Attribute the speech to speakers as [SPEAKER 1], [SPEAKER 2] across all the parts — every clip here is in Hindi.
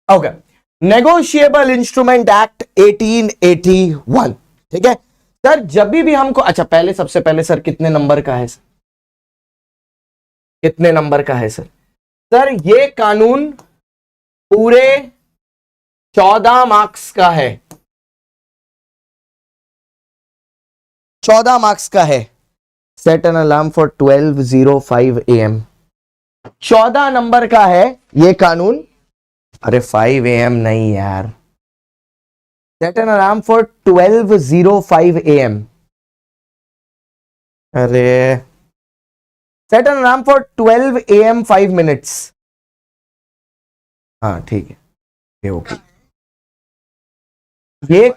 [SPEAKER 1] ओके, नेगोशिएबल इंस्ट्रूमेंट एक्ट 1881, ठीक है सर। जब भी हमको, अच्छा पहले सबसे पहले सर कितने नंबर का है सर, कितने नंबर का है सर? सर ये कानून पूरे 14 मार्क्स का है, 14 मार्क्स का है। Set an alarm for 12:05 AM, 14 number का है ये कानून। अरे 5 AM नहीं यार, set an alarm for 12:05 AM। अरे set an alarm for 12 AM 5 minutes। हाँ ठीक है, ओके। ये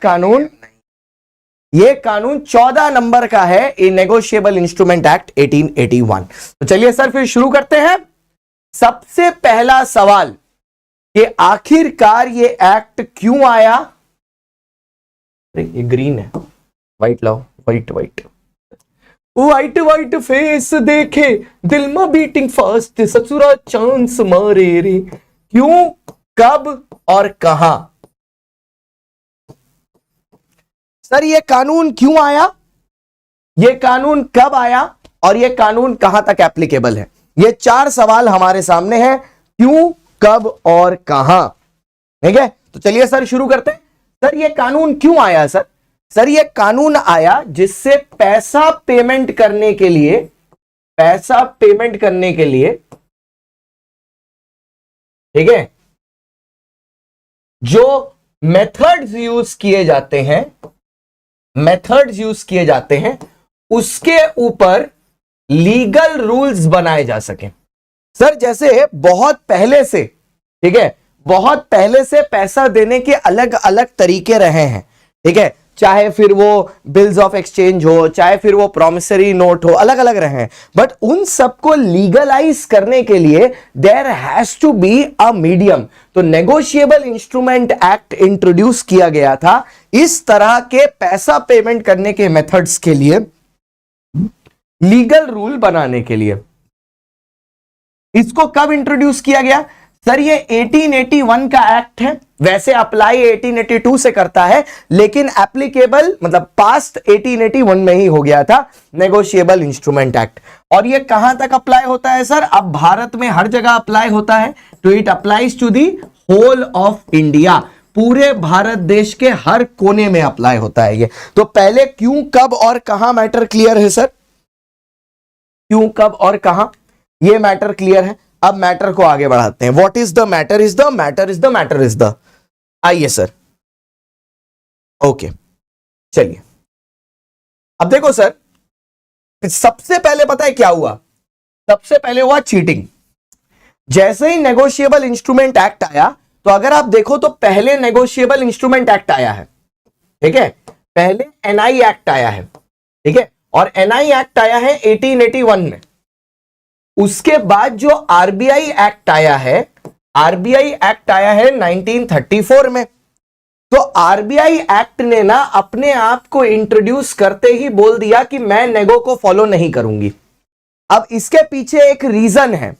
[SPEAKER 1] कानून 14 नंबर का है, ए नेगोशिएबल इंस्ट्रूमेंट एक्ट 1881। तो चलिए सर फिर शुरू करते हैं। सबसे पहला सवाल कि आखिरकार ये एक्ट क्यों आया? ये ग्रीन है, व्हाइट लाओ, white white white white face देखे दिल में बीटिंग फास्ट, ससुरा चांस मारे रे। क्यों, कब और कहां? सर ये कानून क्यों आया, ये कानून कब आया और ये कानून कहां तक एप्लीकेबल है? ये 4 सवाल हमारे सामने हैं, क्यों, कब और कहां, ठीक है। तो चलिए सर शुरू करते हैं। सर ये कानून क्यों आया सर? सर ये कानून आया जिससे पैसा पेमेंट करने के लिए, ठीक है, जो मेथड्स यूज किए जाते हैं उसके ऊपर लीगल रूल्स बनाए जा सके। सर जैसे बहुत पहले से, ठीक है, बहुत पहले से पैसा देने के अलग अलग तरीके रहे हैं, ठीक है, चाहे फिर वो बिल्स ऑफ एक्सचेंज हो, चाहे फिर वो प्रॉमिसरी नोट हो, अलग अलग रहे हैं। बट उन सबको लीगलाइज करने के लिए there has to be a medium. तो नेगोशिएबल इंस्ट्रूमेंट एक्ट इंट्रोड्यूस किया गया था इस तरह के पैसा पेमेंट करने के मेथड्स के लिए, लीगल रूल बनाने के लिए। इसको कब इंट्रोड्यूस किया गया? सर ये 1881 का एक्ट है, वैसे अप्लाई 1882 से करता है, लेकिन एप्लीकेबल मतलब पास्ट 1881 में ही हो गया था नेगोशिएबल इंस्ट्रूमेंट एक्ट। और ये कहां तक अप्लाई होता है सर? अब भारत में हर जगह अप्लाई होता है, तो it applies to the whole of India, पूरे भारत देश के हर कोने में अप्लाई होता है ये। तो पहले क्यों, कब और कहां मैटर क्लियर है सर? क्यों, कब और कहां, ये मैटर क्लियर है। अब मैटर को आगे बढ़ाते हैं। What is the matter? Is the matter, is the matter, is the, आइए सर, ओके चलिए। अब देखो सर, सबसे पहले पता है क्या हुआ? सबसे पहले हुआ चीटिंग। जैसे ही नेगोशिएबल इंस्ट्रूमेंट एक्ट आया, तो अगर आप देखो तो पहले नेगोशिएबल इंस्ट्रूमेंट एक्ट आया है, ठीक है, पहले एनआई एक्ट आया है, ठीक है, और एनआई एक्ट आया है 1881 में। उसके बाद जो आरबीआई एक्ट आया है, आरबीआई एक्ट आया है 1934 में। तो आरबीआई एक्ट ने ना अपने आप को इंट्रोड्यूस करते ही बोल दिया कि मैं नेगो को फॉलो नहीं करूंगी। अब इसके पीछे एक रीजन है,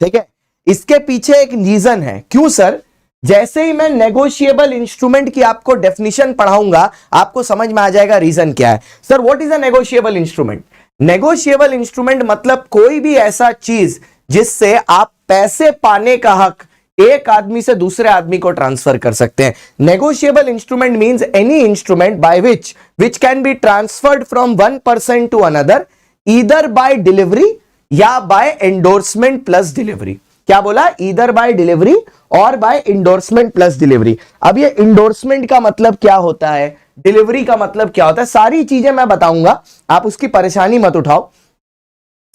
[SPEAKER 1] ठीक है, इसके पीछे एक रीजन है। क्यों सर? जैसे ही मैं नेगोशिएबल इंस्ट्रूमेंट की आपको डेफिनेशन पढ़ाऊंगा, आपको समझ में आ जाएगा रीजन क्या है। Sir what is a negotiable instrument? Negotiable instrument मतलब कोई भी ऐसा चीज जिससे आप पैसे पाने का हक एक आदमी से दूसरे आदमी को ट्रांसफर कर सकते हैं। Negotiable instrument means any instrument by which can be transferred from one person to another, either by delivery या बाय एंडोर्समेंट प्लस डिलीवरी। क्या बोला? ईदर बाय डिलीवरी और बाय इंडोर्समेंट प्लस डिलीवरी। अब ये इंडोर्समेंट का मतलब क्या होता है, डिलीवरी का मतलब क्या होता है, सारी चीजें मैं बताऊंगा, आप उसकी परेशानी मत उठाओ,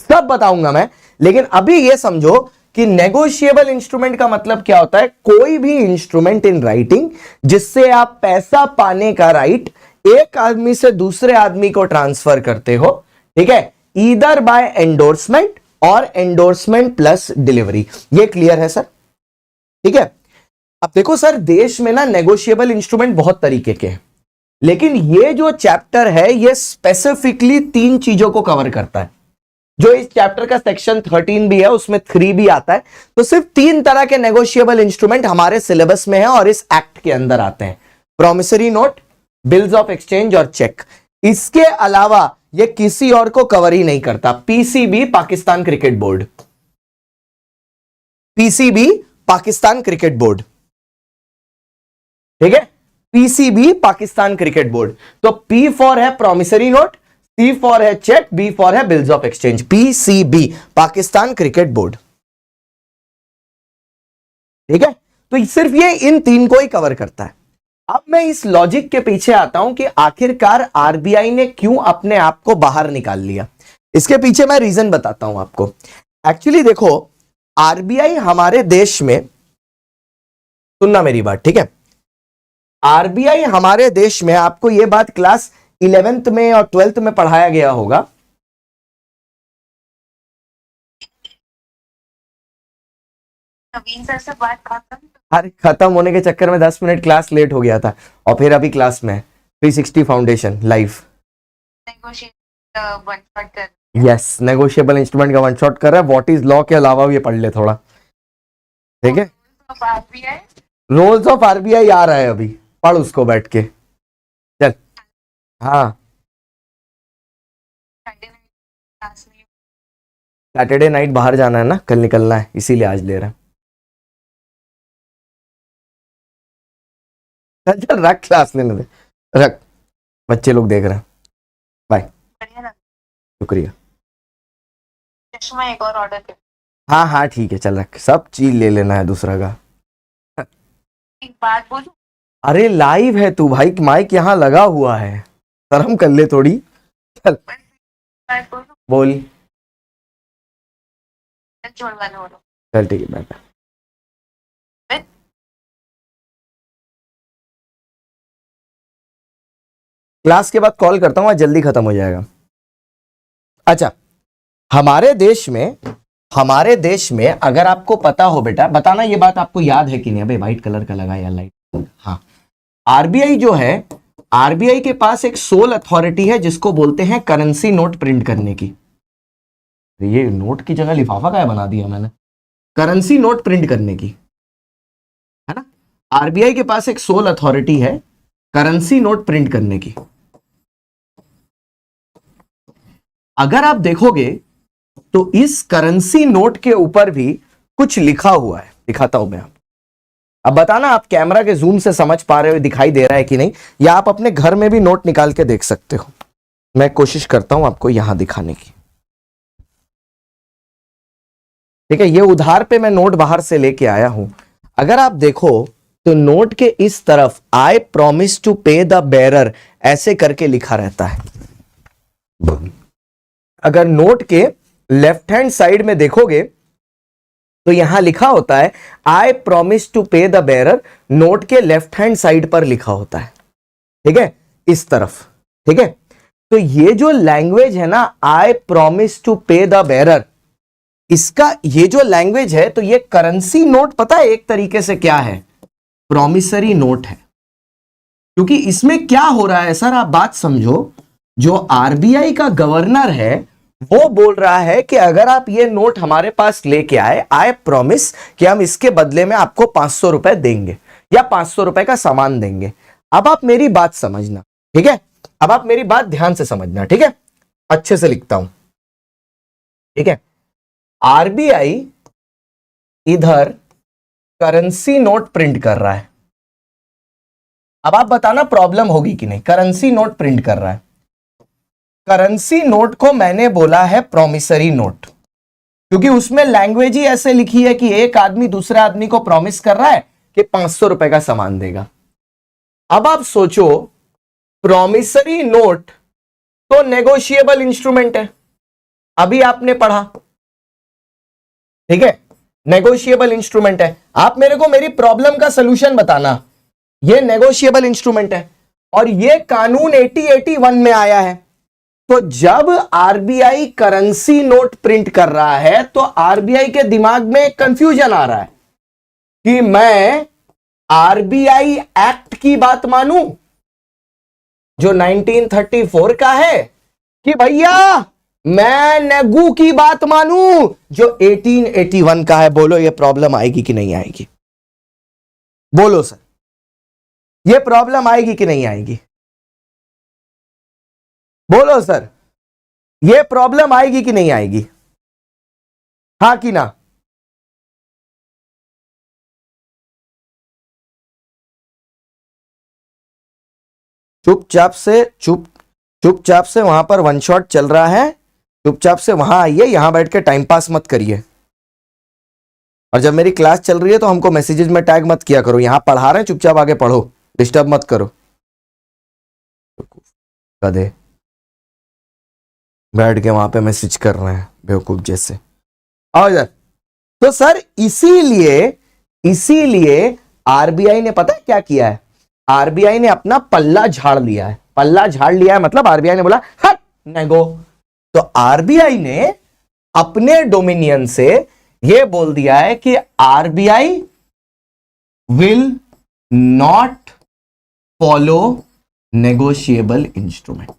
[SPEAKER 1] सब बताऊंगा मैं। लेकिन अभी ये समझो कि नेगोशिएबल इंस्ट्रूमेंट का मतलब क्या होता है? कोई भी इंस्ट्रूमेंट इन राइटिंग जिससे आप पैसा पाने का राइट एक आदमी से दूसरे आदमी को ट्रांसफर करते हो, ठीक है, ईदर बाय एंडोर्समेंट और एंडोर्समेंट प्लस डिलीवरी। ये क्लियर है सर? ठीक है। अब देखो सर, देश में ना नेगोशिएबल इंस्ट्रूमेंट बहुत तरीके के हैं, लेकिन ये जो चैप्टर है ये स्पेसिफिकली 3 चीजों को कवर करता है। जो इस चैप्टर का सेक्शन 13 भी है उसमें 3 भी आता है। तो सिर्फ 3 तरह के नेगोशिएबल इंस्ट्रूमेंट हमारे सिलेबस में है और इस एक्ट के अंदर आते हैं, promissory note, bills of exchange और चेक। इसके अलावा ये किसी और को कवर ही नहीं करता। PCB Pakistan cricket board, PCB Pakistan cricket board, ठीक है, पीसीबी पाकिस्तान क्रिकेट बोर्ड। तो पी फॉर है प्रॉमिसरी नोट, सी फॉर है चेक, बी फॉर है bills of exchange, PCB Pakistan cricket board, ठीक है। तो सिर्फ ये इन 3 को ही कवर करता है। अब मैं इस लॉजिक के पीछे आता हूं कि आखिरकार आरबीआई ने क्यों अपने आप को बाहर निकाल लिया। इसके पीछे मैं रीजन बताता हूं आपको। एक्चुअली देखो, आरबीआई हमारे देश में, सुनना मेरी बात, ठीक है, आरबीआई हमारे देश में, आपको यह बात क्लास 11th में और 12th में पढ़ाया गया होगा।
[SPEAKER 2] नवीन सर से बात खत्म।
[SPEAKER 1] अरे खत्म होने के चक्कर में 10 मिनट क्लास लेट हो गया था और फिर अभी क्लास में 360 foundation live. Yes, negotiable instrument का वन शॉट कर रहा है। व्हाट इज लॉ के अलावा ये पढ़ ले थोड़ा, ठीक है। रूल्स ऑफ आरबीआई आ रहा है अभी, पढ़ उसको बैठ के, चल। हाँ, सैटरडे नाइट बाहर जाना है ना, कल निकलना है, इसीलिए आज ले रहा है। चल चल रख, क्लास लेने दे, रख, बच्चे लोग देख रहे हैं। बाय, शुक्रिया।
[SPEAKER 2] चश्मा एक और ऑर्डर कर।
[SPEAKER 1] हाँ हाँ ठीक है, चल रख, सब चीज ले लेना है दूसरा का।
[SPEAKER 2] एक बात बोलूं?
[SPEAKER 1] अरे लाइव है तू भाई, माइक यहाँ लगा हुआ है, शर्म कर ले थोड़ी। चल
[SPEAKER 2] बात बोलूं?
[SPEAKER 1] बोल। चल ठीक है, बाय बाय। क्लास के बाद कॉल करता हूँ, आज जल्दी खत्म हो जाएगा। अच्छा, हमारे देश में अगर आपको पता हो बेटा, बताना ये बात आपको याद है कि नहीं। अबे व्हाइट कलर का लगा यार लाइट। हाँ, आरबीआई जो है, आरबीआई के पास एक सोल अथॉरिटी है जिसको बोलते हैं करेंसी नोट प्रिंट करने की। ये नोट की जगह लिफाफा क्या बना दिया मैंने, करेंसी नोट प्रिंट करने की, है ना। आरबीआई के पास एक सोल अथॉरिटी है करेंसी नोट प्रिंट करने की। अगर आप देखोगे तो इस करेंसी नोट के ऊपर भी कुछ लिखा हुआ है, दिखाता हूं मैं आपको। अब बताना आप कैमरा के जूम से समझ पा रहे हो, दिखाई दे रहा है कि नहीं, या आप अपने घर में भी नोट निकाल के देख सकते हो। मैं कोशिश करता हूं आपको यहां दिखाने की, ठीक है। ये उधार पे मैं नोट बाहर से लेके आया हूं। अगर आप देखो तो नोट के इस तरफ आई प्रॉमिस टू पे द बेरर ऐसे करके लिखा रहता है। अगर नोट के लेफ्ट हैंड साइड में देखोगे तो यहां लिखा होता है आई प्रॉमिस टू पे द बेरर, नोट के लेफ्ट हैंड साइड पर लिखा होता है, ठीक है, इस तरफ, ठीक है। तो ये जो लैंग्वेज है ना, आई प्रॉमिस टू पे द बेरर, इसका ये जो लैंग्वेज है, तो ये करेंसी नोट पता है एक तरीके से क्या है, प्रॉमिसरी नोट है। क्योंकि इसमें क्या हो रहा है सर, आप बात समझो, जो आरबीआई का गवर्नर है वो बोल रहा है कि अगर आप ये नोट हमारे पास लेके आए, आई प्रॉमिस कि हम इसके बदले में आपको 500 रुपए देंगे या 500 रुपए का सामान देंगे। अब आप मेरी बात समझना, ठीक है, अब आप मेरी बात ध्यान से समझना, ठीक है, अच्छे से लिखता हूं, ठीक है। आरबीआई इधर करेंसी नोट प्रिंट कर रहा है। अब आप बताना प्रॉब्लम होगी कि नहीं। करेंसी नोट प्रिंट कर रहा है, करेंसी नोट को मैंने बोला है प्रॉमिसरी नोट, क्योंकि उसमें लैंग्वेज ही ऐसे लिखी है कि एक आदमी दूसरे आदमी को प्रॉमिस कर रहा है कि 500 रुपए का सामान देगा। अब आप सोचो, प्रॉमिसरी नोट तो नेगोशिएबल इंस्ट्रूमेंट है, अभी आपने पढ़ा, ठीक है, नेगोशिएबल इंस्ट्रूमेंट है। आप मेरे को मेरी प्रॉब्लम का सलूशन बताना। ये नेगोशिएबल इंस्ट्रूमेंट है और ये कानून 8081 में आया है। तो जब आरबीआई करेंसी नोट प्रिंट कर रहा है तो आरबीआई के दिमाग में कंफ्यूजन आ रहा है कि मैं आरबीआई एक्ट की बात मानूं जो 1934 का है कि भैया मैं नेगू की बात मानूं जो 1881 का है? बोलो ये प्रॉब्लम आएगी कि नहीं आएगी? बोलो सर, ये प्रॉब्लम आएगी कि नहीं आएगी? बोलो सर, ये प्रॉब्लम आएगी कि नहीं आएगी? हाँ कि ना? चुपचाप से वहां पर वन शॉट चल रहा है, चुपचाप से वहां आइए, यहां बैठ के टाइम पास मत करिए। और जब मेरी क्लास चल रही है तो हमको मैसेजेस में टैग मत किया करो। यहां पढ़ा रहे हैं, चुपचाप आगे पढ़ो, डिस्टर्ब मत करो। गधे बैठ के वहां पे मैसेज कर रहे हैं बेवकूफ जैसे। आओ इधर। तो सर इसीलिए आरबीआई ने पता है क्या किया है? आरबीआई ने अपना पल्ला झाड़ लिया है। पल्ला झाड़ लिया है मतलब आरबीआई ने बोला हट नेगो। तो आरबीआई ने अपने डोमिनियन से यह बोल दिया है कि RBI will not follow negotiable instrument.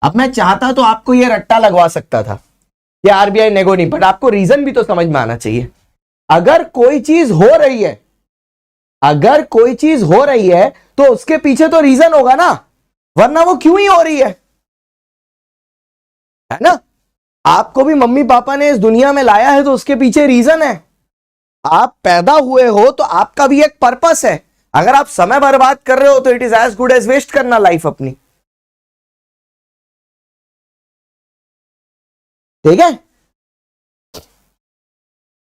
[SPEAKER 1] अब मैं चाहता तो आपको यह रट्टा लगवा सकता था कि आरबीआई नेगो नहीं, बट आपको रीजन भी तो समझ में आना चाहिए। अगर कोई चीज हो रही है तो उसके पीछे तो रीजन होगा ना, वरना वो क्यों ही हो रही है ना? आपको भी मम्मी पापा ने इस दुनिया में लाया है तो उसके पीछे रीजन है। आप पैदा हुए हो तो आपका भी एक पर्पस है। अगर आप समय बर्बाद कर रहे हो तो it is as good as waste करना लाइफ अपनी। ठीक है,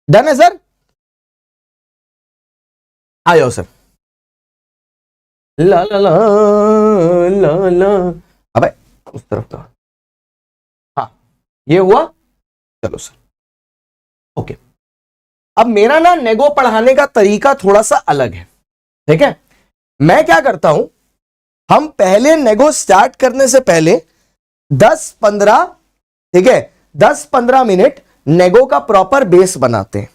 [SPEAKER 1] डन है सर? आ जाओ सर। ला ला ला ला ला। अबे उस तरफ का, हाँ ये हुआ। चलो सर ओके। अब मेरा ना नेगो पढ़ाने का तरीका थोड़ा सा अलग है। ठीक है, मैं क्या करता हूं, हम पहले नेगो स्टार्ट करने से पहले 10-15, ठीक है, 10-15 मिनट नेगो का प्रॉपर बेस बनाते हैं।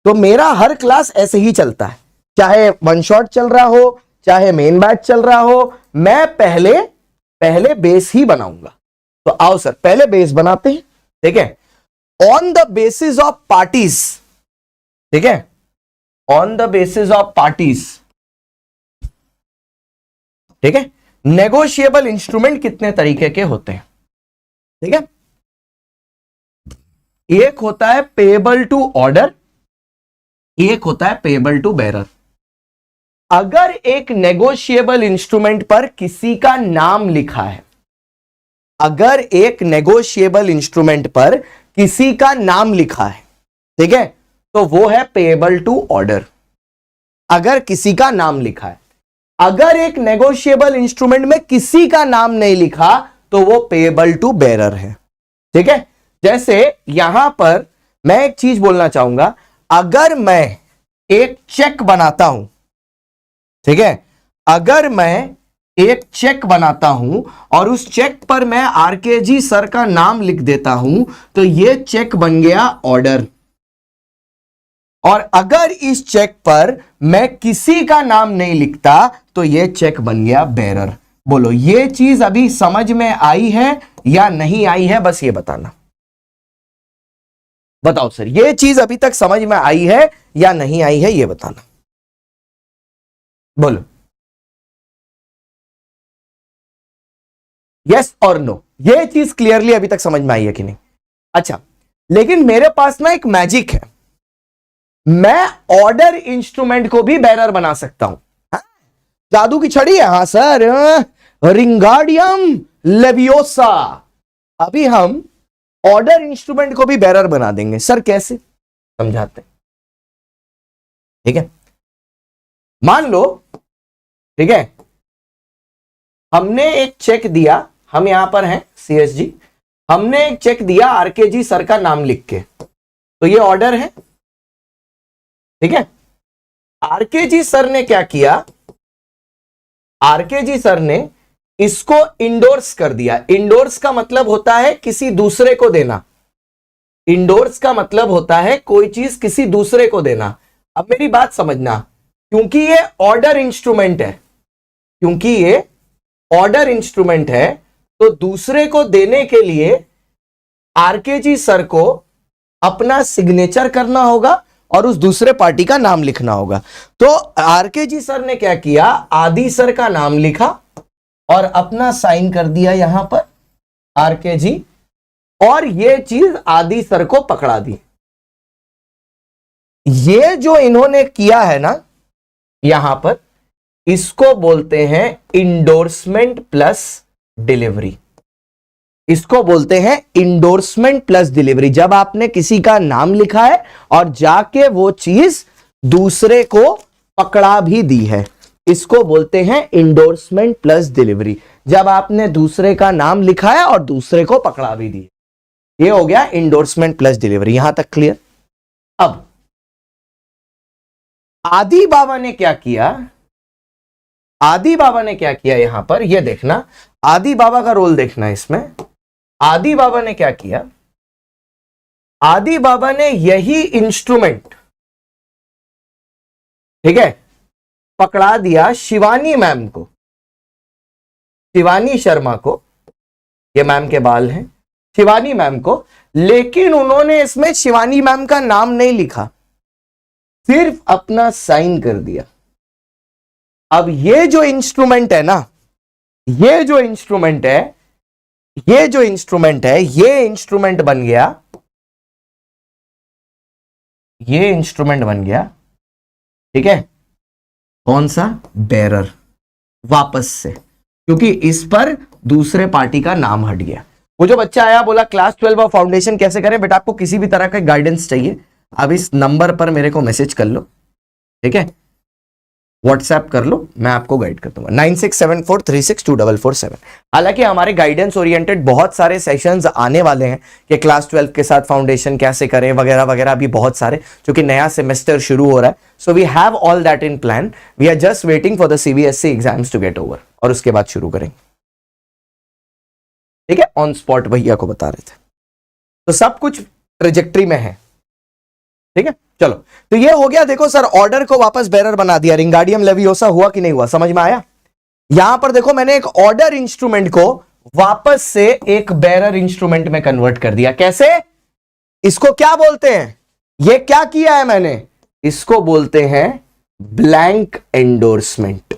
[SPEAKER 1] तो मेरा हर क्लास ऐसे ही चलता है, चाहे वन शॉट चल रहा हो, चाहे मेन बैच चल रहा हो, मैं पहले बेस ही बनाऊंगा। तो आओ सर पहले बेस बनाते हैं। ठीक है, on the basis of parties. ठीक है, on the basis of parties. ठीक है, नेगोशिएबल इंस्ट्रूमेंट कितने तरीके के होते हैं? ठीक है, एक होता है पेएबल टू ऑर्डर, एक होता है पेएबल टू बेरर। अगर एक नेगोशिएबल इंस्ट्रूमेंट पर किसी का नाम लिखा है, अगर एक नेगोशिएबल इंस्ट्रूमेंट पर किसी का नाम लिखा है, ठीक है, तो वो है पेएबल टू ऑर्डर। अगर किसी का नाम लिखा है, अगर एक नेगोशिएबल इंस्ट्रूमेंट में किसी का नाम नहीं लिखा तो वो पेएबल टू बेरर है। ठीक है, जैसे यहां पर मैं एक चीज बोलना चाहूंगा, अगर मैं एक चेक बनाता हूं, ठीक है, अगर मैं एक चेक बनाता हूं और उस चेक पर मैं आरकेजी सर का नाम लिख देता हूं तो ये चेक बन गया ऑर्डर। और अगर इस चेक पर मैं किसी का नाम नहीं लिखता तो ये चेक बन गया बेरर। बोलो ये चीज अभी समझ में आई है या नहीं आई है? बस ये बताना, बताओ सर, ये चीज अभी तक समझ में आई है या नहीं आई है? ये बताना, बोलो यस और नो। ये चीज क्लियरली अभी तक समझ में आई है कि नहीं? अच्छा, लेकिन मेरे पास ना एक मैजिक है, मैं ऑर्डर इंस्ट्रूमेंट को भी बेरर बना सकता हूं। जादू की छड़ी है, हाँ सर, रिंगार्डियम लेवियोसा। अभी हम ऑर्डर इंस्ट्रूमेंट को भी बेरर बना देंगे। सर कैसे? समझाते हैं। ठीक है, मान लो, ठीक है, हमने एक चेक दिया, हम यहां पर हैं सीएसजी, हमने एक चेक दिया आरकेजी सर का नाम लिख के, तो ये ऑर्डर है। ठीक है, आरकेजी सर ने क्या किया, आरकेजी सर ने इसको इंडोर्स कर दिया। इंडोर्स का मतलब होता है किसी दूसरे को देना। इंडोर्स का मतलब होता है कोई चीज किसी दूसरे को देना। अब मेरी बात समझना, क्योंकि ये ऑर्डर इंस्ट्रूमेंट है, क्योंकि ये ऑर्डर इंस्ट्रूमेंट है, तो दूसरे को देने के लिए आरकेजी सर को अपना सिग्नेचर करना होगा और उस दूसरे पार्टी का नाम लिखना होगा। तो आरकेजी सर ने क्या किया, आदि सर का नाम लिखा और अपना साइन कर दिया यहां पर आरकेजी, और ये चीज आदि सर को पकड़ा दी। ये जो इन्होंने किया है ना यहां पर, इसको बोलते हैं इंडोर्समेंट प्लस डिलीवरी। इसको बोलते हैं इंडोर्समेंट प्लस डिलीवरी। जब आपने किसी का नाम लिखा है और जाके वो चीज दूसरे को पकड़ा भी दी है, इसको बोलते हैं इंडोर्समेंट प्लस डिलीवरी। जब आपने दूसरे का नाम लिखा है और दूसरे को पकड़ा भी दी, ये हो गया इंडोर्समेंट प्लस डिलीवरी। यहां तक क्लियर। अब आदि बाबा ने क्या किया, आदि बाबा ने क्या किया यहां पर, यह देखना, आदि बाबा का रोल देखना इसमें। आदि बाबा ने क्या किया, आदि बाबा ने यही इंस्ट्रूमेंट, ठीक है, पकड़ा दिया शिवानी मैम को, शिवानी शर्मा को, ये मैम के बाल हैं, शिवानी मैम को, लेकिन उन्होंने इसमें शिवानी मैम का नाम नहीं लिखा, सिर्फ अपना साइन कर दिया। अब ये जो इंस्ट्रूमेंट है ना, ये जो इंस्ट्रूमेंट है, ये जो इंस्ट्रूमेंट है, ये इंस्ट्रूमेंट बन गया, ये इंस्ट्रूमेंट बन गया, ठीक है, कौन सा, बेरर, वापस से, क्योंकि इस पर दूसरे पार्टी का नाम हट गया। वो जो बच्चा आया बोला क्लास 12 और फाउंडेशन कैसे करें, बेटा आपको किसी भी तरह का गाइडेंस चाहिए, अब इस नंबर पर मेरे को मैसेज कर लो, ठीक है, व्हाट्सएप कर लो, मैं आपको गाइड कर दूंगा 9674362447। हालांकि हमारे गाइडेंस ओरिएंटेड बहुत सारे सेशंस आने वाले हैं कि क्लास 12 के साथ फाउंडेशन कैसे करें वगैरह वगैरह, अभी बहुत सारे, क्योंकि नया सेमेस्टर शुरू हो रहा है। So we have all that in plan, we are just waiting for the CBSE exams to get over, और उसके बाद शुरू करेंगे, ठीक है, ऑन स्पॉट भैया को बता रहे थे। तो सब कुछ ट्रेजेक्ट्री में है, ठीक है। चलो, तो ये हो गया। देखो सर, ऑर्डर को वापस बेरर बना दिया, रिंगार्डियम लेवियोसा हुआ कि नहीं हुआ, समझ में आया। यहां पर देखो मैंने एक ऑर्डर इंस्ट्रूमेंट को वापस से एक बेरर इंस्ट्रूमेंट में कन्वर्ट कर दिया। कैसे, इसको क्या बोलते हैं, ये क्या किया है मैंने, इसको बोलते हैं ब्लैंक एंडोर्समेंट,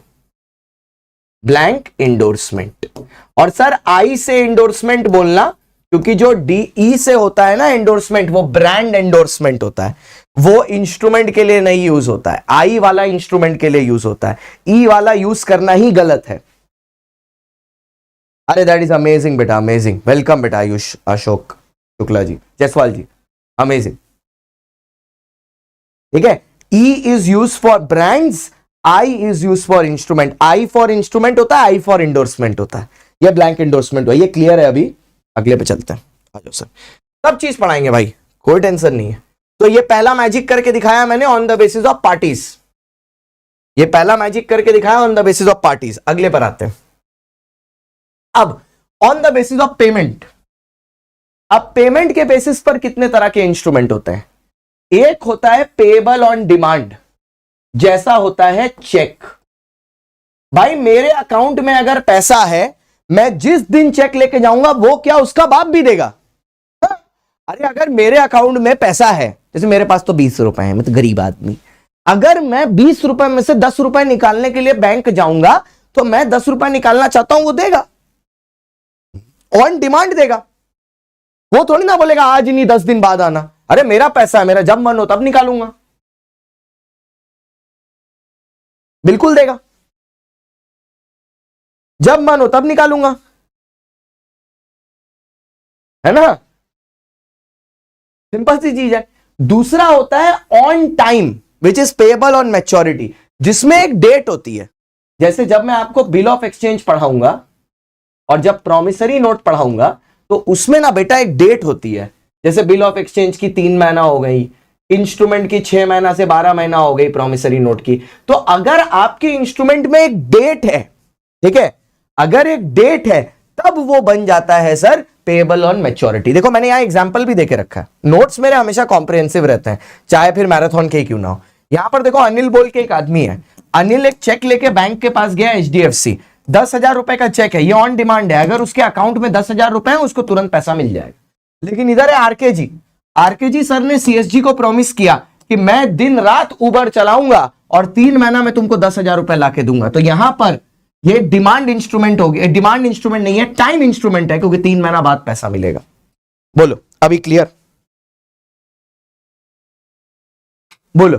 [SPEAKER 1] ब्लैंक एंडोर्समेंट। और सर आई से एंडोर्समेंट बोलना, क्योंकि जो डीई से होता है ना एंडोर्समेंट, वो ब्रांड एंडोर्समेंट होता है, वो इंस्ट्रूमेंट के लिए नहीं यूज होता है, आई वाला इंस्ट्रूमेंट के लिए यूज होता है, ई वाला यूज करना ही गलत है। अरे दैट इज अमेजिंग बेटा, अमेजिंग, वेलकम बेटा आयुष अशोक शुक्ला जी, जयसवाल जी, अमेजिंग, ठीक है। E is use for brands, I is use for instrument. I for instrument होता है, आई फॉर इंडोर्समेंट होता है, यह ब्लैंक इंडोर्समेंट हुआ। ये क्लियर है, अभी अगले पे चलते हैं, आ जाओ सर, सब चीज पढ़ाएंगे भाई, कोई टेंशन नहीं है। तो ये पहला मैजिक करके दिखाया मैंने on the basis of parties, ये पहला मैजिक करके दिखाया on the basis of parties. अगले पर आते हैं, अब on the basis of payment. अब पेमेंट के बेसिस पर कितने तरह के इंस्ट्रूमेंट होते हैं, एक होता है पेएबल ऑन डिमांड, जैसा होता है चेक। भाई मेरे अकाउंट में अगर पैसा है, मैं जिस दिन चेक लेके जाऊंगा वो क्या उसका बाप भी देगा। अरे अगर मेरे अकाउंट में पैसा है, जैसे मेरे पास तो 20 रुपए हैं, मैं तो गरीब आदमी, अगर मैं 20 रुपए में से 10 रुपए निकालने के लिए बैंक जाऊंगा, तो मैं 10 रुपए निकालना चाहता हूं, वो देगा, ऑन डिमांड देगा। वो थोड़ी ना बोलेगा आज नहीं 10 दिन बाद आना। अरे मेरा पैसा है, मेरा जब मन हो तब निकालूंगा, बिल्कुल देगा, जब मन हो तब निकालूंगा, है ना, सिंपल सी चीज है। दूसरा होता है on time, which is payable on maturity, जिसमें एक डेट होती है। जैसे जब मैं आपको बिल ऑफ एक्सचेंज पढ़ाऊंगा और जब प्रॉमिसरी नोट पढ़ाऊंगा, तो उसमें ना बेटा एक डेट होती है। जैसे बिल ऑफ एक्सचेंज की 3 महीना हो गई, इंस्ट्रूमेंट की 6 महीना से 12 महीना हो गई, प्रॉमिसरी नोट की। तो अगर आपके इंस्ट्रूमेंट में एक डेट है, ठीक है, अगर एक डेट है, तब वो बन जाता है सर पेएबल ऑन मैच्योरिटी। देखो मैंने यहां एग्जांपल भी देके रखा है, नोट्स मेरे हमेशा कॉम्प्रिहेंसिव रहते हैं, चाहे फिर मैराथन के क्यों ना हो। यहां पर देखो अनिल बोल के एक आदमी है, अनिल एक चेक लेके बैंक के पास गया, एचडीएफसी, 10,000 रुपए का चेक है, ये ऑन डिमांड है। अगर उसके अकाउंट में 10,000 रुपए है, उसको तुरंत पैसा मिल जाएगा। लेकिन इधर है आरकेजी। आरकेजी सर ने सीएसजी को प्रॉमिस किया कि मैं दिन रात उबर चलाऊंगा और 3 महीना में तुमको 10,000 रुपए लाके दूंगा। तो यहां पर ये डिमांड इंस्ट्रूमेंट होगी, डिमांड इंस्ट्रूमेंट नहीं है, टाइम इंस्ट्रूमेंट है, क्योंकि 3 महीना बाद पैसा मिलेगा। बोलो अभी क्लियर? बोलो।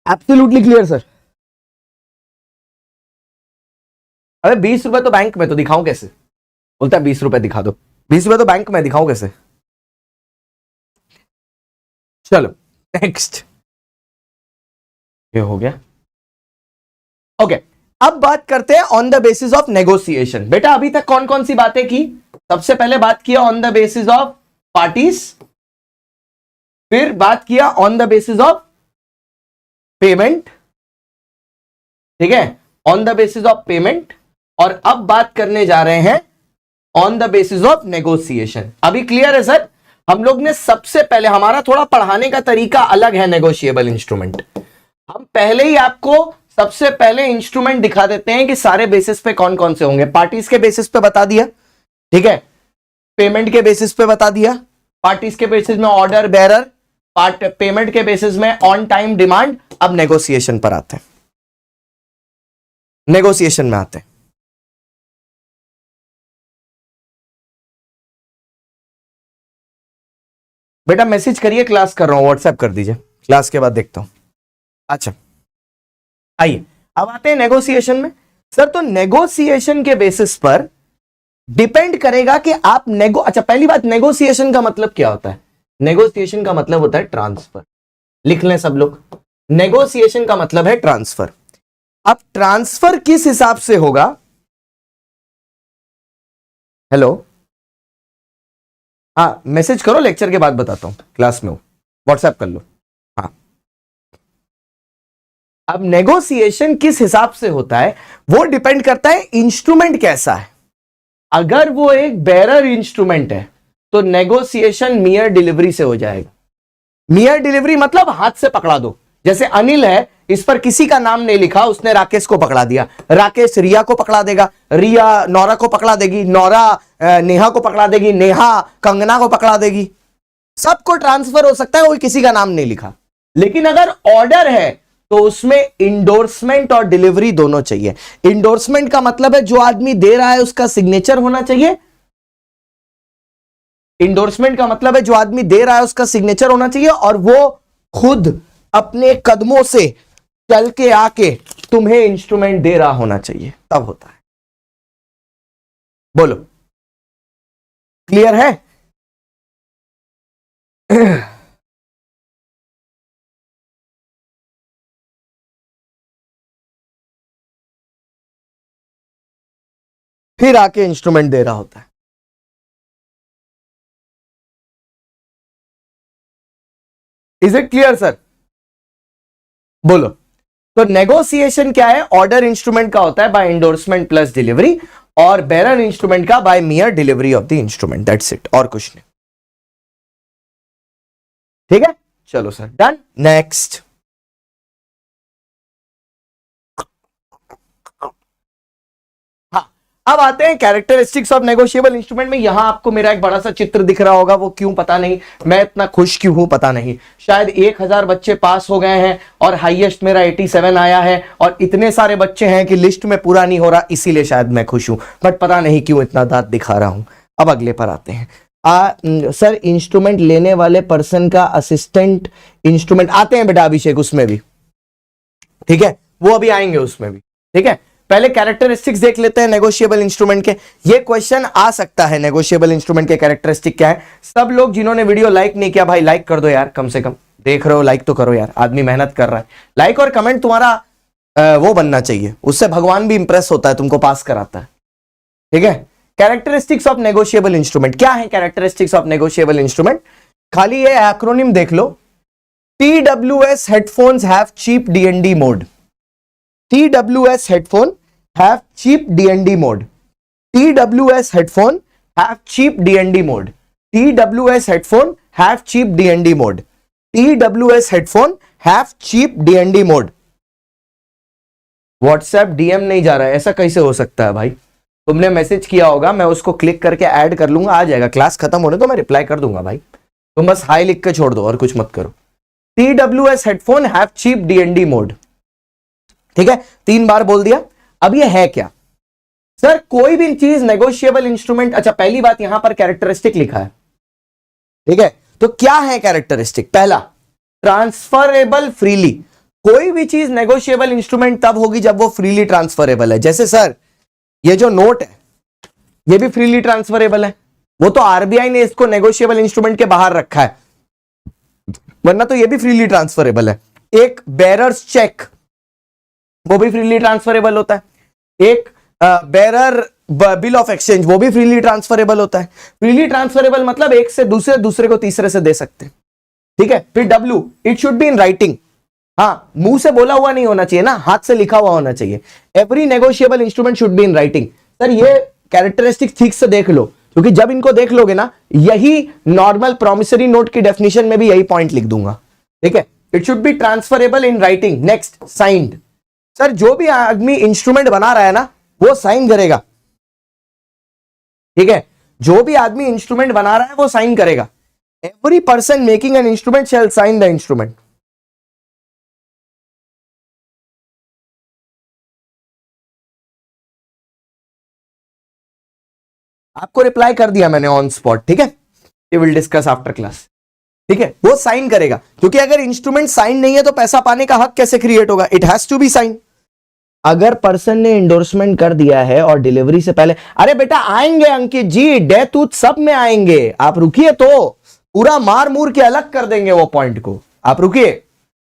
[SPEAKER 1] Absolutely clear sir. अरे 20 रुपए तो बैंक में, तो दिखाऊं कैसे? बोलता है 20 रुपए दिखा दो। 20 रुपए तो बैंक में, दिखाऊं कैसे? चलो नेक्स्ट। ये हो गया। ओके, अब बात करते हैं on the basis of negotiation. बेटा अभी तक कौन कौन सी बातें की? सबसे पहले बात किया on the basis of parties, फिर बात किया on the basis of payment, ठीक है, on the basis of payment, और अब बात करने जा रहे हैं on the basis of negotiation. अभी क्लियर है सर? हम लोग ने सबसे पहले, हमारा थोड़ा पढ़ाने का तरीका अलग है नेगोशिएबल इंस्ट्रूमेंट। हम पहले ही आपको सबसे पहले इंस्ट्रूमेंट दिखा देते हैं कि सारे बेसिस पे कौन कौन से होंगे। पार्टीज के बेसिस पे बता दिया, ठीक है, पेमेंट के बेसिस पे बता दिया, पार्टीज के बेसिस में ऑर्डर बेरर, पेमेंट के बेसिस में ऑन टाइम डिमांड। अब नेगोशिएशन पर आते हैं, नेगोशिएशन में आते हैं। बेटा मैसेज करिए, क्लास कर रहा हूं, व्हाट्सएप कर दीजिए, क्लास के बाद देखता हूं। अच्छा आइए अब आते हैं नेगोशिएशन में। सर तो नेगोशिएशन के बेसिस पर डिपेंड करेगा कि आप अच्छा पहली बात, नेगोशिएशन का मतलब क्या होता है? नेगोशिएशन का मतलब होता है ट्रांसफर। लिख लें सब लोग, नेगोशिएशन का मतलब है ट्रांसफर। अब ट्रांसफर किस हिसाब से होगा? हेलो, हाँ मैसेज करो, लेक्चर के बाद बताता हूं, क्लास में हो, व्हाट्सएप कर लो। हाँ, अब नेगोशिएशन किस हिसाब से होता है वो डिपेंड करता है इंस्ट्रूमेंट कैसा है। अगर वो एक बेरर इंस्ट्रूमेंट है तो नेगोशिएशन मियर डिलीवरी से हो जाएगा। मियर डिलीवरी मतलब हाथ से पकड़ा दो। जैसे अनिल है, इस पर किसी का नाम नहीं लिखा, उसने राकेश को पकड़ा दिया, राकेश रिया को पकड़ा देगा, रिया नौरा को पकड़ा देगी, नौरा नेहा को पकड़ा देगी, नेहा कंगना को पकड़ा देगी। सबको ट्रांसफर हो सकता है, कोई किसी का नाम नहीं लिखा। लेकिन अगर ऑर्डर है तो उसमें इंडोर्समेंट और डिलीवरी दोनों चाहिए। इंडोर्समेंट का मतलब है जो आदमी दे रहा है उसका सिग्नेचर होना चाहिए। इंडोर्समेंट का मतलब है जो आदमी दे रहा है उसका सिग्नेचर होना चाहिए, और वो खुद अपने कदमों से चल के आके तुम्हें इंस्ट्रूमेंट दे रहा होना चाहिए, तब होता है। बोलो क्लियर है? फिर आके इंस्ट्रूमेंट दे रहा होता है। Is it clear sir? बोलो। तो नेगोशिएशन क्या है? ऑर्डर इंस्ट्रूमेंट का होता है बाय इंडोर्समेंट प्लस डिलीवरी, और बेरर इंस्ट्रूमेंट का by mere delivery of the instrument. That's it, और कुछ नहीं। ठीक है, चलो सर डन। नेक्स्ट, अब आते हैं कैरेक्टरिस्टिक्स ऑफ नेगोशिएबल इंस्ट्रूमेंट में। यहां आपको मेरा एक बड़ा सा चित्र दिख रहा होगा, वो क्यों पता नहीं, मैं इतना खुश क्यों हूं पता नहीं। शायद 1000 बच्चे पास हो गए हैं और हाईएस्ट मेरा 87 आया है, और इतने सारे बच्चे हैं कि लिस्ट में पूरा नहीं हो रहा, इसीलिए शायद मैं खुश हूं, बट पता नहीं क्यों इतना दांत दिखा रहा हूं। अब अगले पर आते हैं। सर इंस्ट्रूमेंट लेने वाले पर्सन का असिस्टेंट इंस्ट्रूमेंट आते हैं बेटा अभिषेक, उसमें भी, ठीक है, वो अभी आएंगे उसमें भी, ठीक है। पहले कैरेक्टरिस्टिक्स देख लेते हैं नेगोशिएबल इंस्ट्रूमेंट के। ये क्वेश्चन आ सकता है, नेगोशिएबल इंस्ट्रूमेंट के कैरेक्टरिस्टिक क्या है। सब लोग जिन्होंने वीडियो लाइक नहीं किया, भाई लाइक कर दो यार, कम से कम देख रहे हो, लाइक तो करो यार, आदमी मेहनत कर रहा है। लाइक और कमेंट तुम्हारा वो बनना चाहिए, उससे भगवान भी इंप्रेस होता है, तुमको पास कराता है, ठीक है। कैरेक्टरिस्टिक्स ऑफ नेगोशिएबल इंस्ट्रूमेंट क्या है? कैरेक्टरिस्टिक्स ऑफ नेगोशिएबल इंस्ट्रूमेंट, खाली ये एक्रोनिम देख लो। TWS headphones have cheap DND mode. TWS headphone have cheap DND mode. TWS headphone have cheap DND mode. TWS headphone have cheap DND mode. TWS headphone have cheap DND mode. WhatsApp DM नहीं जा रहा है, ऐसा कैसे हो सकता है भाई? तुमने मैसेज किया होगा, मैं उसको क्लिक करके ऐड कर लूंगा, आ जाएगा। क्लास खत्म होने तो मैं रिप्लाई कर दूंगा भाई, तुम बस हाई लिख के छोड़ दो और कुछ मत करो। TWS headphone have cheap DND mode, ठीक है, 3 बार बोल दिया। अब ये है क्या सर? कोई भी चीज नेगोशिएबल इंस्ट्रूमेंट। अच्छा, पहली बात यहां पर कैरेक्टरिस्टिक लिखा है, ठीक है, तो क्या है कैरेक्टरिस्टिक? पहला, ट्रांसफरेबल फ्रीली। कोई भी चीज नेगोशिएबल इंस्ट्रूमेंट तब होगी जब वो फ्रीली ट्रांसफरेबल है। जैसे सर ये जो नोट है ये भी फ्रीली ट्रांसफरेबल है, वो तो आरबीआई ने इसको नेगोशिएबल इंस्ट्रूमेंट के बाहर रखा है, वरना तो ये भी फ्रीली ट्रांसफरेबल है। एक बेरर्स चेक, वो भी फ्रीली ट्रांसफरेबल होता है। एक बेरर बिल ऑफ एक्सचेंज, वो भी फ्रीली ट्रांसफरेबल होता है। फ्रीली ट्रांसफरेबल मतलब एक से दूसरे, दूसरे को तीसरे से दे सकते हैं, ठीक है। फिर W, it should be in writing. हाँ, मुंह से बोला हुआ नहीं होना चाहिए ना, हाथ से लिखा हुआ होना चाहिए। Every negotiable instrument should be in writing. Sir ये कैरेक्टरिस्टिक ठीक से देख लो, क्योंकि जब इनको देख लोगे ना, यही नॉर्मल प्रोमिसरी नोट की डेफिनेशन में भी यही पॉइंट लिख दूंगा, ठीक है। It should B transferable in writing. Next, signed. Sir जो भी आदमी इंस्ट्रूमेंट बना रहा है ना, वो साइन करेगा, ठीक है। जो भी आदमी इंस्ट्रूमेंट बना रहा है वो साइन करेगा। Every person making an instrument shall sign the instrument. आपको रिप्लाई कर दिया मैंने ऑन स्पॉट, ठीक है। We will discuss after class, ठीक है। वो साइन करेगा, क्योंकि अगर इंस्ट्रूमेंट साइन नहीं है तो पैसा पाने का हक कैसे क्रिएट होगा? It has to be sign. अगर पर्सन ने इंडोर्समेंट कर दिया है और डिलीवरी से पहले, अरे बेटा आएंगे अंकित जी, डेथ उथ सब में आएंगे, आप रुकिए, तो पूरा मार मूर के अलग कर देंगे वो पॉइंट को, आप रुकिए,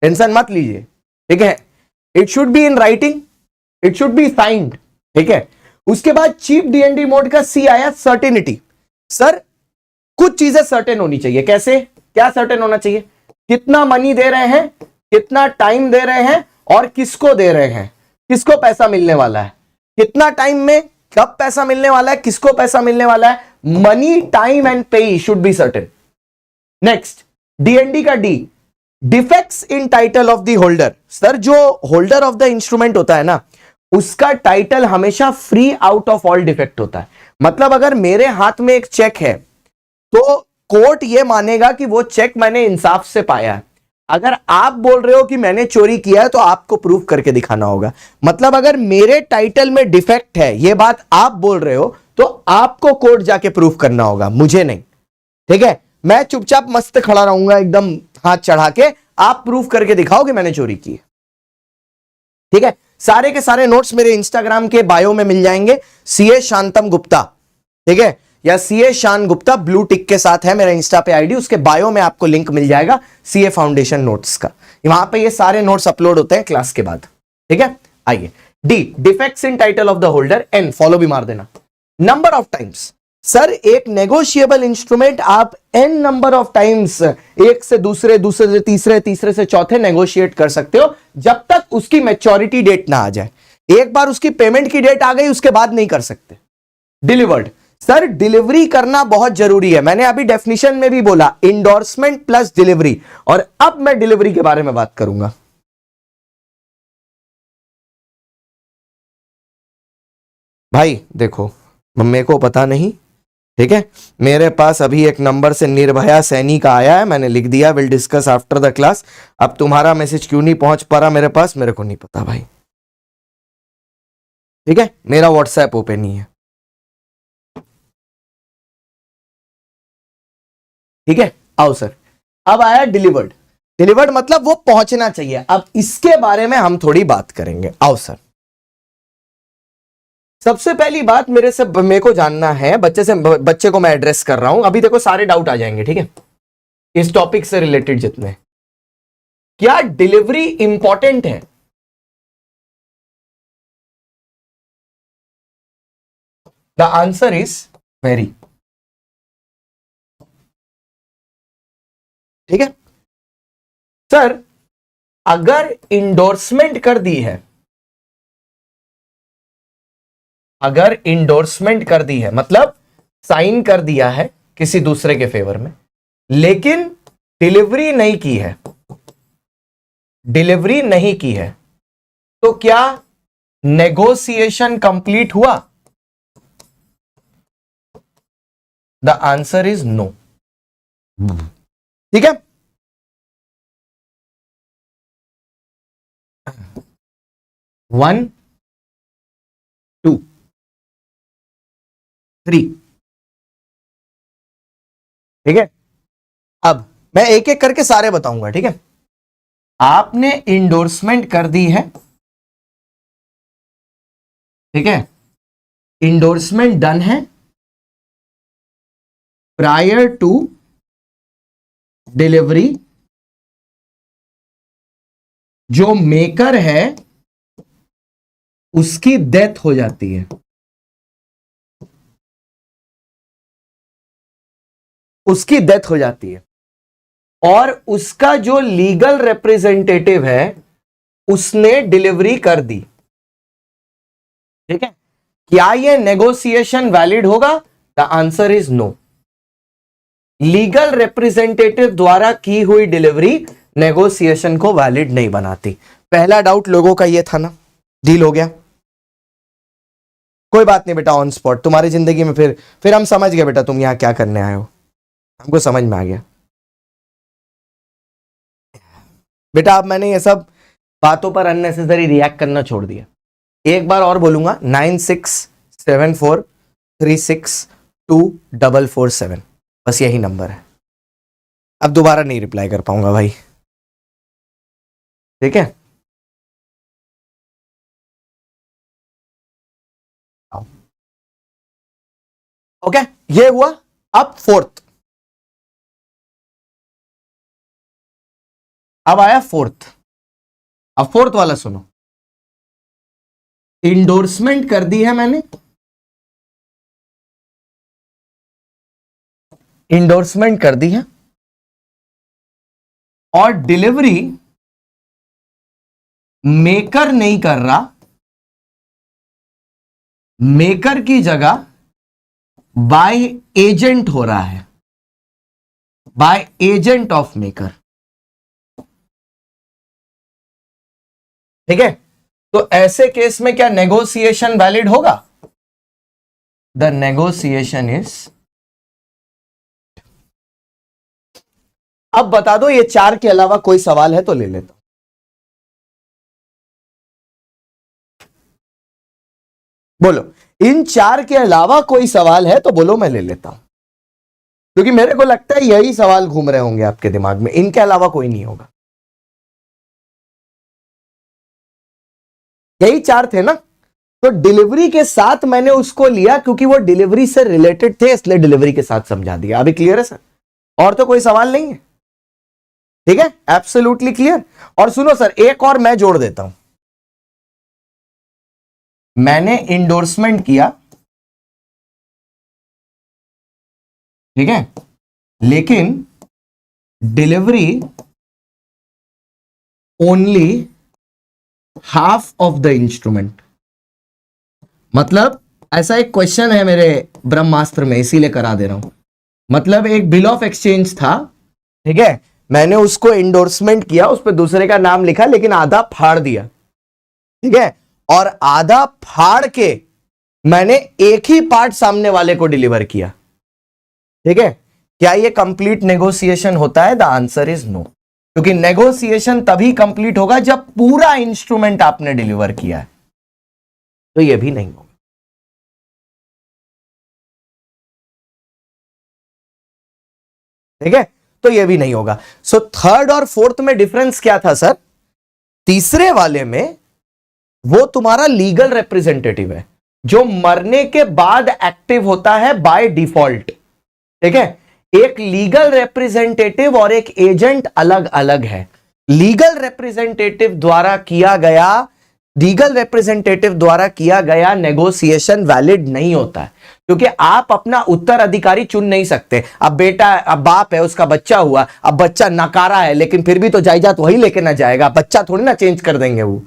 [SPEAKER 1] टेंशन मत लीजिए, ठीक है। It should be in writing, it should be signed, ठीक है। उसके बाद चीप DND मोड का C आया, सर्टेनिटी। सर कुछ चीजें सर्टेन होनी चाहिए। कैसे? क्या सर्टेन होना चाहिए? कितना मनी दे रहे हैं, कितना टाइम दे रहे हैं, और किसको दे रहे हैं, किसको पैसा मिलने वाला है, कितना टाइम में, कब पैसा मिलने वाला है, किसको पैसा मिलने वाला है। मनी, टाइम एंड पे should be certain. Next, DND का D, defects in title of the holder. Sir जो होल्डर ऑफ द इंस्ट्रूमेंट होता है ना, उसका टाइटल हमेशा free out of all defect होता है। मतलब अगर मेरे हाथ में एक चेक है तो कोर्ट यह मानेगा कि वो चेक मैंने इंसाफ से पाया है। अगर आप बोल रहे हो कि मैंने चोरी किया है तो आपको प्रूव करके दिखाना होगा। मतलब अगर मेरे टाइटल में डिफेक्ट है, यह बात आप बोल रहे हो, तो आपको कोर्ट जाके प्रूव करना होगा, मुझे नहीं, ठीक है। मैं चुपचाप मस्त खड़ा रहूंगा एकदम हाथ चढ़ा के, आप प्रूफ करके दिखाओ कि मैंने चोरी की है, ठीक है। सारे के सारे नोट्स मेरे इंस्टाग्राम के बायो में मिल जाएंगे, CA शांतम गुप्ता, ठीक है, या CA शान गुप्ता ब्लू टिक के साथ है मेरा इंस्टा पे आईडी, उसके बायो में आपको लिंक मिल जाएगा CA फाउंडेशन नोट्स का। वहां पे ये सारे नोट्स अपलोड होते हैं क्लास के बाद, ठीक है। आइए, D, defects in title of the holder. N, follow भी मार देना। Number of times. सर एक नेगोशिएबल इंस्ट्रूमेंट आप n नंबर ऑफ टाइम्स, एक से दूसरे, दूसरे से तीसरे, तीसरे से चौथे नेगोशिएट कर सकते हो, जब तक उसकी मैच्योरिटी डेट ना आ जाए। एक बार उसकी पेमेंट की डेट आ गई उसके बाद नहीं कर सकते। डिलीवर्ड। सर डिलीवरी करना बहुत जरूरी है, मैंने अभी डेफिनेशन में भी बोला, इंडोर्समेंट प्लस डिलीवरी, और अब मैं डिलीवरी के बारे में बात करूंगा। भाई देखो, मेरे को पता नहीं, ठीक है, मेरे पास अभी एक नंबर से निर्भया सैनी का आया है, मैंने लिख दिया will discuss after the class. अब तुम्हारा मैसेज क्यों नहीं पहुंच पा रहा मेरे पास, मेरे को नहीं पता भाई, ठीक है। मेरा व्हाट्सएप ओपन नहीं है, ठीक है। आओ सर, अब आया डिलीवर्ड। डिलीवर्ड मतलब वो पहुंचना चाहिए। अब इसके बारे में हम थोड़ी बात करेंगे। आओ सर, सबसे पहली बात मेरे को जानना है, बच्चे को मैं एड्रेस कर रहा हूं अभी। देखो सारे डाउट आ जाएंगे, ठीक है, इस टॉपिक से रिलेटेड जितने। क्या डिलीवरी इंपॉर्टेंट है? द आंसर इज वेरी, ठीक है। सर अगर इंडोर्समेंट कर दी है, अगर इंडोर्समेंट कर दी है मतलब साइन कर दिया है किसी दूसरे के फेवर में, लेकिन डिलीवरी नहीं की है, डिलीवरी नहीं की है, तो क्या नेगोशिएशन कंप्लीट हुआ? The answer is no. ठीक है, 1 2 3। ठीक है, अब मैं एक एक करके सारे बताऊंगा। ठीक है, आपने इंडोर्समेंट कर दी है। ठीक है, इंडोर्समेंट डन है प्रायर टू डिलीवरी। जो मेकर है उसकी डेथ हो जाती है, उसकी डेथ हो जाती है, और उसका जो लीगल रिप्रेजेंटेटिव है उसने डिलीवरी कर दी। ठीक है, क्या यह नेगोशिएशन वैलिड होगा? The answer is no. Legal representative द्वारा की हुई डिलीवरी नेगोशिएशन को वैलिड नहीं बनाती। पहला डाउट लोगों का यह था ना, डील हो गया। कोई बात नहीं बेटा, ऑन स्पॉट तुम्हारी जिंदगी में फिर हम समझ गए बेटा तुम यहां क्या करने आए हो, हमको समझ में आ गया बेटा। अब मैंने ये सब बातों पर अननेसेसरी रिएक्ट करना छोड़ दिया। एक बार और बोलूंगा, 9674362447, बस यही नंबर है। अब दोबारा नहीं रिप्लाई कर पाऊंगा भाई। ठीक है, ओके, ये हुआ। अब फोर्थ, अब आया फोर्थ। अब फोर्थ वाला सुनो। इंडोर्समेंट कर दी है मैंने, इंडोर्समेंट कर दी है, और डिलीवरी मेकर नहीं कर रहा, मेकर की जगह बाय एजेंट हो रहा है, बाय एजेंट ऑफ मेकर। ठीक है, तो ऐसे केस में क्या नेगोशिएशन वैलिड होगा? The negotiation is. अब बता दो, ये चार के अलावा कोई सवाल है तो ले लेता हूं। बोलो, इन चार के अलावा कोई सवाल है तो बोलो, मैं ले लेता हूं, क्योंकि मेरे को लगता है यही सवाल घूम रहे होंगे आपके दिमाग में, इनके अलावा कोई नहीं होगा। यही चार थे ना, तो डिलीवरी के साथ मैंने उसको लिया क्योंकि वो डिलीवरी से रिलेटेड थे, इसलिए डिलीवरी के साथ समझा दिया। अभी क्लियर है सर? और तो कोई सवाल नहीं है? ठीक है, एब्सोल्युटली क्लियर। और सुनो सर, एक और मैं जोड़ देता हूं। मैंने इंडोर्समेंट किया, ठीक है, लेकिन delivery only half of the instrument. मतलब ऐसा एक क्वेश्चन है मेरे ब्रह्मास्त्र में, इसीलिए करा दे रहा हूं। मतलब एक बिल ऑफ एक्सचेंज था, ठीक है, मैंने उसको इंडोर्समेंट किया, उस पर दूसरे का नाम लिखा, लेकिन आधा फाड़ दिया। ठीक है, और आधा फाड़ के मैंने एक ही पार्ट सामने वाले को डिलीवर किया। ठीक है, क्या यह कंप्लीट नेगोशिएशन होता है? द आंसर इज नो, क्योंकि नेगोशिएशन तभी कंप्लीट होगा जब पूरा इंस्ट्रूमेंट आपने डिलीवर किया है, तो यह भी नहीं होगा। ठीक है, तो यह भी नहीं होगा। सो थर्ड और फोर्थ में डिफरेंस क्या था सर? तीसरे वाले में वो तुम्हारा लीगल रिप्रेजेंटेटिव है, जो मरने के बाद एक्टिव होता है बाय डिफॉल्ट। ठीक है, एक लीगल रिप्रेजेंटेटिव और एक एजेंट अलग अलग है। लीगल रिप्रेजेंटेटिव द्वारा किया गया नेगोशिएशन वैलिड नहीं होता है, क्योंकि आप अपना उत्तराधिकारी चुन नहीं सकते। अब बेटा, अब बाप है, उसका बच्चा हुआ, अब बच्चा नकारा है, लेकिन फिर भी तो जायदाद वही लेके ना जाएगा, बच्चा थोड़ी ना चेंज कर देंगे वो।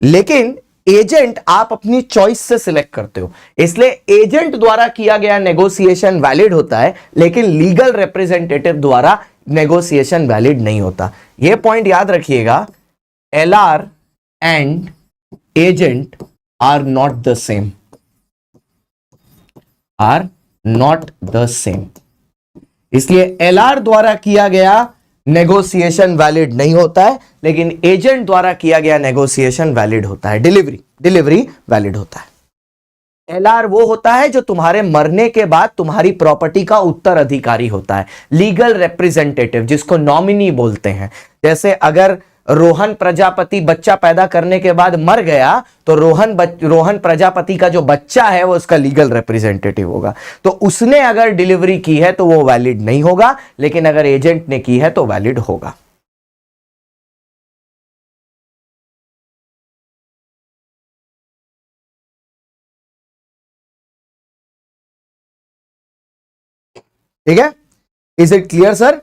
[SPEAKER 1] लेकिन एजेंट आप अपनी चॉइस से सिलेक्ट करते हो, इसलिए एजेंट द्वारा किया गया नेगोशिएशन वैलिड होता है, लेकिन लीगल रिप्रेजेंटेटिव द्वारा नेगोशिएशन वैलिड नहीं होता। यह पॉइंट याद रखिएगा। LR and agent are not the same, are not the same. इसलिए एलआर द्वारा किया गया नेगोशिएशन वैलिड नहीं होता है, लेकिन एजेंट द्वारा किया गया नेगोशिएशन वैलिड होता है। डिलीवरी वैलिड होता है। एलआर वो होता है जो तुम्हारे मरने के बाद तुम्हारी प्रॉपर्टी का उत्तराधिकारी होता है, लीगल रिप्रेजेंटेटिव, जिसको नॉमिनी बोलते हैं। जैसे अगर रोहन प्रजापति बच्चा पैदा करने के बाद मर गया तो रोहन प्रजापति का जो बच्चा है वो उसका लीगल रिप्रेजेंटेटिव होगा। तो उसने अगर डिलीवरी की है तो वो वैलिड नहीं होगा, लेकिन अगर एजेंट ने की है तो वैलिड होगा। ठीक है, इज इट क्लियर सर?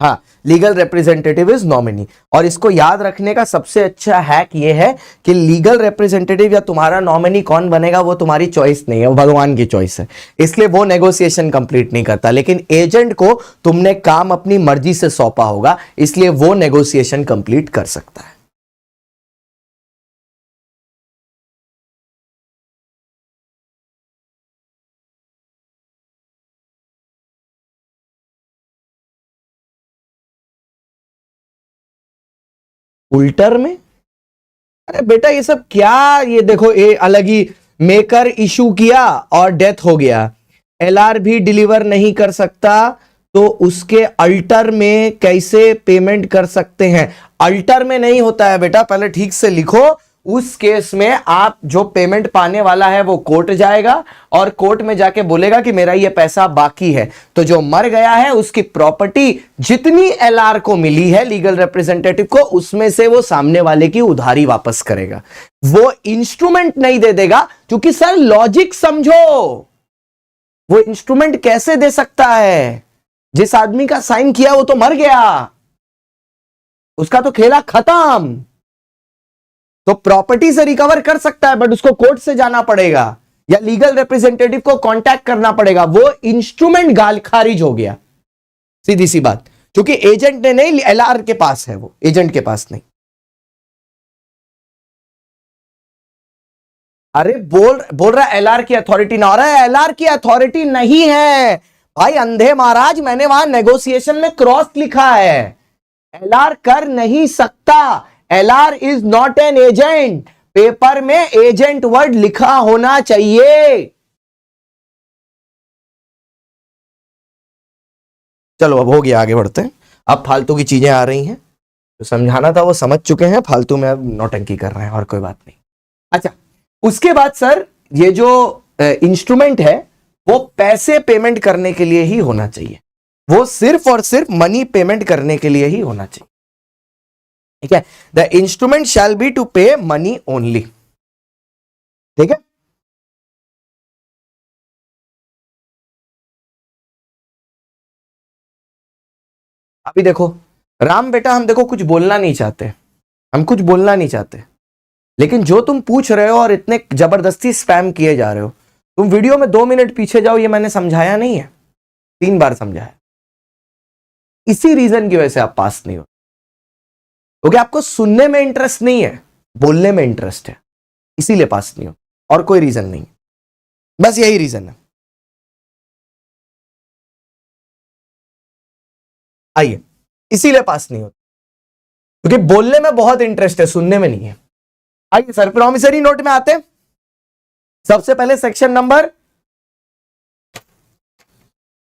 [SPEAKER 1] हाँ, लीगल रिप्रेजेंटेटिव इज नॉमिनी। और इसको याद रखने का सबसे अच्छा हैक ये है कि लीगल रिप्रेजेंटेटिव या तुम्हारा नॉमिनी कौन बनेगा वो तुम्हारी चॉइस नहीं है, वो भगवान की चॉइस है। इसलिए वो नेगोशिएशन कंप्लीट नहीं करता, लेकिन एजेंट को तुमने काम अपनी मर्जी से सौंपा होगा, इसलिए वो नेगोशिएशन कंप्लीट कर सकता है। उल्टर में? अरे बेटा ये सब क्या, ये देखो ये अलग ही मेकर इशू किया और डेथ हो गया, एलआर भी डिलीवर नहीं कर सकता, तो उसके अल्टर में कैसे पेमेंट कर सकते हैं? अल्टर में नहीं होता है बेटा, पहले ठीक से लिखो। उस केस में आप जो पेमेंट पाने वाला है वो कोर्ट जाएगा और कोर्ट में जाके बोलेगा कि मेरा ये पैसा बाकी है। तो जो मर गया है उसकी प्रॉपर्टी जितनी एलआर को मिली है लीगल रिप्रेजेंटेटिव को, उसमें से वो सामने वाले की उधारी वापस करेगा, वो इंस्ट्रूमेंट नहीं दे देगा। क्योंकि सर लॉजिक समझो, वो इंस्ट्रूमेंट कैसे दे सकता है? जिस आदमी का साइन किया वो तो मर गया, उसका तो खेला खत्म। तो प्रॉपर्टी से रिकवर कर सकता है, बट उसको कोर्ट से जाना पड़ेगा या लीगल रिप्रेजेंटेटिव को कांटेक्ट करना पड़ेगा। वो इंस्ट्रूमेंट गाल खारिज हो गया, सीधी सी बात। क्योंकि एजेंट ने नहीं, एलआर के पास है, वो एजेंट के पास नहीं। अरे बोल रहा एलआर की अथॉरिटी ना हो रहा है, एलआर की अथॉरिटी नहीं है भाई अंधे महाराज। मैंने वहां नेगोशिएशन में क्रॉस लिखा है, एलआर कर नहीं सकता। LR is not an agent, paper में एजेंट वर्ड लिखा होना चाहिए। चलो अब हो गया, आगे बढ़ते हैं। अब फालतू की चीजें आ रही हैं, जो समझाना था वो समझ चुके हैं, फालतू में अब नौटंकी कर रहे हैं, और कोई बात नहीं। अच्छा, उसके बाद सर ये जो इंस्ट्रूमेंट है वो पैसे पेमेंट करने के लिए ही होना चाहिए, वो सिर्फ और सिर्फ मनी पेमेंट करने के लिए ही होना चाहिए। ठीक है, the instrument shall be to pay money only. ठीक है, अभी देखो राम बेटा, हम देखो कुछ बोलना नहीं चाहते, हम कुछ बोलना नहीं चाहते, लेकिन जो तुम पूछ रहे हो और इतने जबरदस्ती स्पैम किए जा रहे हो, तुम वीडियो में 2 मिनट पीछे जाओ, ये मैंने समझाया नहीं है, 3 बार समझाया। इसी रीजन की वजह से आप पास नहीं हो, क्योंकि आपको सुनने में इंटरेस्ट नहीं है, बोलने में इंटरेस्ट है, इसीलिए पास नहीं हो, और कोई रीजन नहीं, बस यही रीजन है। आइए, इसीलिए पास नहीं होता, क्योंकि बोलने में बहुत इंटरेस्ट है, सुनने में नहीं है। आइए सर प्रॉमिसरी नोट में आते हैं। सबसे पहले सेक्शन नंबर,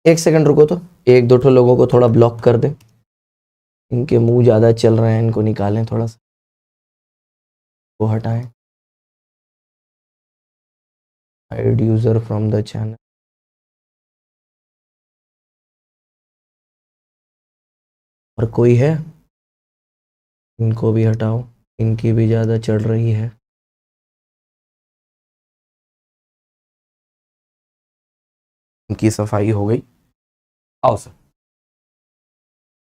[SPEAKER 1] एक सेकंड रुको, तो 1-2 लोगों को थोड़ा ब्लॉक कर दें, इनके मुंह ज्यादा चल रहे हैं, इनको निकालें, थोड़ा सा वो हटाएं। Hide user from the channel. और कोई है, इनको भी हटाओ, इनकी भी ज्यादा चढ़ रही है। इनकी सफाई हो गई, आओ सर।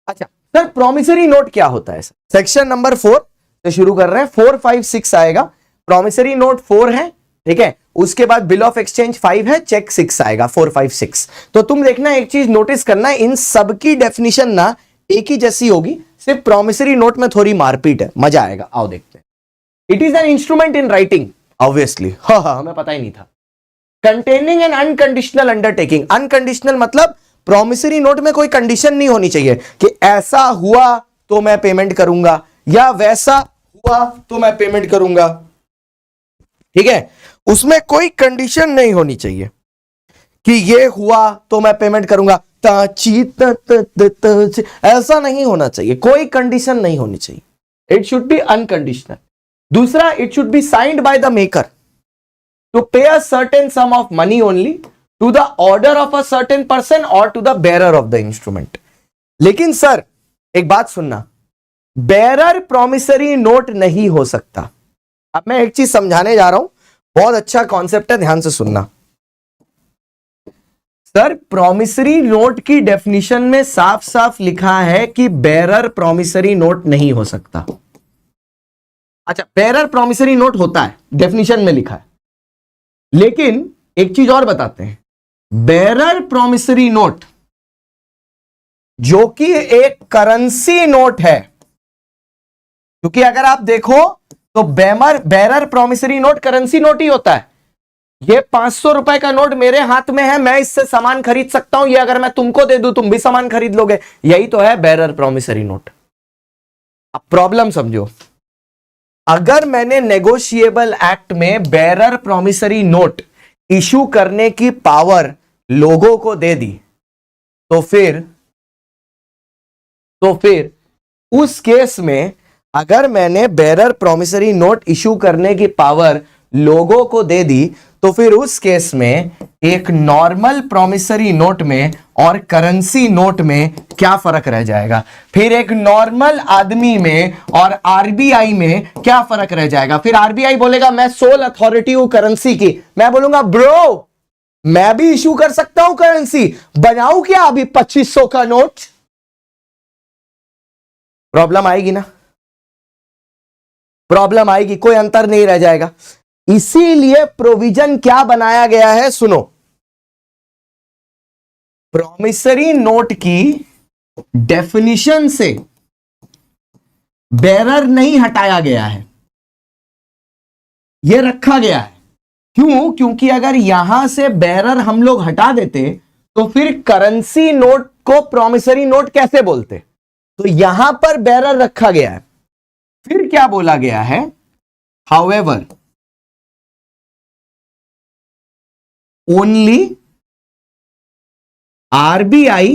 [SPEAKER 1] अच्छा सर, प्रॉमिसरी नोट क्या होता है सर? सेक्शन नंबर 4 से शुरू कर रहे हैं, 4, 5, 6 आएगा। प्रॉमिसरी नोट 4 है, ठीक है, उसके बाद बिल ऑफ एक्सचेंज 5 है, चेक 6 आएगा, 4, 5, 6। तो तुम देखना, एक चीज नोटिस करना, इन सब की डेफिनेशन ना एक ही जैसी होगी, सिर्फ प्रॉमिसरी नोट में थोड़ी मारपीट है, मजा आएगा, आओ देखते हैं। It is an instrument in writing obviously, हाँ हमें पता ही नहीं था। Containing N unconditional undertaking, unconditional मतलब प्रॉमिसरी नोट में कोई कंडीशन नहीं होनी चाहिए कि ऐसा हुआ तो मैं पेमेंट करूंगा या वैसा हुआ तो मैं पेमेंट करूंगा, ठीक है, उसमें कोई कंडीशन नहीं होनी चाहिए कि ये हुआ तो मैं पेमेंट करूंगा, ऐसा नहीं होना चाहिए, कोई कंडीशन नहीं होनी चाहिए, इट शुड बी अनकंडीशनल। दूसरा, it should be signed by the maker to pay a certain sum of money only to the order of a certain person or to the bearer of the instrument. लेकिन सर एक बात सुनना, बेरर प्रॉमिसरी नोट नहीं हो सकता। अब मैं एक चीज समझाने जा रहा हूं, बहुत अच्छा कॉन्सेप्ट है, ध्यान से सुनना। सर प्रॉमिसरी नोट की डेफिनेशन में साफ साफ लिखा है कि बेरर प्रॉमिसरी नोट नहीं हो सकता। अच्छा, बेरर प्रॉमिसरी नोट होता है, डेफिनेशन में लिखा है, लेकिन एक चीज और बताते हैं, बेरर प्रॉमिसरी नोट जो कि एक करेंसी नोट है, क्योंकि अगर आप देखो तो bearer promissory note currency note ही होता है। ये 500 रुपए का नोट मेरे हाथ में है, मैं इससे सामान खरीद सकता हूं, ये अगर मैं तुमको दे दूं तुम भी सामान खरीद लोगे, यही तो है बेरर प्रॉमिसरी नोट। अब प्रॉब्लम समझो, अगर मैंने नेगोशिएबल एक्ट में बेरर प्रॉमिसरी नोट इशू करने की पावर लोगों को दे दी, तो फिर उस केस में अगर मैंने बेरर प्रॉमिसरी नोट इशू करने की पावर लोगों को दे दी, तो फिर उस केस में एक नॉर्मल प्रॉमिसरी नोट में और करेंसी नोट में क्या फर्क रह जाएगा? फिर एक नॉर्मल आदमी में और आरबीआई में क्या फर्क रह जाएगा? फिर आरबीआई बोलेगा मैं सोल अथॉरिटी हूं करेंसी की, मैं बोलूंगा ब्रो मैं भी इशू कर सकता हूं करेंसी, बनाऊं क्या अभी 2500 का नोट? प्रॉब्लम आएगी ना, प्रॉब्लम आएगी, कोई अंतर नहीं रह जाएगा। इसीलिए प्रोविजन क्या बनाया गया है, सुनो, प्रॉमिसरी नोट की डेफिनिशन से बेरर नहीं हटाया गया है, यह रखा गया है। क्यों? क्योंकि अगर यहां से बेरर हम लोग हटा देते तो फिर करेंसी नोट को प्रॉमिसरी नोट कैसे बोलते? तो यहां पर बेरर रखा गया है। फिर क्या बोला गया है? However only RBI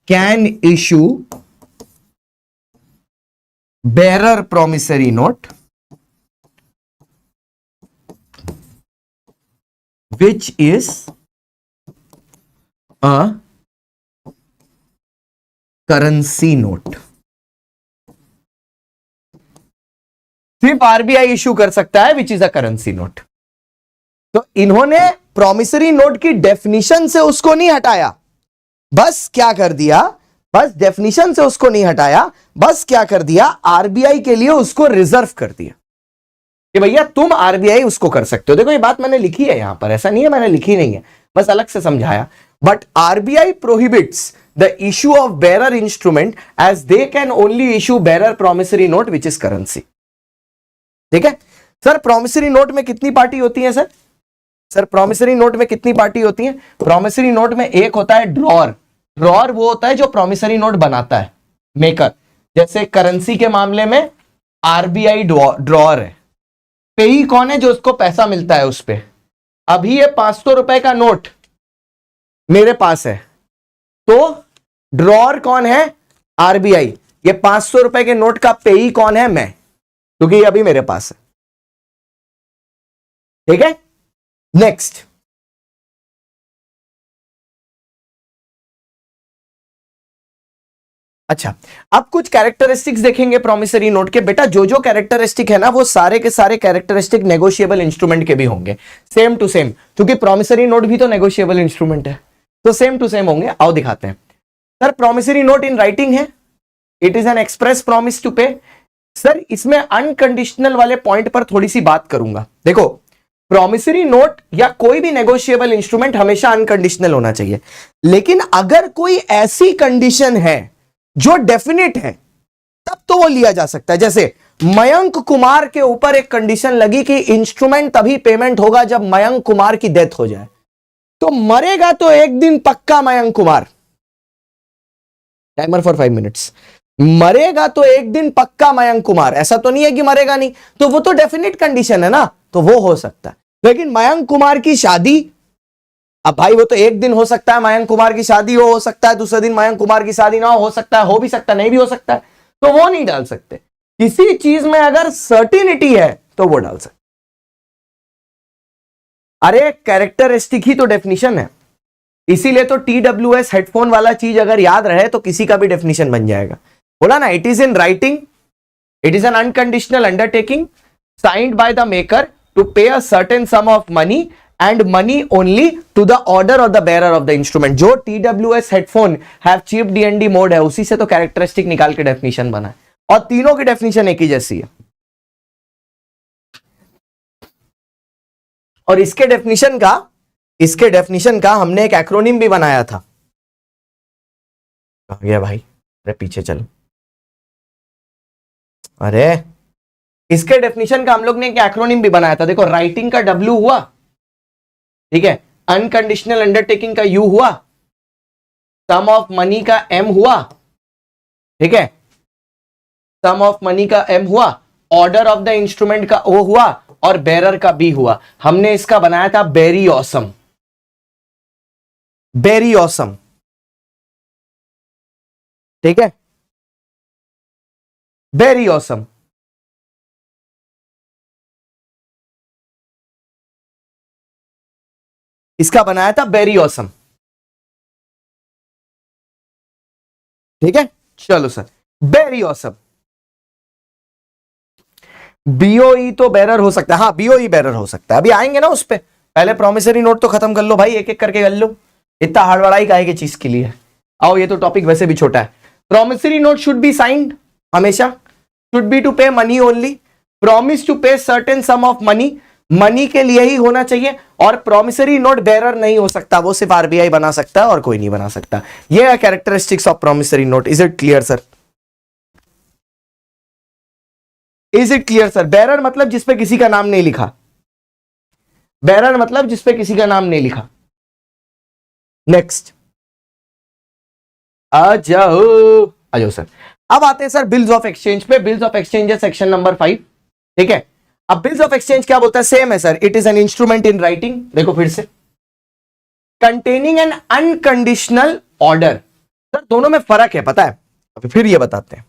[SPEAKER 1] can issue bearer promissory note which is a currency note। सिर्फ आरबीआई इशू कर सकता है which is a currency note. तो इन्होंने प्रॉमिसरी नोट की डेफिनेशन से उसको नहीं हटाया, बस क्या कर दिया, बस डेफिनेशन से उसको नहीं हटाया, बस क्या कर दिया, आरबीआई के लिए उसको रिजर्व कर दिया कि भैया तुम आरबीआई उसको कर सकते हो। देखो ये बात मैंने लिखी है यहां पर, ऐसा नहीं है मैंने लिखी नहीं है, बस अलग से समझाया। But RBI prohibits the issue of bearer instrument as they can only issue bearer promissory note which is currency. ठीक है सर, प्रॉमिसरी नोट में कितनी पार्टी होती है सर प्रॉमिसरी नोट में कितनी पार्टी होती है? प्रॉमिसरी नोट में एक होता है ड्रॉर। ड्रॉर वो होता है जो प्रॉमिसरी नोट बनाता है, मेकर। जैसे करेंसी के मामले में आरबीआई ड्रॉर है। पेई कौन है? जो उसको पैसा मिलता है उस पे। अभी ये 500 रुपए का नोट मेरे पास है, तो ड्रॉर कौन है? आरबीआई। ये 500 रुपए के नोट का पेई कौन है? मैं, क्योंकि ये अभी मेरे पास है। ठीक है, नेक्स्ट, अच्छा अब कुछ कैरेक्टरिस्टिक्स देखेंगे प्रॉमिसरी नोट के। बेटा जो जो कैरेक्टरिस्टिक है ना वो सारे के सारे कैरेक्टरिस्टिक नेगोशिएबल इंस्ट्रूमेंट के भी होंगे, सेम टू सेम, क्योंकि प्रॉमिसरी नोट भी तो नेगोशिएबल इंस्ट्रूमेंट है, तो सेम टू सेम होंगे। आओ दिखाते हैं। Sir promissory note in writing है, it is an express promise to pay. Sir इसमें अनकंडीशनल वाले पॉइंट पर थोड़ी सी बात करूंगा। देखो प्रॉमिसरी नोट या कोई भी नेगोशिएबल इंस्ट्रूमेंट हमेशा अनकंडीशनल होना चाहिए, लेकिन अगर कोई ऐसी कंडीशन है जो डेफिनेट है तब तो वो लिया जा सकता है। जैसे मयंक कुमार के ऊपर एक कंडीशन लगी कि इंस्ट्रूमेंट तभी पेमेंट होगा जब मयंक कुमार की डेथ हो जाए। तो मरेगा तो एक दिन पक्का Mayank Kumar. Timer for 5 minutes. मरेगा तो एक दिन पक्का मयंक कुमार, ऐसा तो नहीं है कि मरेगा नहीं, तो वो तो डेफिनेट कंडीशन है ना, तो वो हो सकता है। लेकिन मयंक कुमार की शादी, अब भाई वो तो एक दिन हो सकता है मयंक कुमार की शादी हो सकता है, दूसरे दिन मयंक कुमार की शादी ना हो सकता है, हो भी सकता है, नहीं भी हो सकता है, तो वो नहीं डाल सकते। किसी चीज में अगर सर्टिनिटी है तो वो डाल सकते। अरे कैरेक्टरिस्टिक ही तो डेफिनेशन है, इसीलिए तो TWS हेडफोन वाला चीज अगर याद रहे तो किसी का भी डेफिनेशन बन जाएगा। बोला ना, it is in writing, it is an unconditional undertaking signed by the maker to pay a certain sum of money and money only to the order of the bearer of the instrument. जो TWS headphone have cheap DND mode है, उसी से तो कैरेक्टरिस्टिक निकाल के डेफिनेशन बना है, और तीनों की डेफिनेशन एक ही जैसी है। और इसके डेफिनेशन का हमने एक एक्रोनिम भी बनाया था। कहां गया भाई, अरे पीछे चलो। अरे इसके डेफिनेशन का हम लोग ने एक एक्रोनिम भी बनाया था। देखो, राइटिंग का W हुआ, ठीक है, अनकंडीशनल अंडरटेकिंग का U हुआ, सम ऑफ मनी का M हुआ, ठीक है, सम ऑफ मनी का M हुआ, ऑर्डर ऑफ द इंस्ट्रूमेंट का O हुआ, और बेरर का B हुआ। हमने इसका बनाया था वेरी ऑसम। वेरी ऑसम, ठीक है, वेरी ऑसम। इसका बनाया था वेरी ऑसम, ठीक है। चलो सर, वेरी ऑसम। BOE तो बेरर हो सकता है, हाँ BOE बेरर हो सकता है, अभी आएंगे ना उस पे। पहले प्रोमिसरी नोट तो खत्म कर लो भाई, एक एक करके कर लो, इतना हड़बड़ाई काहे की चीज के लिए। आओ, ये तो टॉपिक वैसे भी छोटा है। Promissory note should be signed हमेशा, should be to pay money only, promise to पे certain sum of money, money के लिए ही होना चाहिए, और प्रोमिसरी नोट बेरर नहीं हो सकता, वो सिर्फ RBI बना सकता है और कोई नहीं बना सकता। ये है characteristics of promissory note. Is it clear sir? Is it clear sir? Bearer मतलब जिसपे किसी का नाम नहीं लिखा, बेरर मतलब जिसपे किसी का नाम नहीं लिखा। नेक्स्ट, आ जाओ सर। अब आते हैं सर बिल्स ऑफ एक्सचेंज पे। बिल्स ऑफ एक्सचेंज है सेक्शन नंबर 5, ठीक है। अब बिल्स ऑफ एक्सचेंज क्या बोलता है? सेम है sir, it is an instrument in writing. देखो फिर से, containing N unconditional order. Sir दोनों में फर्क है, पता है, अभी फिर ये बताते हैं।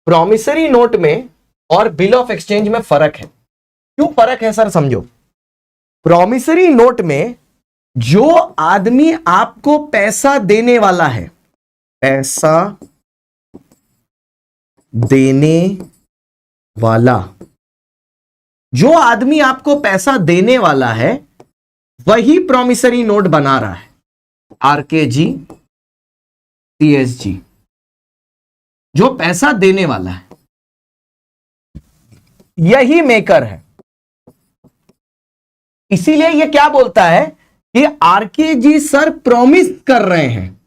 [SPEAKER 1] प्रॉमिसरी नोट में और बिल ऑफ एक्सचेंज में फर्क है। क्यों फर्क है सर, समझो। प्रॉमिसरी नोट में जो आदमी आपको पैसा देने वाला है, पैसा देने वाला, जो आदमी आपको पैसा देने वाला है वही प्रॉमिसरी नोट बना रहा है। RKG CSG, जो पैसा देने वाला है यही मेकर है। इसीलिए ये क्या बोलता है कि RKG सर प्रॉमिस कर रहे हैं,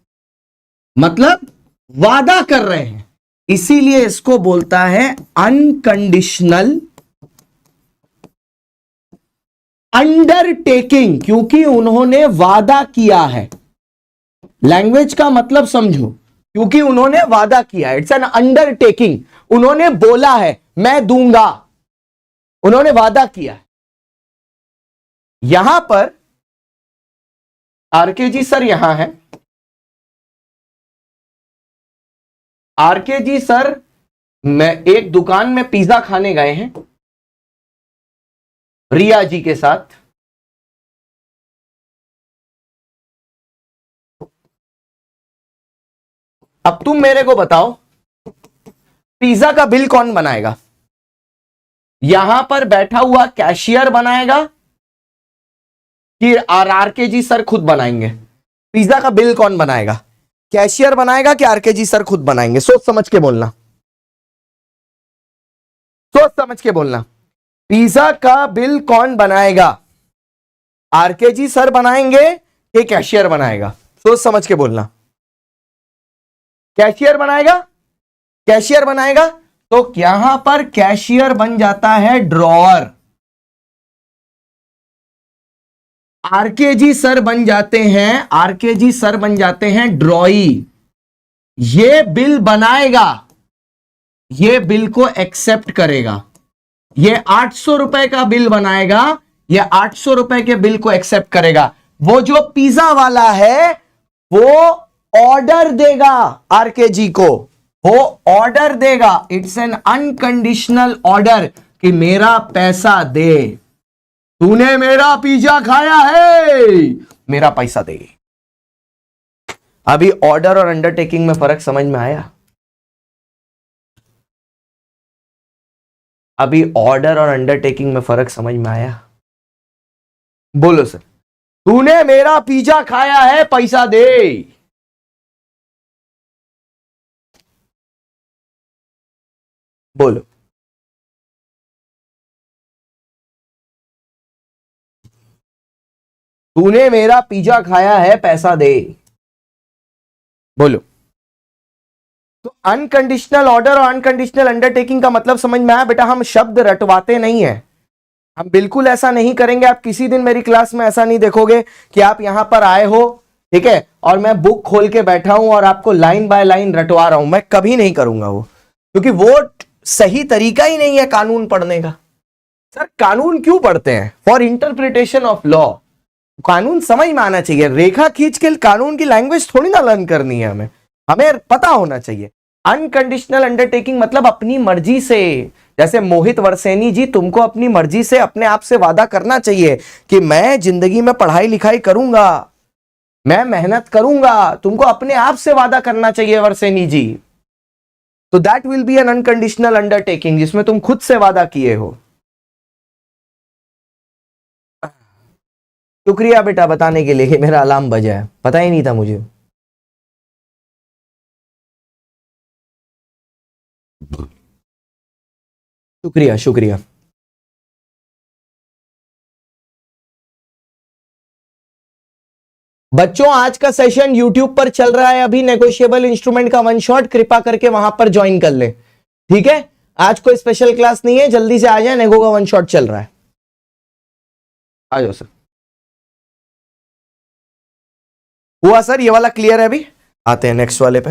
[SPEAKER 1] मतलब वादा कर रहे हैं, इसीलिए इसको बोलता है अनकंडीशनल अंडरटेकिंग, क्योंकि उन्होंने वादा किया है। लैंग्वेज का मतलब समझो, क्योंकि उन्होंने वादा किया है, इट्स एन अंडरटेकिंग। उन्होंने बोला है मैं दूंगा, उन्होंने वादा किया है। यहां पर RKG सर यहां है, RKG सर मैं एक दुकान में पिज्जा खाने गए हैं रिया जी के साथ। अब तुम मेरे को बताओ पिज्जा का बिल कौन बनाएगा? यहां पर बैठा हुआ कैशियर बनाएगा कि RKG सर खुद बनाएंगे? पिज्जा का बिल कौन बनाएगा? कैशियर बनाएगा कि RKG सर खुद बनाएंगे? सोच समझ के बोलना, सोच समझ के बोलना। पिज्जा का बिल कौन बनाएगा? RKG सर बनाएंगे कि कैशियर बनाएगा? सोच समझ के बोलना। कैशियर बनाएगा, कैशियर बनाएगा। तो यहां पर कैशियर बन जाता है ड्रॉअर, आरकेजी सर बन जाते हैं, आरकेजी सर बन जाते हैं ड्रॉई। ये बिल बनाएगा, ये बिल को एक्सेप्ट करेगा, ये 800 रुपए का बिल बनाएगा, ये 800 रुपए के बिल को एक्सेप्ट करेगा। वो जो पिज्जा वाला है वो ऑर्डर देगा आरकेजी को, वो ऑर्डर देगा, इट्स एन अनकंडीशनल ऑर्डर कि मेरा पैसा दे, तूने मेरा पिज्जा खाया है, मेरा पैसा दे। अभी ऑर्डर और अंडरटेकिंग में फर्क समझ में आया? अभी ऑर्डर और अंडरटेकिंग में फर्क समझ में आया? बोलो सर, तूने मेरा पिज्जा खाया है, पैसा दे। बोलो, तूने मेरा पिज्जा खाया है, पैसा दे। बोलो। तो अनकंडीशनल ऑर्डर और अनकंडीशनल अंडरटेकिंग का मतलब समझ में आया बेटा? हम शब्द रटवाते नहीं है, हम बिल्कुल ऐसा नहीं करेंगे। आप किसी दिन मेरी क्लास में ऐसा नहीं देखोगे कि आप यहां पर आए हो, ठीक है, और मैं बुक खोल के बैठा हूं और आपको लाइन बाय लाइन रटवा रहा हूं। मैं कभी नहीं करूंगा वो, क्योंकि वो सही तरीका ही नहीं है कानून पढ़ने का। सर कानून क्यों पढ़ते हैं? For interpretation of law. कानून समझ में आना चाहिए, रेखा खींच के कानून की लैंग्वेज थोड़ी ना लर्न करनी है हमें, हमें पता होना चाहिए। अनकंडीशनल अंडरटेकिंग मतलब अपनी मर्जी से, जैसे मोहित वर्सेनी जी, तुमको अपनी मर्जी से अपने आप से वादा करना चाहिए कि मैं जिंदगी में पढ़ाई लिखाई करूंगा, मैं मेहनत करूंगा, तुमको अपने आप से वादा करना चाहिए वर्सेनी जी। तो that will be N unconditional undertaking, जिसमें तुम खुद से वादा किए हो। शुक्रिया बेटा बताने के लिए कि मेरा अलार्म बजा है, पता ही नहीं था मुझे। शुक्रिया शुक्रिया। बच्चों आज का सेशन YouTube पर चल रहा है अभी, नेगोशिएबल इंस्ट्रूमेंट का वन शॉट, कृपा करके वहां पर ज्वाइन कर ले, ठीक है। आज कोई स्पेशल क्लास नहीं है, जल्दी से आ जाए, नेगो का वन शॉट चल रहा है। आ जाओ सर। हुआ सर, ये वाला क्लियर है? अभी आते हैं नेक्स्ट वाले पे।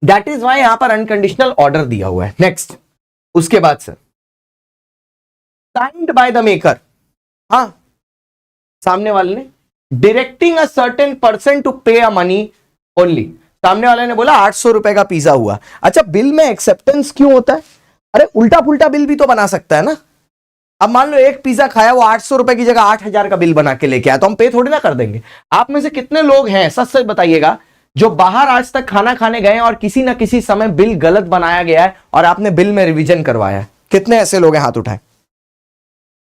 [SPEAKER 1] दैट इज वाई यहां पर अनकंडीशनल ऑर्डर दिया हुआ है। नेक्स्ट, उसके बाद sir signed by the maker, हाँ, सामने वाले ने directing a certain person to pay a money only. सामने वाले ने बोला 800 रुपए का पिज्जा हुआ। अच्छा, बिल में एक्सेप्टेंस क्यों होता है? अरे उल्टा पुल्टा बिल भी तो बना सकता है ना। अब मान लो एक पिज्जा खाया, वो 800 रुपए की जगह 8000 का बिल बना के लेके आया, तो हम पे थोड़ी ना कर देंगे। आप में से कितने लोग हैं, सच सच बताइएगा, जो बाहर आज तक खाना खाने गए और किसी ना किसी समय बिल गलत बनाया गया है और आपने बिल में रिवीजन करवाया है? कितने ऐसे लोग हैं, हाथ उठाएं,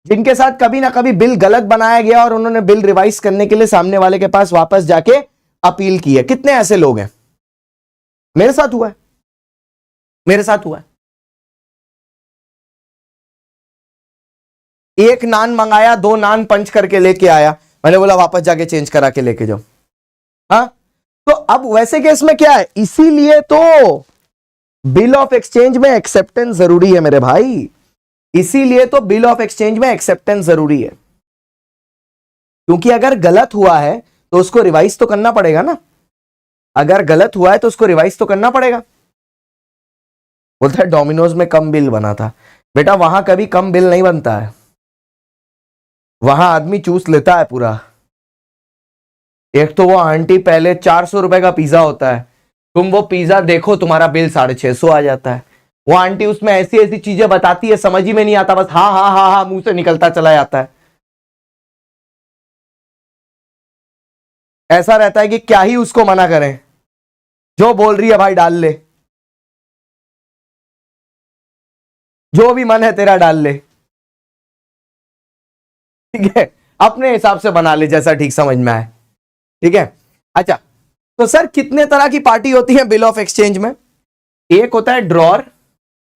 [SPEAKER 1] जिनके साथ कभी ना कभी बिल गलत बनाया गया और उन्होंने बिल रिवाइज करने के लिए सामने वाले के पास वापस जाके अपील की है? कितने ऐसे लोग हैं? मेरे साथ हुआ है, मेरे साथ हुआ है। एक नान मंगाया, 2 नान पंच करके लेके आया, मैंने बोला वापस जाके चेंज करा के लेके जाओ। हाँ, तो अब वैसे केस में क्या है, इसीलिए तो बिल ऑफ एक्सचेंज में एक्सेप्टेंस जरूरी है मेरे भाई, इसीलिए तो बिल ऑफ एक्सचेंज में एक्सेप्टेंस जरूरी है। क्योंकि अगर गलत हुआ है तो उसको रिवाइज तो करना पड़ेगा ना, अगर गलत हुआ है तो उसको रिवाइज तो करना पड़ेगा। बोलता है डोमिनोज में कम बिल बना था। बेटा वहां कभी कम बिल नहीं बनता है, वहां आदमी चूस लेता है पूरा। एक तो वो आंटी पहले 400 रुपए का पिज्जा होता है, तुम वो पिज्जा देखो, तुम्हारा बिल 650 आ जाता है। वो आंटी उसमें ऐसी ऐसी चीजें बताती है, समझ ही में नहीं आता, बस हाँ हाँ हाँ हाँ मुंह से निकलता चला जाता है। ऐसा रहता है कि क्या ही उसको मना करें, जो बोल रही है भाई डाल ले, जो भी मन है तेरा डाल ले, ठीक है, अपने हिसाब से बना ले जैसा ठीक समझ में आए, ठीक है। अच्छा, तो सर कितने तरह की पार्टी होती है बिल ऑफ एक्सचेंज में? एक होता है ड्रॉर,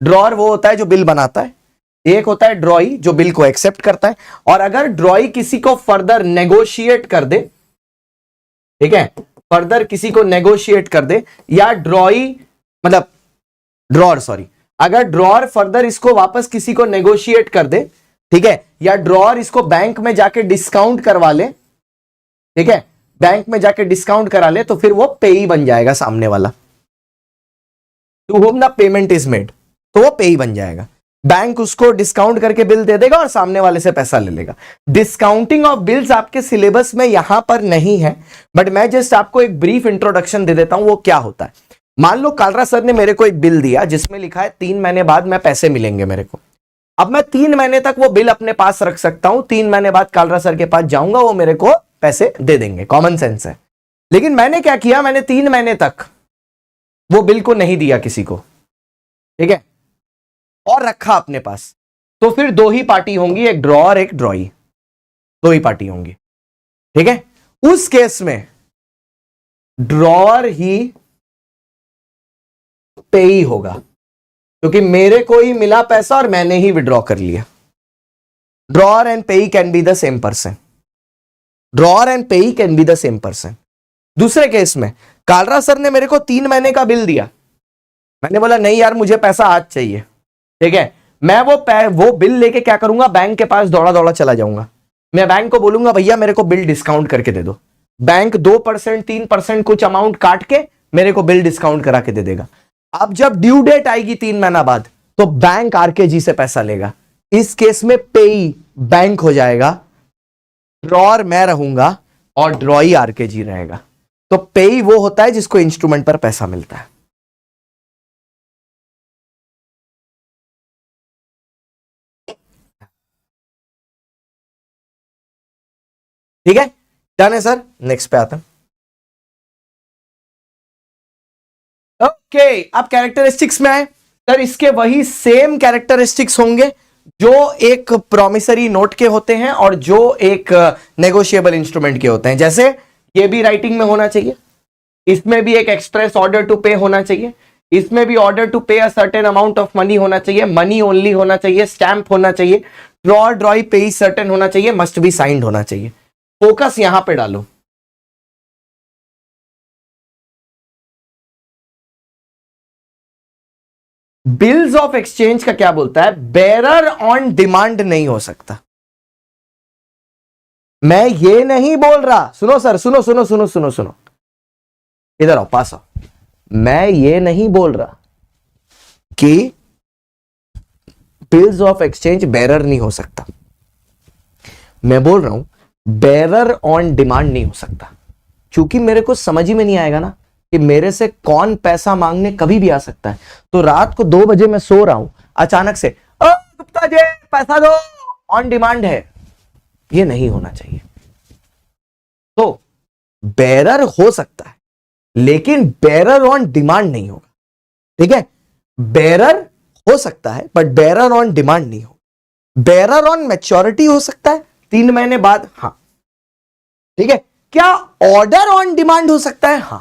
[SPEAKER 1] ड्रॉर वो होता है जो बिल बनाता है, एक होता है ड्रॉई जो बिल को एक्सेप्ट करता है। और अगर ड्रॉई किसी को फर्दर नेगोशिएट कर दे, ठीक है, फर्दर किसी को नेगोशिएट कर दे, या ड्रॉई मतलब ड्रॉर, सॉरी, अगर ड्रॉर फर्दर इसको वापस किसी को नेगोशिएट कर दे, ठीक है, या ड्रॉर इसको बैंक में जाके डिस्काउंट करवा ले, ठीक है, बैंक में जाके डिस्काउंट करा ले, तो फिर वो पेई बन जाएगा सामने वाला, to whom the payment is made, तो वो पेई बन जाएगा। बैंक उसको डिस्काउंट करके बिल दे देगा और सामने वाले से पैसा ले लेगा। डिस्काउंटिंग ऑफ बिल्स आपके सिलेबस में यहां पर नहीं है, बट मैं जस्ट आपको एक ब्रीफ इंट्रोडक्शन दे देता हूं वो क्या होता है। मान लो कालरा सर ने मेरे को एक बिल दिया जिसमें लिखा है 3 महीने बाद मैं पैसे मिलेंगे मेरे को। अब मैं 3 महीने तक वो बिल अपने पास रख सकता हूं, 3 महीने बाद कालरा सर के पास जाऊंगा, वो मेरे को पैसे दे देंगे, कॉमन सेंस है। लेकिन मैंने क्या किया, मैंने 3 महीने तक वो बिल को नहीं दिया किसी को, ठीक है, और रखा अपने पास, तो फिर 2 ही पार्टी होंगी, एक ड्रॉ और एक ड्रॉई, 2 ही पार्टी होंगी, ठीक है। उस केस में ड्रॉअर ही पेई होगा, क्योंकि मेरे को ही मिला पैसा और मैंने ही विड्रॉ कर लिया। ड्रॉअर एंड पेई can be the same person, drawer and पेई can be the same person. दूसरे केस में कालरा सर ने मेरे को 3 महीने का बिल दिया, मैंने बोला नहीं यार मुझे पैसा आज चाहिए, ठीक है, मैं वो बिल लेके क्या करूंगा, बैंक के पास दौड़ा दौड़ा चला जाऊंगा। मैं बैंक को बोलूंगा भैया मेरे को बिल डिस्काउंट करके दे दो। बैंक 2% 3% कुछ अमाउंट काट के मेरे को बिल डिस्काउंट करा के दे देगा। अब जब ड्यू डेट आएगी 3 महीना बाद, तो बैंक आरकेजी से पैसा लेगा। इस केस में पेई बैंक हो जाएगा, ड्रॉअर मैं रहूंगा और ड्रॉई आरकेजी रहेगा। तो पेई वो होता है जिसको इंस्ट्रूमेंट पर पैसा मिलता है। ठीक है, डन है सर। नेक्स्ट पे आता हूं। ओके, अब कैरेक्टरिस्टिक्स में आए सर, इसके वही सेम कैरेक्टरिस्टिक्स होंगे जो एक प्रोमिसरी नोट के होते हैं और जो एक नेगोशिएबल इंस्ट्रूमेंट के होते हैं। जैसे ये भी राइटिंग में होना चाहिए, इसमें भी एक एक्सप्रेस ऑर्डर टू पे होना चाहिए, इसमें भी order to pay a certain amount of money होना चाहिए, मनी ओनली होना चाहिए, स्टैंप होना चाहिए, ड्रॉ ड्रॉई पे सर्टेन होना चाहिए, मस्ट बी साइंड होना चाहिए। फोकस यहां पे डालो। बिल्स ऑफ एक्सचेंज का क्या बोलता है, बेरर ऑन डिमांड नहीं हो सकता। मैं ये नहीं बोल रहा, सुनो सर, सुनो सुनो सुनो सुनो सुनो, इधर आओ, पास आओ। मैं ये नहीं बोल रहा कि बिल्स ऑफ एक्सचेंज बेरर नहीं हो सकता, मैं बोल रहा हूं बेरर ऑन डिमांड नहीं हो सकता, क्योंकि मेरे को समझ ही में नहीं आएगा ना कि मेरे से कौन पैसा मांगने कभी भी आ सकता है। तो रात को 2 बजे मैं सो रहा हूं, अचानक से ओ गुप्ता जी पैसा दो, ऑन डिमांड है, ये नहीं होना चाहिए। तो बेरर हो सकता है लेकिन बेरर ऑन डिमांड नहीं होगा, ठीक है। बेरर हो सकता है बट बेरर ऑन डिमांड नहीं होगा। बेरर ऑन मैच्योरिटी हो सकता है 3 महीने बाद, हां, ठीक है। क्या ऑर्डर ऑन डिमांड हो सकता है? हां,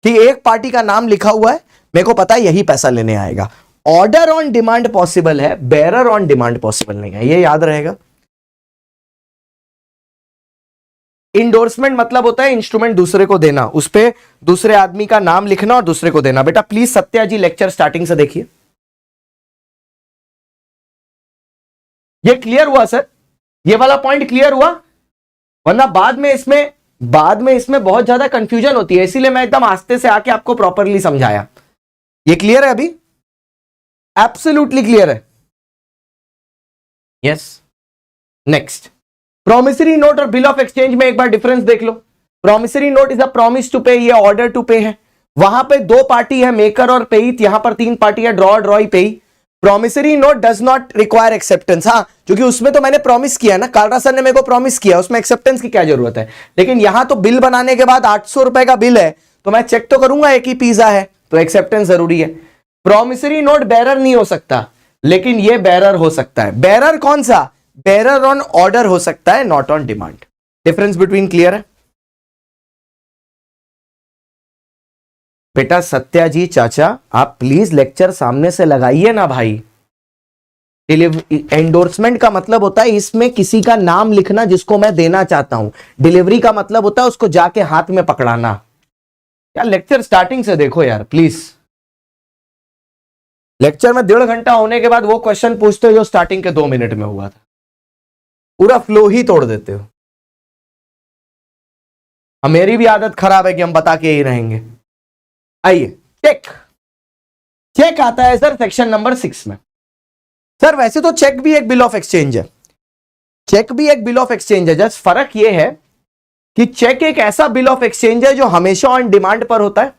[SPEAKER 1] कि एक पार्टी का नाम लिखा हुआ है, मेरे को पता है यही पैसा लेने आएगा। ऑर्डर ऑन डिमांड पॉसिबल है, बेरर ऑन डिमांड पॉसिबल नहीं है, ये याद रहेगा। इंडोर्समेंट मतलब होता है इंस्ट्रूमेंट दूसरे को देना, उस पे दूसरे आदमी का नाम लिखना और दूसरे को देना। बेटा please Satya ji lecture starting से देखिए। ये क्लियर हुआ सर? ये वाला पॉइंट क्लियर हुआ? वरना बाद में इसमें बहुत ज्यादा कंफ्यूजन होती है, इसीलिए मैं एकदम आस्ते से आके आपको प्रॉपरली समझाया। ये क्लियर है अभी? एब्सोल्युटली क्लियर है। Yes, next. प्रॉमिसरी नोट और बिल ऑफ एक्सचेंज में एक बार डिफरेंस देख लो। Promissory note is a promise to pay, ये ऑर्डर टू पे है। वहां पे 2 पार्टी है, मेकर और पेई, यहां पर 3 पार्टी है, ड्रॉ ड्रॉई पेई। Promissory note does not require acceptance, हाँ, क्योंकि उसमें तो मैंने प्रॉमिस किया ना, कालरा सर ने मेरे को प्रॉमिस किया, उसमें एक्सेप्टेंस की क्या जरूरत है। लेकिन यहां तो बिल बनाने के बाद 800 रुपए का बिल है, तो मैं चेक तो करूंगा एक ही पिज्जा है, तो एक्सेप्टेंस जरूरी है। प्रॉमिसरी नोट बेरर नहीं हो सकता, लेकिन ये बेरर हो सकता है। बेरर कौन सा? बेरर ऑन ऑर्डर हो सकता है, not on demand. Difference between clear है? बेटा सत्या जी चाचा आप प्लीज लेक्चर सामने से लगाइए ना भाई। एंडोर्समेंट का मतलब होता है इसमें किसी का नाम लिखना जिसको मैं देना चाहता हूं। डिलीवरी का मतलब होता है उसको जाके हाथ में पकड़ाना। यार लेक्चर स्टार्टिंग से देखो यार प्लीज। लेक्चर में 1.5 घंटा होने के बाद वो क्वेश्चन पूछते हो जो स्टार्टिंग के 2 मिनट में हुआ था, पूरा फ्लो ही तोड़ देते हो। मेरी भी आदत खराब है कि हम बता के ही रहेंगे। आइए चेक, चेक आता है सर सेक्शन नंबर 6 में। सर वैसे तो चेक भी एक बिल ऑफ एक्सचेंज है, चेक भी एक बिल ऑफ एक्सचेंज है, जस्ट फर्क ये है कि चेक एक ऐसा बिल ऑफ एक्सचेंज है जो हमेशा ऑन डिमांड पर होता है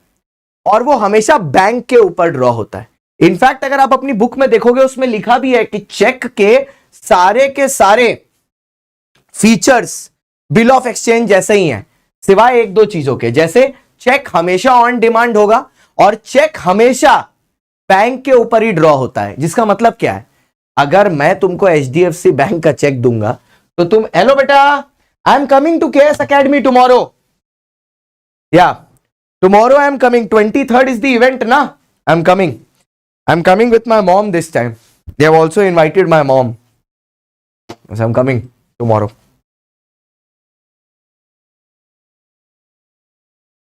[SPEAKER 1] और वो हमेशा बैंक के ऊपर ड्रॉ होता है। इनफैक्ट अगर आप अपनी बुक में देखोगे उसमें लिखा भी है कि चेक के सारे फीचर्स बिल ऑफ एक्सचेंज जैसे ही हैं, सिवाय 1-2 चीजों के। जैसे चेक हमेशा ऑन डिमांड होगा और चेक हमेशा बैंक के ऊपर ही ड्रॉ होता है। जिसका मतलब क्या है, अगर मैं तुमको HDFC बैंक का चेक दूंगा तो तुम, हेलो बेटा, I am coming to KS Academy tomorrow, yeah tomorrow I am coming, 23rd is the event ना, I am coming with my mom this time, they have also invited my mom, I am coming tomorrow.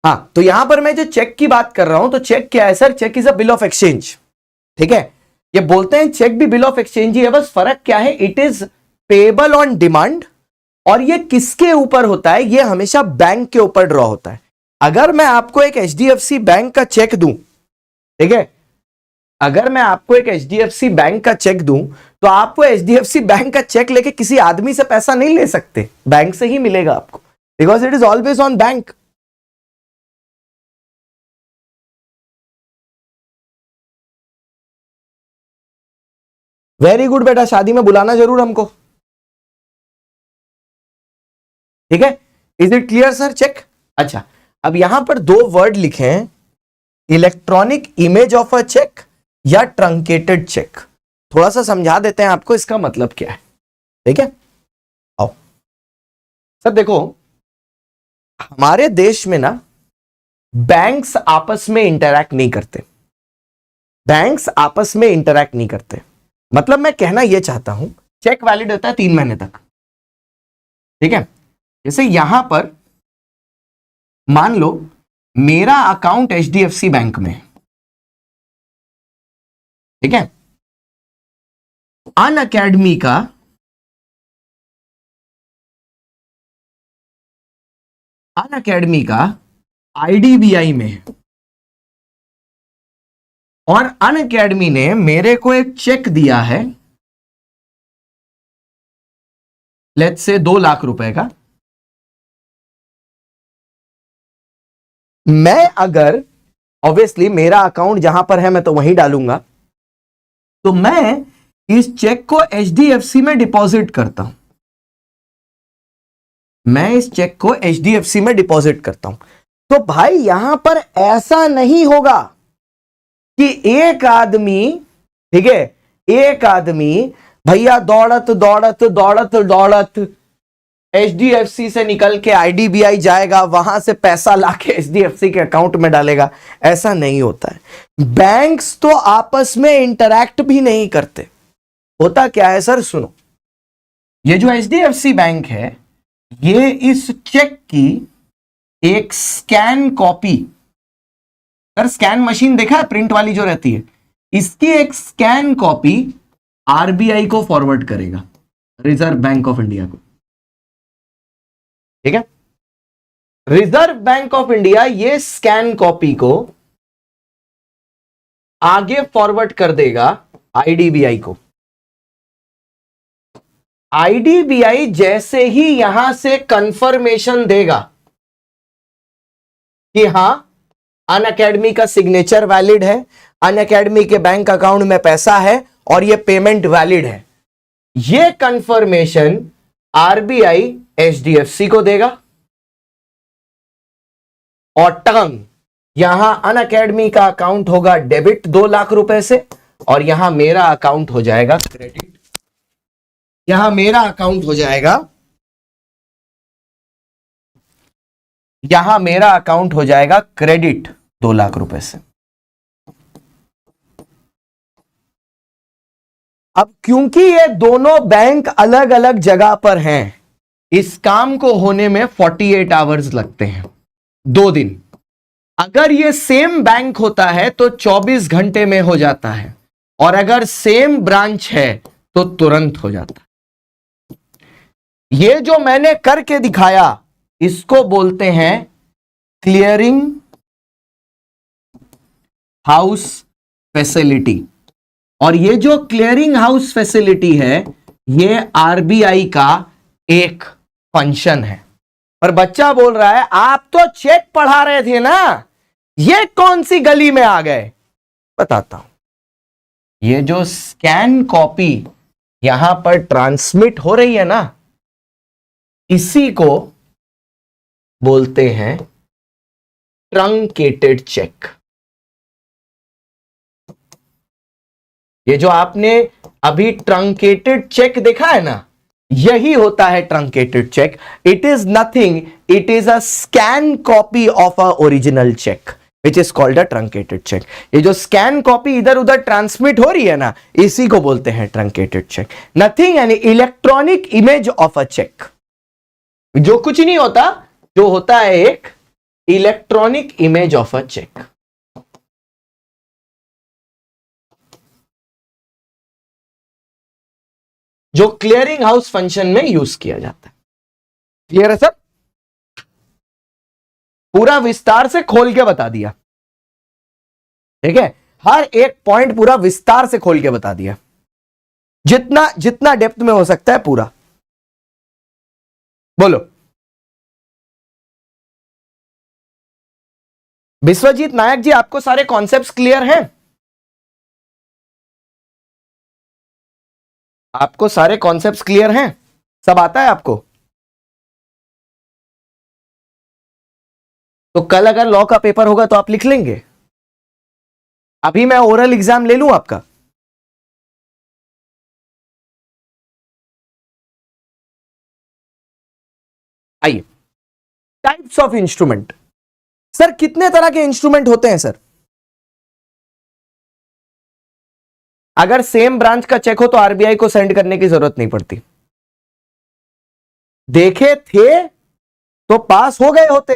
[SPEAKER 1] हाँ, तो यहां पर मैं जो चेक की बात कर रहा हूं, तो चेक क्या है sir, cheque is a bill of exchange. ठीक है, ये बोलते हैं चेक भी बिल ऑफ एक्सचेंज ही है, बस फर्क क्या है, it is payable on demand और ये किसके ऊपर होता है, ये हमेशा बैंक के ऊपर ड्रॉ होता है। अगर मैं आपको एक HDFC बैंक का चेक दूं, ठीक है, अगर मैं आपको एक HDFC बैंक का चेक दूं तो आपको HDFC बैंक का चेक लेके किसी आदमी से पैसा नहीं ले सकते, बैंक से ही मिलेगा आपको, because it is always on bank. Very good बेटा, शादी में बुलाना जरूर हमको, ठीक है। Is it clear sir, cheque. अच्छा, अब यहां पर 2 वर्ड लिखे हैं, electronic image of a cheque या ट्रंकेटेड चेक। थोड़ा सा समझा देते हैं आपको इसका मतलब क्या है, ठीक है। आओ सर, देखो हमारे देश में ना बैंक्स आपस में इंटरैक्ट नहीं करते, बैंक्स आपस में इंटरैक्ट नहीं करते। मतलब मैं कहना यह चाहता हूं, चेक वैलिड होता है 3 महीने तक, ठीक है। जैसे यहां पर मान लो मेरा अकाउंट HDFC बैंक में, ठीक है, अनअकैडमी का IDBI में है और अनअकैडमी ने मेरे को एक चेक दिया है, लेट्स से 2 लाख रुपए का। मैं अगर, ऑब्वियसली मेरा अकाउंट जहां पर है मैं तो वहीं डालूंगा, तो मैं इस चेक को HDFC में डिपॉजिट करता हूं, मैं इस चेक को HDFC में डिपॉजिट करता हूं। तो भाई यहां पर ऐसा नहीं होगा कि एक आदमी, ठीक है, एक आदमी भैया दौड़त दौड़त दौड़त दौड़त HDFC से निकल के IDBI जाएगा, वहां से पैसा लाके HDFC के अकाउंट में डालेगा, ऐसा नहीं होता है। बैंक्स तो आपस में इंटरैक्ट भी नहीं करते। होता क्या है सर, सुनो, ये जो HDFC बैंक है, ये इस चेक की एक scan copy, sir scan machine देखा है, प्रिंट वाली जो रहती है, इसकी एक स्कैन कॉपी RBI को फॉरवर्ड करेगा, रिजर्व बैंक ऑफ इंडिया को, ठीक है। रिजर्व बैंक ऑफ इंडिया ये स्कैन कॉपी को आगे फॉरवर्ड कर देगा IDBI को। IDBI जैसे ही यहां से कंफर्मेशन देगा कि हां अनअकैडमी का सिग्नेचर वैलिड है, अनअकैडमी के बैंक अकाउंट में पैसा है और यह पेमेंट वैलिड है, यह कंफर्मेशन RBI HDFC को देगा और टर्म यहां अनअकैडमी का अकाउंट होगा डेबिट 2 लाख रुपए से और यहां मेरा अकाउंट हो जाएगा क्रेडिट, यहां मेरा अकाउंट हो जाएगा, यहां मेरा अकाउंट हो जाएगा क्रेडिट 2 लाख रुपए से। अब क्योंकि ये दोनों बैंक अलग अलग जगह पर हैं, इस काम को होने में 48 आवर्स लगते हैं, 2 दिन। अगर ये सेम बैंक होता है तो 24 घंटे में हो जाता है, और अगर सेम ब्रांच है तो तुरंत हो जाता है। ये जो मैंने करके दिखाया इसको बोलते हैं क्लियरिंग हाउस फैसिलिटी। और ये जो क्लियरिंग हाउस फैसिलिटी है ये आरबीआई का एक फंक्शन है। पर बच्चा बोल रहा है आप तो चेक पढ़ा रहे थे ना, ये कौन सी गली में आ गए? बताता हूं। ये जो स्कैन कॉपी यहां पर ट्रांसमिट हो रही है ना, इसी को बोलते हैं ट्रंकेटेड चेक। ये जो आपने अभी ट्रंकेटेड चेक देखा है ना, यही होता है truncated cheque. It is nothing, it is a scan copy of a original cheque which is called a truncated cheque. ये जो स्कैन कॉपी इधर उधर ट्रांसमिट हो रही है ना, इसी को बोलते हैं ट्रंकेटेड चेक। नथिंग यानी electronic image of a cheque. जो कुछ नहीं होता, जो होता है एक electronic image of a cheque. जो क्लियरिंग हाउस फंक्शन में यूज किया जाता है। क्लियर है सर? पूरा विस्तार से खोल के बता दिया, ठीक है? हर एक पॉइंट पूरा विस्तार से खोल के बता दिया, जितना जितना डेप्थ में हो सकता है पूरा। बोलो विश्वजीत नायक जी, आपको सारे कॉन्सेप्ट्स क्लियर हैं? आपको सारे कॉन्सेप्ट्स क्लियर हैं? सब आता है आपको? तो कल अगर लॉ का पेपर होगा तो आप लिख लेंगे। अभी मैं ओरल एग्जाम ले लूं आपका? आइए, टाइप्स ऑफ इंस्ट्रूमेंट। सर कितने तरह के इंस्ट्रूमेंट होते हैं सर? अगर सेम ब्रांच का चेक हो तो आरबीआई को सेंड करने की जरूरत नहीं पड़ती। देखे थे तो पास हो गए होते,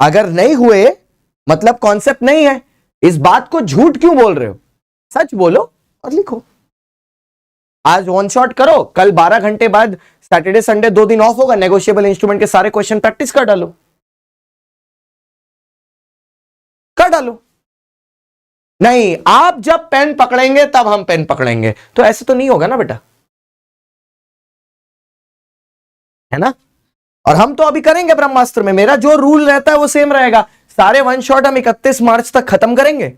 [SPEAKER 1] अगर नहीं हुए मतलब कॉन्सेप्ट नहीं है। इस बात को झूठ क्यों बोल रहे हो? सच बोलो और लिखो। आज वन शॉट करो, कल 12 घंटे बाद सैटरडे संडे 2 दिन ऑफ होगा, नेगोशिएबल इंस्ट्रूमेंट के सारे क्वेश्चन प्रैक्टिस कर डालो, कर डालो। नहीं, आप जब पेन पकड़ेंगे तब हम पेन पकड़ेंगे, तो ऐसे तो नहीं होगा ना बेटा, है ना? और हम तो अभी करेंगे ब्रह्मास्त्र में, मेरा जो रूल रहता है वो सेम रहेगा। सारे वन शॉट हम 31 मार्च तक खत्म करेंगे।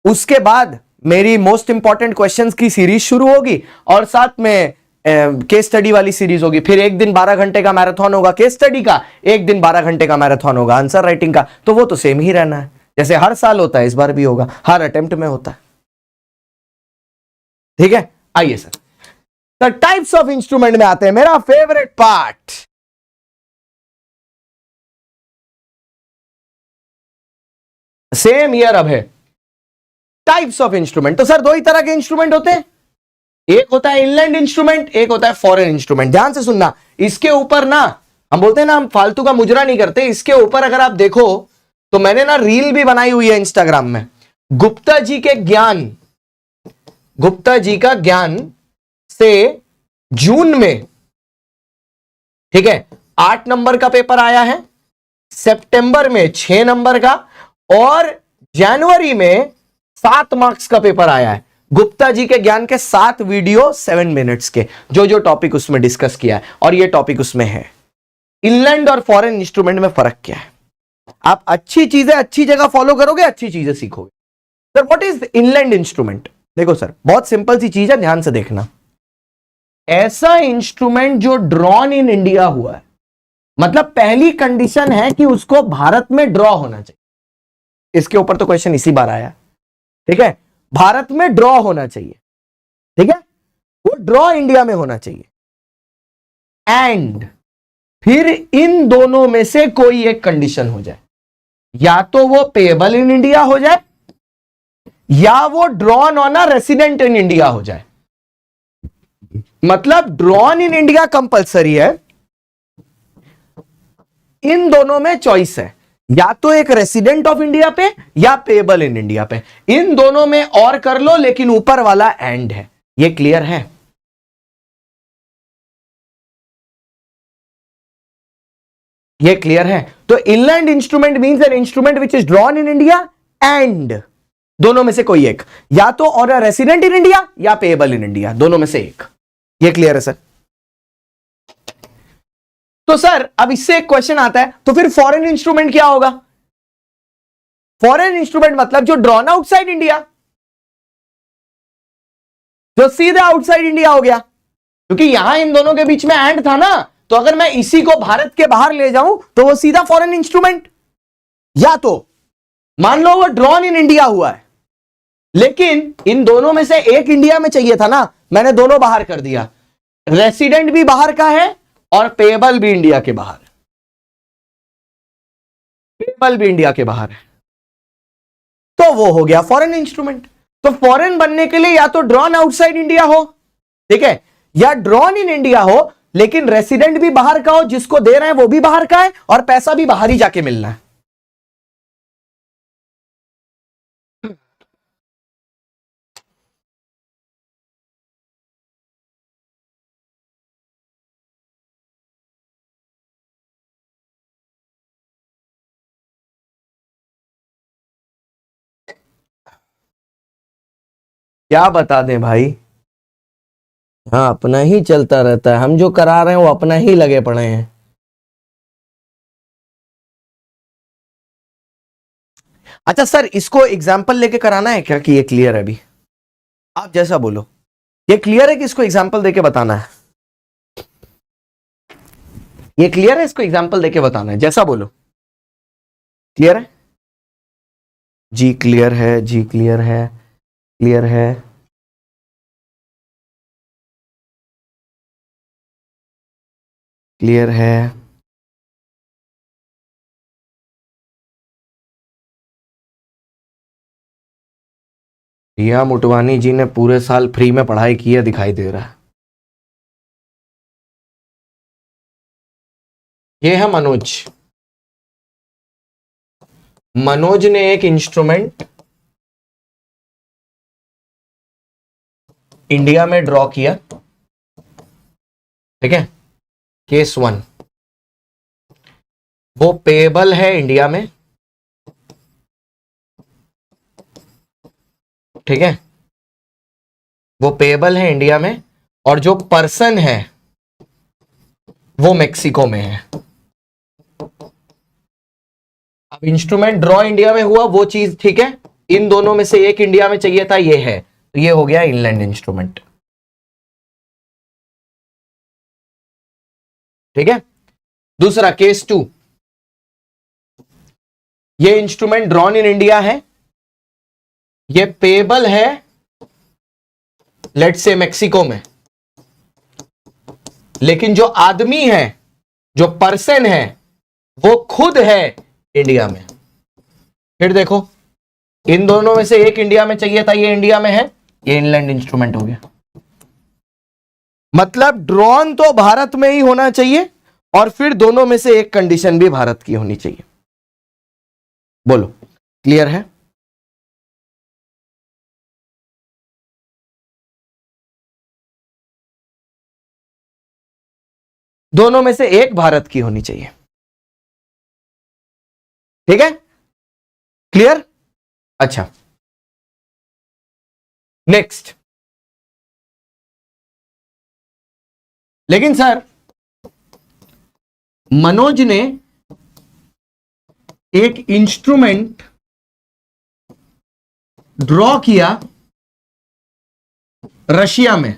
[SPEAKER 1] उसके बाद मेरी मोस्ट इंपॉर्टेंट क्वेश्चंस की सीरीज शुरू होगी और साथ में केस स्टडी वाली सीरीज होगी। फिर एक दिन 12 घंटे का मैराथन होगा केस स्टडी का, एक दिन 12 घंटे का मैराथन होगा आंसर राइटिंग का। तो वो तो सेम ही रहना है, जैसे हर साल होता है इस बार भी होगा, हर अटेम्प्ट में होता है। ठीक है, आइए सर टाइप्स ऑफ इंस्ट्रूमेंट में आते हैं, मेरा फेवरेट पार्ट। सेम ईयर अब है टाइप्स ऑफ इंस्ट्रूमेंट। तो सर 2 ही तरह के इंस्ट्रूमेंट होते हैं, एक होता है इनलैंड इंस्ट्रूमेंट, एक होता है फॉरेन इंस्ट्रूमेंट। ध्यान से सुनना, इसके ऊपर ना हम बोलते हैं ना, हम फालतू का मुजरा नहीं करते। इसके ऊपर अगर आप देखो तो मैंने ना रील भी बनाई हुई है इंस्टाग्राम में। गुप्ता जी के ज्ञान, गुप्ता जी का ज्ञान से जून में, ठीक है, 8 नंबर का पेपर आया है, सितंबर में 6 नंबर का और जनवरी में 7 मार्क्स का पेपर आया है। गुप्ता जी के ज्ञान के 7 वीडियो 7 मिनट्स के, जो जो टॉपिक उसमें डिस्कस किया है, और ये टॉपिक उसमें है। इनलैंड और फॉरेन इंस्ट्रूमेंट में फर्क क्या है? आप अच्छी चीजें अच्छी जगह फॉलो करोगे, अच्छी चीजें सीखोगे। Sir what is inland instrument? देखो सर, बहुत सिंपल सी चीज है, ध्यान से देखना। ऐसा इंस्ट्रूमेंट जो ड्रॉन इन इंडिया हुआ है, मतलब पहली कंडीशन है कि उसको भारत में ड्रॉ होना चाहिए। इसके ऊपर तो क्वेश्चन इसी बार आया, ठीक है, भारत में ड्रॉ होना चाहिए, ठीक है, वो ड्रॉ इंडिया में होना चाहिए। एंड फिर इन दोनों में से कोई एक कंडीशन हो जाए, या तो वो पेएबल इन इंडिया हो जाए या वो drawn on a resident in India हो जाए। मतलब ड्रॉन इन इंडिया कंपलसरी है, इन दोनों में चॉइस है, या तो एक रेसिडेंट ऑफ इंडिया पे या पेएबल इन इंडिया पे, इन दोनों में और कर लो, लेकिन ऊपर वाला एंड है। ये क्लियर है? ये क्लियर है? तो inland instrument means an instrument which is drawn in India and, दोनों में से कोई एक, या तो on a resident in India या पेएबल इन इंडिया, दोनों में से एक। ये क्लियर है सर? तो सर अब इससे एक क्वेश्चन आता है, तो फिर फॉरेन इंस्ट्रूमेंट क्या होगा? फॉरेन इंस्ट्रूमेंट मतलब जो ड्रॉन आउटसाइड इंडिया, जो सीधे आउटसाइड इंडिया हो गया, क्योंकि यहां इन दोनों के बीच में एंड था ना, तो अगर मैं इसी को भारत के बाहर ले जाऊं तो वो सीधा फॉरेन इंस्ट्रूमेंट। या तो मान लो वो ड्रॉन इन इंडिया हुआ है, लेकिन इन दोनों में से एक इंडिया में चाहिए था ना, मैंने दोनों बाहर कर दिया, रेसिडेंट भी बाहर का है और पेएबल भी इंडिया के बाहर है, पेएबल भी इंडिया के बाहर है, तो वो हो गया फॉरेन इंस्ट्रूमेंट। तो फॉरेन बनने के लिए या तो ड्रॉन आउटसाइड इंडिया हो, ठीक है, या ड्रॉन इन इंडिया हो लेकिन रेसिडेंट भी बाहर का हो, जिसको दे रहे हैं वो भी बाहर का है और पैसा भी बाहर ही जाके मिलना है। क्या बता दें भाई, हाँ अपना ही चलता रहता है, हम जो करा रहे हैं वो अपना ही लगे पड़े हैं। अच्छा सर इसको एग्जाम्पल लेके कराना है क्या कि ये क्लियर है? अभी आप जैसा बोलो, ये क्लियर है कि इसको एग्जाम्पल देके बताना है? ये क्लियर है, इसको एग्जाम्पल देके बताना है, जैसा बोलो। क्लियर है जी? क्लियर है जी? क्लियर है? क्लियर है? क्लियर है? रिया मोटवानी जी ने पूरे साल फ्री में पढ़ाई की है, दिखाई दे रहा है। ये है मनोज। मनोज ने एक इंस्ट्रूमेंट इंडिया में ड्रॉ किया, ठीक है, केस 1, वो पेएबल है इंडिया में, ठीक है, वो पेएबल है इंडिया में, और जो पर्सन है वो मेक्सिको में है। अब इंस्ट्रूमेंट ड्रॉ इंडिया में हुआ वो चीज, ठीक है, इन दोनों में से एक इंडिया में चाहिए था, ये है, तो ये हो गया इनलैंड इंस्ट्रूमेंट, ठीक है। दूसरा केस 2, ये इंस्ट्रूमेंट ड्रॉन इन इंडिया है, ये पेएबल है लेट्स से मेक्सिको में, लेकिन जो आदमी है, जो पर्सन है, वो खुद है इंडिया में। फिर देखो इन दोनों में से एक इंडिया में चाहिए था, ये इंडिया में है, ये इनलैंड इंस्ट्रूमेंट हो गया। मतलब ड्रॉन तो भारत में ही होना चाहिए और फिर दोनों में से एक कंडीशन भी भारत की होनी चाहिए। बोलो क्लियर है? दोनों में से एक भारत की होनी चाहिए, ठीक है, क्लियर? अच्छा नेक्स्ट, लेकिन सर मनोज ने एक इंस्ट्रूमेंट ड्रॉ किया रशिया में,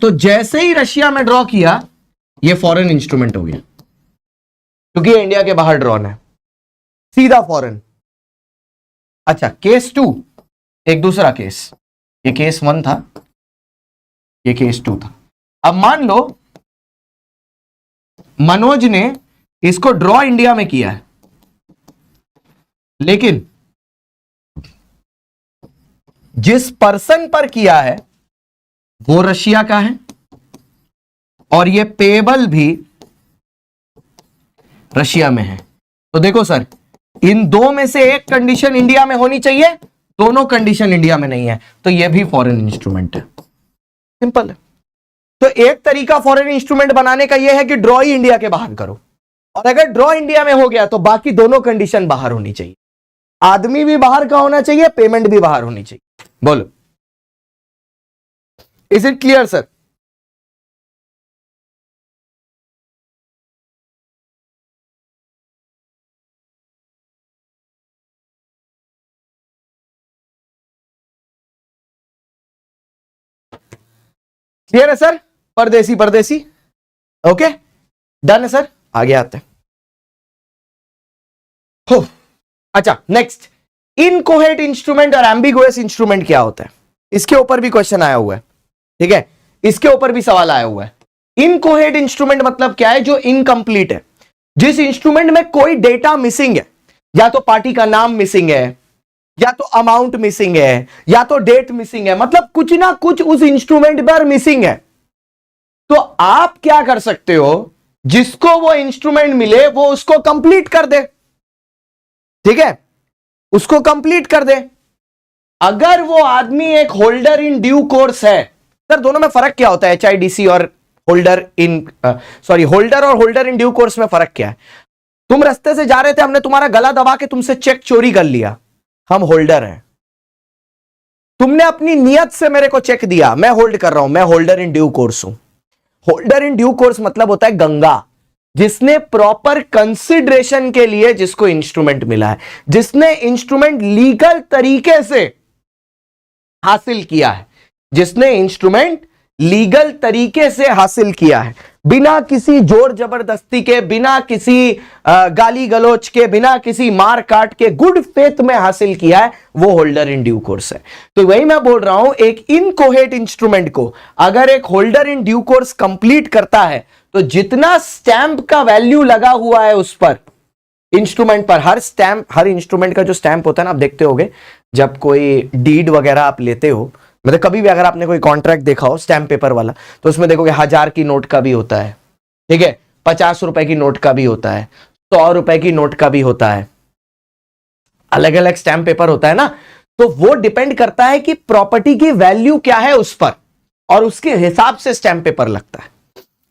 [SPEAKER 1] तो जैसे ही रशिया में ड्रॉ किया ये फॉरेन इंस्ट्रूमेंट हो गया, क्योंकि ये इंडिया के बाहर ड्रॉन है, सीधा फॉरेन। अच्छा केस 2, एक दूसरा केस, ये केस 1 था, ये केस 2 था। अब मान लो मनोज ने इसको ड्रॉ इंडिया में किया है, लेकिन जिस पर्सन पर किया है वो रशिया का है और ये पेएबल भी रशिया में है, तो देखो सर, इन दो में से एक कंडीशन इंडिया में होनी चाहिए, दोनों कंडीशन इंडिया में नहीं है, तो ये भी फॉरेन इंस्ट्रूमेंट है। सिंपल है। तो एक तरीका फॉरेन इंस्ट्रूमेंट बनाने का यह है कि ड्रॉ ही इंडिया के बाहर करो, और अगर ड्रॉ इंडिया में हो गया तो बाकी दोनों कंडीशन बाहर होनी चाहिए, आदमी भी बाहर का होना चाहिए, पेमेंट भी बाहर होनी चाहिए। बोलो, is it clear sir? Clear है सर? परदेसी परदेसी, ओके डन है सर। आगे आते हैं। हो, अच्छा नेक्स्ट, इनकोहेरेंट इंस्ट्रूमेंट और एम्बिगुअस इंस्ट्रूमेंट क्या होता है, इसके ऊपर भी क्वेश्चन आया हुआ है, ठीक है, इसके ऊपर भी सवाल आया हुआ है। इनकोहेरेंट इंस्ट्रूमेंट मतलब क्या है? जो इनकंप्लीट है, जिस इंस्ट्रूमेंट में कोई डेटा मिसिंग है, या तो पार्टी का नाम मिसिंग है, या तो अमाउंट मिसिंग है, या तो डेट मिसिंग है, मतलब कुछ ना कुछ उस इंस्ट्रूमेंट पर मिसिंग है। तो आप क्या कर सकते हो, जिसको वो इंस्ट्रूमेंट मिले वो उसको कंप्लीट कर दे, ठीक है, उसको कंप्लीट कर दे। अगर वो आदमी एक होल्डर इन ड्यू कोर्स है, सर दोनों में फर्क क्या होता है? HIDC और होल्डर इन होल्डर और होल्डर इन ड्यू कोर्स में फर्क क्या है? तुम रास्ते से जा रहे थे, हमने तुम्हारा गला दबा के तुमसे चेक चोरी कर लिया, हम होल्डर हैं। तुमने अपनी नियत से मेरे को चेक दिया, मैं होल्ड कर रहा हूं, मैं होल्डर इन ड्यू कोर्स हूं। होल्डर इन ड्यू कोर्स मतलब होता है गंगा, जिसने प्रॉपर कंसिडरेशन के लिए जिसको इंस्ट्रूमेंट मिला है, जिसने इंस्ट्रूमेंट लीगल तरीके से हासिल किया है, जिसने इंस्ट्रूमेंट लीगल तरीके से हासिल किया है, बिना किसी जोर जबरदस्ती के, बिना किसी गाली गलोच के, बिना किसी मार काट के, गुड फेथ में हासिल किया है, वो होल्डर इन ड्यू कोर्स है। तो वही मैं बोल रहा हूं, एक इनकोहेरेंट इंस्ट्रूमेंट को अगर एक holder in due course complete करता है, तो जितना स्टैंप का वैल्यू लगा हुआ है उस पर, इंस्ट्रूमेंट पर, हर इंस्ट्रूमेंट का जो स्टैंप होता है ना, आप देखते होगे जब कोई डीड वगैरह आप लेते हो, मतलब कभी भी अगर आपने कोई कॉन्ट्रैक्ट देखा हो स्टैंप पेपर वाला, तो उसमें देखोगे 1000 की नोट का भी होता है, ठीक है, 50 रुपए की नोट का भी होता है, 100 रुपए की नोट का भी होता है, अलग अलग स्टैंप पेपर होता है ना। तो वो डिपेंड करता है कि प्रॉपर्टी की वैल्यू क्या है उस पर, और उसके हिसाब से स्टैंप पेपर लगता है,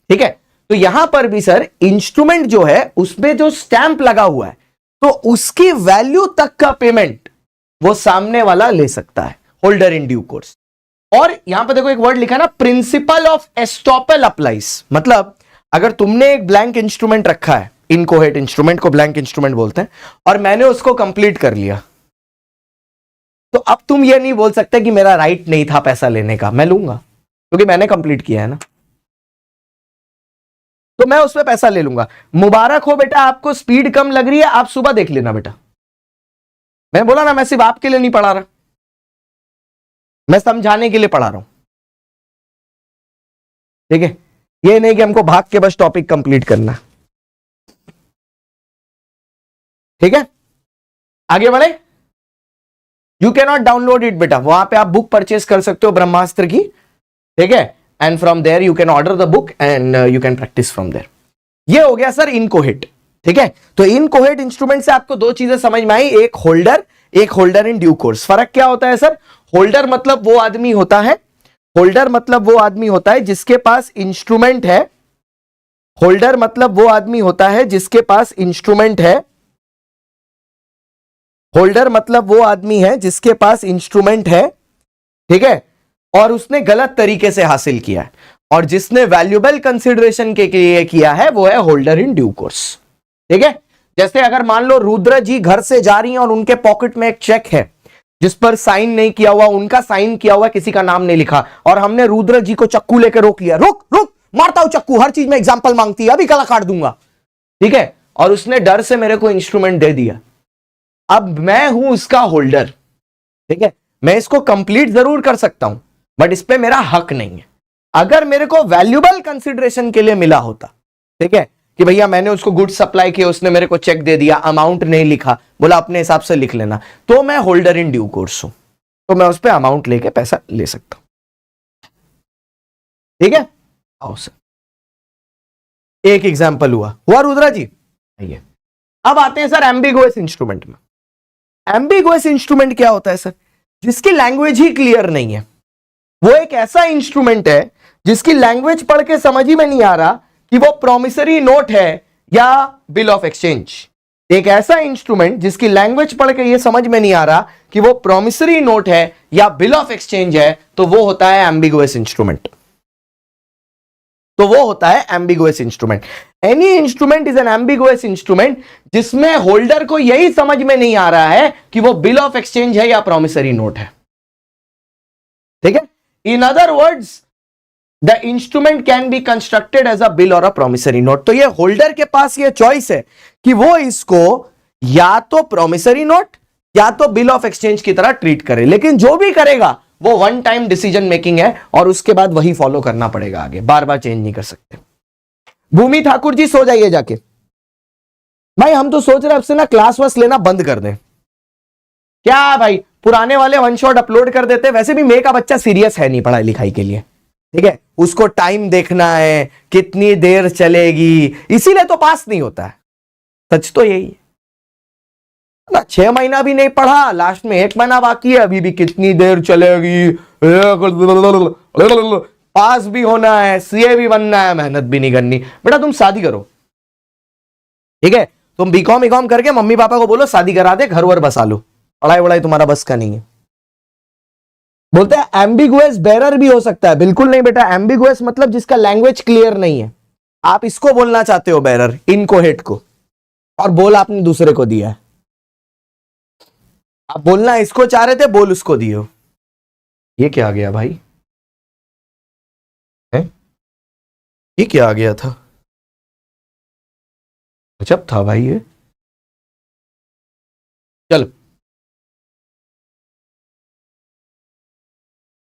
[SPEAKER 1] ठीक है। तो यहां पर भी सर इंस्ट्रूमेंट जो है उसमें जो स्टैंप लगा हुआ है, तो उसकी वैल्यू तक का पेमेंट वो सामने वाला ले सकता है, होल्डर इन ड्यू कोर्स। और यहां पर देखो एक वर्ड लिखा है ना, प्रिंसिपल ऑफ एस्टॉपल अप्लाइज, मतलब अगर तुमने एक ब्लैंक इंस्ट्रूमेंट रखा है, इनकोहेरेंट इंस्ट्रूमेंट को ब्लैंक इंस्ट्रूमेंट बोलते हैं, और मैंने उसको कंप्लीट कर लिया, तो अब तुम ये नहीं बोल सकते कि मेरा राइट नहीं था पैसा लेने का, मैं लूंगा क्योंकि मैंने कंप्लीट किया है ना, तो मैं उस पर पैसा ले लूंगा। मुबारक हो बेटा, आपको स्पीड कम लग रही है, आप सुबह देख लेना बेटा। मैं बोला ना, मैं सिर्फ आपके लिए नहीं पढ़ा रहा, मैं समझाने के लिए पढ़ा रहा हूं, ठीक है। ये नहीं कि हमको भाग के बस टॉपिक कंप्लीट करना, ठीक है। आगे बढ़े। You can not download it बेटा, वहां पे आप बुक परचेस कर सकते हो ब्रह्मास्त्र की, ठीक है, and from there you can order the book and you can practise from there. ये हो गया सर इनकोहेरेंट, ठीक है। तो इनकोहेरेंट इंस्ट्रूमेंट से आपको दो चीजें समझ में आई, एक होल्डर इन ड्यू कोर्स। फर्क क्या होता है सर? होल्डर मतलब वो आदमी होता है, होल्डर मतलब वो आदमी होता है जिसके पास इंस्ट्रूमेंट है, होल्डर मतलब वो आदमी होता है जिसके पास इंस्ट्रूमेंट है, होल्डर मतलब वो आदमी है जिसके पास इंस्ट्रूमेंट है, ठीक है, और उसने गलत तरीके से हासिल किया है, और जिसने वैल्यूएबल कंसिडरेशन के लिए किया है वो है होल्डर इन ड्यू कोर्स, ठीक है। जैसे अगर मान लो रुद्र जी घर से जा रही हैं और उनके पॉकेट में एक चेक है जिस पर साइन नहीं किया हुआ, उनका साइन किया हुआ, किसी का नाम नहीं लिखा, और हमने रुद्र जी को चक्कू लेकर रोक लिया, रुक रुक, मारता हूं चक्कू, हर चीज में एग्जाम्पल मांगती है, अभी गला काट दूंगा, ठीक है, और उसने डर से मेरे को इंस्ट्रूमेंट दे दिया। अब मैं हूं उसका होल्डर, ठीक है, मैं इसको कंप्लीट जरूर कर सकता हूं, बट इस पे मेरा हक नहीं है। अगर मेरे को वैल्यूएबल कंसिडरेशन के लिए मिला होता, ठीक है, कि भैया मैंने उसको गुड्स सप्लाई किया, उसने मेरे को चेक दे दिया, अमाउंट नहीं लिखा, बोला अपने हिसाब से लिख लेना, तो मैं होल्डर इन ड्यू कोर्स हूं, तो मैं उस पर अमाउंट लेके पैसा ले सकता हूं, ठीक है। आओ सर, एक एग्जाम्पल हुआ रुद्रा जी, आइए। अब आते हैं सर एम्बिगुअस इंस्ट्रूमेंट में। एम्बिगुअस इंस्ट्रूमेंट क्या होता है सर? जिसकी लैंग्वेज ही क्लियर नहीं है। वो एक ऐसा इंस्ट्रूमेंट है जिसकी लैंग्वेज पढ़ के समझ ही में नहीं आ रहा कि वो प्रॉमिसरी नोट है या बिल ऑफ एक्सचेंज। एक ऐसा इंस्ट्रूमेंट जिसकी लैंग्वेज पढ़ के ये समझ में नहीं आ रहा कि वो प्रॉमिसरी नोट है या बिल ऑफ एक्सचेंज है, तो वो होता है एम्बिगुअस इंस्ट्रूमेंट। तो वो होता है ambiguous instrument. Any instrument is an ambiguous instrument जिसमें होल्डर को यही समझ में नहीं आ रहा है कि वो बिल ऑफ एक्सचेंज है या प्रॉमिसरी नोट है। ठीक है, in other words the instrument can be constructed as a bill और अ प्रॉमिसरी नोट। तो ये होल्डर के पास ये चॉइस है कि वो इसको या तो प्रॉमिसरी नोट या तो बिल ऑफ एक्सचेंज की तरह ट्रीट करे, लेकिन जो भी करेगा वो वन टाइम डिसीजन मेकिंग है और उसके बाद वही फॉलो करना पड़ेगा, आगे बार बार चेंज नहीं कर सकते। भूमि ठाकुर जी सो जाइए जाके। भाई हम तो सोच रहे अब से ना क्लास वास लेना बंद कर दें। क्या भाई, पुराने वाले वन शॉट अपलोड कर देते। वैसे भी मेरे का बच्चा सीरियस है नहीं पढ़ाई लिखाई के लिए, ठीक है, उसको टाइम देखना है कितनी देर चलेगी, इसीलिए तो पास नहीं होता है। सच तो यही है ना, 6 महीना भी नहीं पढ़ा, लास्ट में 1 महीना बाकी है, अभी भी कितनी देर चलेगी, पास भी होना है, सीए भी बनना है, मेहनत भी नहीं करनी। बेटा तुम शादी करो, ठीक है, तुम बीकॉम बीकॉम करके मम्मी पापा को बोलो शादी करा दे, घर वर बसा लो, पढ़ाई वढ़ाई तुम्हारा बस का नहीं है। बोलते हैं एम्बिगुअस बेरर भी हो सकता है। बिल्कुल नहीं बेटा, एम्बिगुअस मतलब जिसका लैंग्वेज क्लियर नहीं है। आप इसको बोलना चाहते हो बेरर, इनकोहेट को, और बोल आपने दूसरे को दिया है। आप बोलना इसको चाह रहे थे, बोल उसको दिए हो। ये क्या आ गया भाई, है? ये क्या आ गया था? गजब था भाई ये। चलो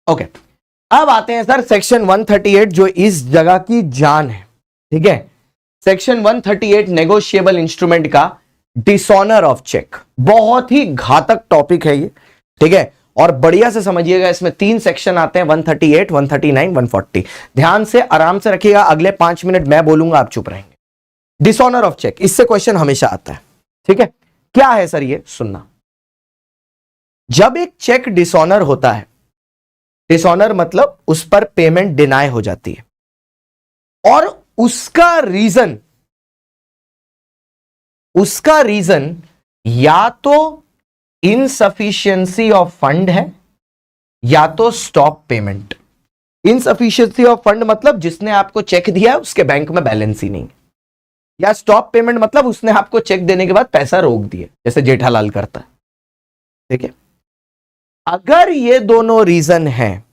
[SPEAKER 1] ओके, अब आते हैं सर सेक्शन 138 जो इस जगह की जान है। ठीक है, सेक्शन 138 नेगोशिएबल इंस्ट्रूमेंट का डिसऑनर ऑफ चेक। बहुत ही घातक टॉपिक है ये, ठीक है, और बढ़िया से समझिएगा। इसमें 3 सेक्शन आते हैं, 138, 139, 140। ध्यान से आराम से रखिएगा, अगले 5 मिनट मैं बोलूंगा, आप चुप रहेंगे। डिसऑनर ऑफ चेक, इससे क्वेश्चन हमेशा आता है। ठीक है, क्या है सर ये, सुनना। जब एक चेक डिसऑनर होता है, डिसऑनर मतलब उस पर पेमेंट डिनाई हो जाती है, और उसका रीजन या तो इनसफिशिएंसी ऑफ फंड है या तो stop payment. Insufficiency of fund मतलब जिसने आपको चेक दिया है उसके बैंक में बैलेंस ही नहीं, या स्टॉप पेमेंट मतलब उसने आपको चेक देने के बाद पैसा रोक दिया, जैसे जेठालाल करता है। ठीक है, अगर ये दोनों रीजन हैं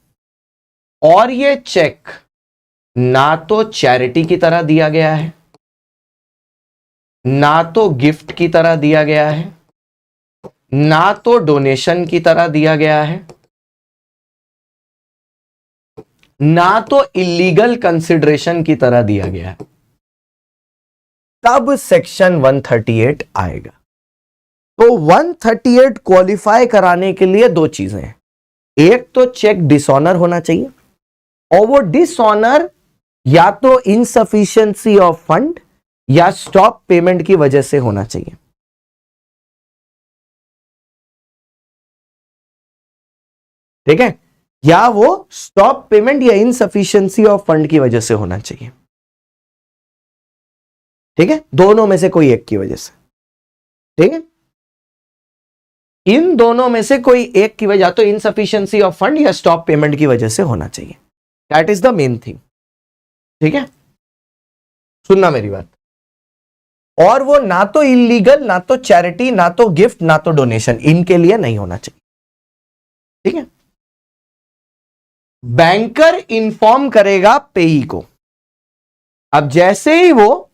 [SPEAKER 1] और ये चेक ना तो चैरिटी की तरह दिया गया है, ना तो गिफ्ट की तरह दिया गया है, ना तो डोनेशन की तरह दिया गया है, ना तो इलीगल कंसिडरेशन की तरह दिया गया है, तब सेक्शन 138 आएगा। तो 138 क्वालिफाई कराने के लिए 2 चीजें हैं। एक तो चेक डिसऑनर होना चाहिए, और वो डिसऑनर या तो इनसफिशिएंसी ऑफ फंड या स्टॉप पेमेंट की वजह से होना चाहिए। ठीक है, या वो स्टॉप पेमेंट या इनसफिशिएंसी ऑफ फंड की वजह से होना चाहिए। ठीक है, दोनों में से कोई एक की वजह से। ठीक है, इन दोनों में से कोई एक की वजह, तो इनसफिशिएंसी ऑफ फंड या स्टॉप पेमेंट की वजह से होना चाहिए। That is the main thing. ठीक है, सुनना मेरी बात। और वो ना तो इलीगल, ना तो चैरिटी, ना तो गिफ्ट, ना तो डोनेशन, इनके लिए नहीं होना चाहिए। ठीक है, बैंकर इंफॉर्म करेगा पेई को। अब जैसे ही वो,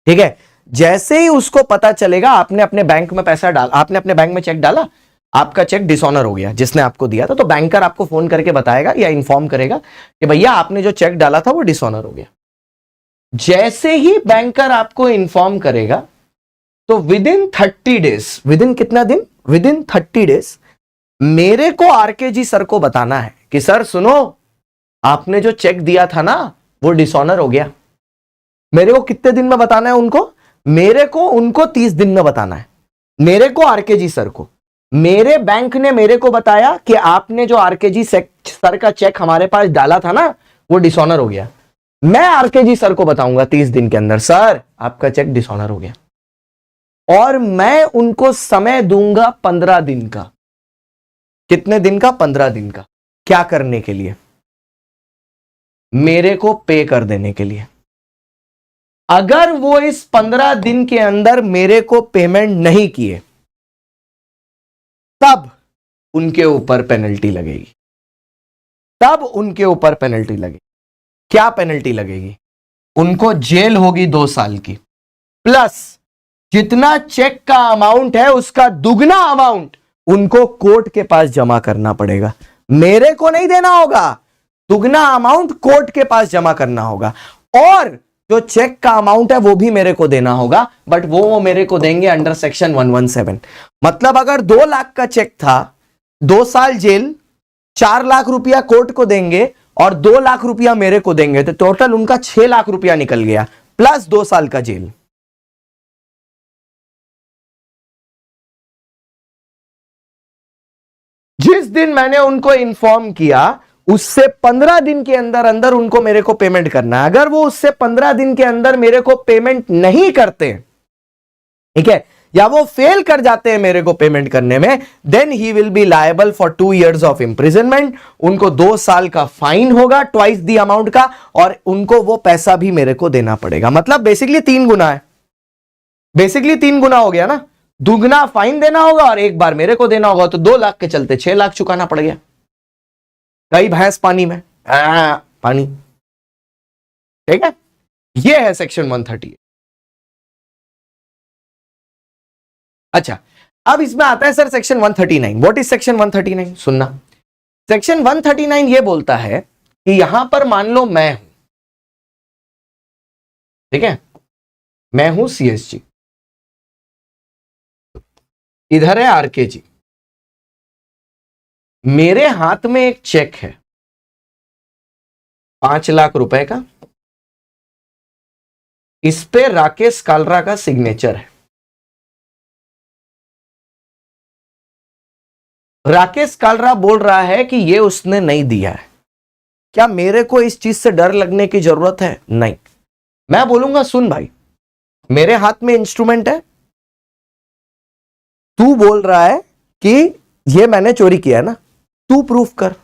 [SPEAKER 1] ठीक है, जैसे ही उसको पता चलेगा आपने अपने बैंक में पैसा डाला, आपने अपने बैंक में चेक डाला, आपका चेक डिसऑनर हो गया जिसने आपको दिया था, तो बैंकर आपको फोन करके बताएगा या इन्फॉर्म करेगा कि भैया आपने जो चेक डाला था वो डिसऑनर हो गया। जैसे ही बैंकर आपको इन्फॉर्म करेगा, तो विदिन 30 डेज, विदिन कितना दिन, विदिन 30 डेज मेरे को आरके जी सर को बताना है कि सर सुनो, आपने जो चेक दिया था ना वो डिसऑनर हो गया। मेरे को कितने दिन में बताना है उनको, मेरे को उनको 30 दिन में बताना है, मेरे को आरकेजी सर को। मेरे बैंक ने मेरे को बताया कि आपने जो आरकेजी सर का चेक हमारे पास डाला था ना, वो डिसऑनर हो गया। मैं आरकेजी सर को बताऊंगा 30 दिन के अंदर, सर आपका चेक डिसऑनर हो गया, और मैं उनको समय दूंगा 15 दिन का। कितने दिन का? 15 दिन का। क्या करने के लिए? मेरे को पे कर देने के लिए। अगर वो इस 15 दिन के अंदर मेरे को पेमेंट नहीं किए, तब उनके ऊपर पेनल्टी लगेगी। तब उनके ऊपर पेनल्टी लगेगी। क्या पेनल्टी लगेगी? उनको जेल होगी 2 साल की, प्लस जितना चेक का अमाउंट है उसका दुगना अमाउंट उनको कोर्ट के पास जमा करना पड़ेगा। मेरे को नहीं देना होगा, दुगना अमाउंट कोर्ट के पास जमा करना होगा, और जो चेक का अमाउंट है वो भी मेरे को देना होगा, बट वो मेरे को देंगे अंडर सेक्शन 117। मतलब अगर 2 लाख का चेक था, 2 साल जेल, 4 लाख रुपया कोर्ट को देंगे और 2 लाख रुपया मेरे को देंगे, तो टोटल उनका 6 लाख रुपया निकल गया, प्लस 2 साल का जेल। जिस दिन मैंने उनको इन्फॉर्म किया उससे 15 दिन के अंदर अंदर उनको मेरे को पेमेंट करना है। अगर वो उससे 15 दिन के अंदर मेरे को पेमेंट नहीं करते, ठीक है, या वो फेल कर जाते हैं मेरे को पेमेंट करने में, then he will be liable for 2 years of imprisonment. उनको 2 साल का फाइन होगा, ट्वाइस दी अमाउंट का, और उनको वो पैसा भी मेरे को देना पड़ेगा। मतलब बेसिकली 3 गुना है, बेसिकली 3 गुना हो गया ना। दुगना फाइन देना होगा और एक बार मेरे को देना होगा, तो 2 लाख के चलते 6 लाख चुकाना पड़ गया। कई भैंस पानी में पानी, ठीक है। ये है सेक्शन 130। अच्छा, अब इसमें आता है sir section 139। What is section 139? सुनना, सेक्शन 139 ये बोलता है कि यहां पर मान लो मैं हूं, ठीक है, मैं हूं सीएसजी, इधर है आरकेजी, मेरे हाथ में एक चेक है 5 लाख रुपए का, इस पे राकेश कालरा का सिग्नेचर है। राकेश कालरा बोल रहा है कि ये उसने नहीं दिया है। क्या मेरे को इस चीज से डर लगने की जरूरत है? नहीं। मैं बोलूंगा सुन भाई, मेरे हाथ में इंस्ट्रूमेंट है, तू बोल रहा है कि ये मैंने चोरी किया है ना, तू प्रूफ कर।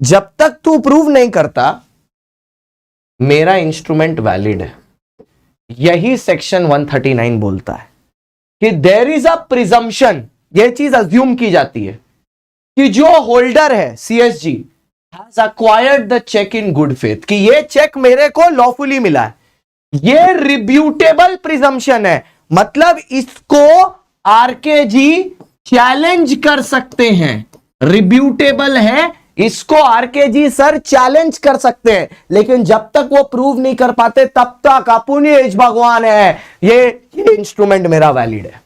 [SPEAKER 1] जब तक तू प्रूव नहीं करता, मेरा इंस्ट्रूमेंट वैलिड है। यही सेक्शन 139 बोलता है कि देयर इज अ प्रिजम्पशन, यह चीज अज्यूम की जाती है कि जो होल्डर है CSG has acquired the cheque in good faith, कि ये चेक मेरे को लॉफुली मिला है। ये रिब्यूटेबल प्रिजम्पशन है, मतलब इसको आरकेजी चैलेंज कर सकते हैं। रिब्यूटेबल है, इसको आरकेजी सर चैलेंज कर सकते हैं, लेकिन जब तक वो प्रूव नहीं कर पाते तब तक अपने भगवान है, ये इंस्ट्रूमेंट मेरा वैलिड है।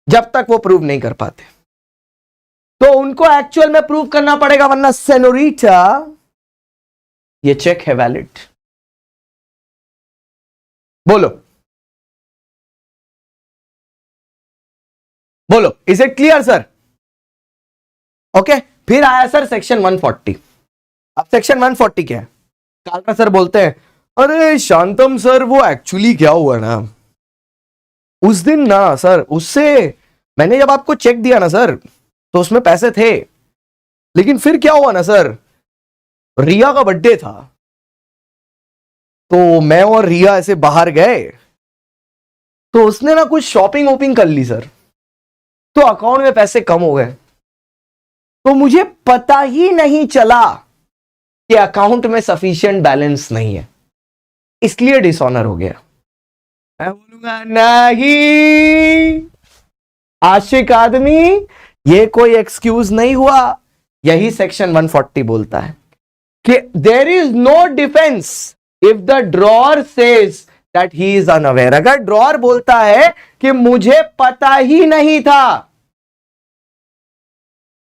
[SPEAKER 1] जब तक वो प्रूव नहीं कर पाते तो उनको एक्चुअल में प्रूव करना पड़ेगा, वरना सेनोरिटा ये चेक है वैलिड। बोलो बोलो, is it clear sir? Okay, फिर आया सर सेक्शन 140। अब सेक्शन 140 क्या है? कालरा सर बोलते हैं, अरे शांतम सर वो एक्चुअली क्या हुआ ना, उस दिन ना सर, उससे मैंने जब आपको चेक दिया ना सर, तो उसमें पैसे थे, लेकिन फिर क्या हुआ ना सर, रिया का बर्थडे था, तो मैं और रिया ऐसे बाहर गए, तो उसने ना कुछ शॉपिंग वॉपिंग कर ली सर, तो अकाउंट में पैसे कम हो गए, तो मुझे पता ही नहीं चला कि अकाउंट में सफिशिएंट बैलेंस नहीं है, इसलिए डिसऑनर हो गया। मैं बोलूंगा नहीं, आशिक आदमी, ये कोई एक्सक्यूज नहीं हुआ। यही सेक्शन 140 बोलता है कि there is no defence if the drawer says that he is unaware. अगर ड्रॉअर बोलता है कि मुझे पता ही नहीं था,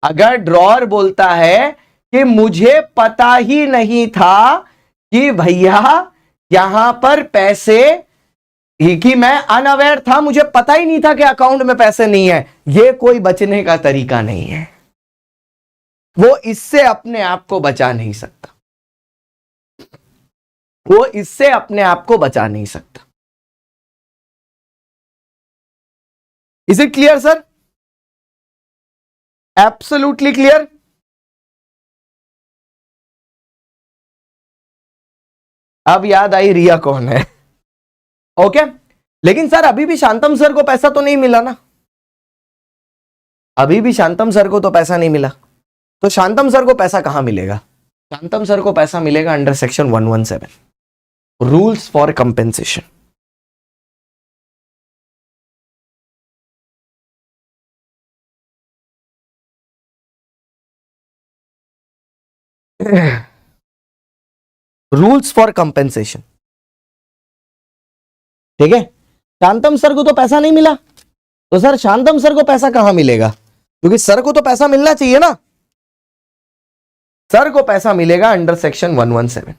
[SPEAKER 1] अगर ड्रॉअर बोलता है कि मुझे पता ही नहीं था कि भैया यहां पर पैसे कि मैं अनअवेयर था, मुझे पता ही नहीं था कि अकाउंट में पैसे नहीं है, ये कोई बचने का तरीका नहीं है। वो इससे अपने आप को बचा नहीं सकता, वो इससे अपने आप को बचा नहीं सकता। Is it clear sir? Absolutely clear. अब याद आई रिया कौन है। ओके लेकिन सर अभी भी शांतम सर को पैसा तो नहीं मिला ना, अभी भी शांतम सर को तो पैसा नहीं मिला। तो शांतम सर को पैसा कहां मिलेगा? शांतम सर को पैसा मिलेगा under section 117 rules for compensation. Rules for compensation, ठीक है। शांतम सर को तो पैसा नहीं मिला, तो सर शांतम सर को पैसा कहां मिलेगा? क्योंकि सर को तो पैसा मिलना चाहिए ना, सर को पैसा मिलेगा अंडर सेक्शन 117।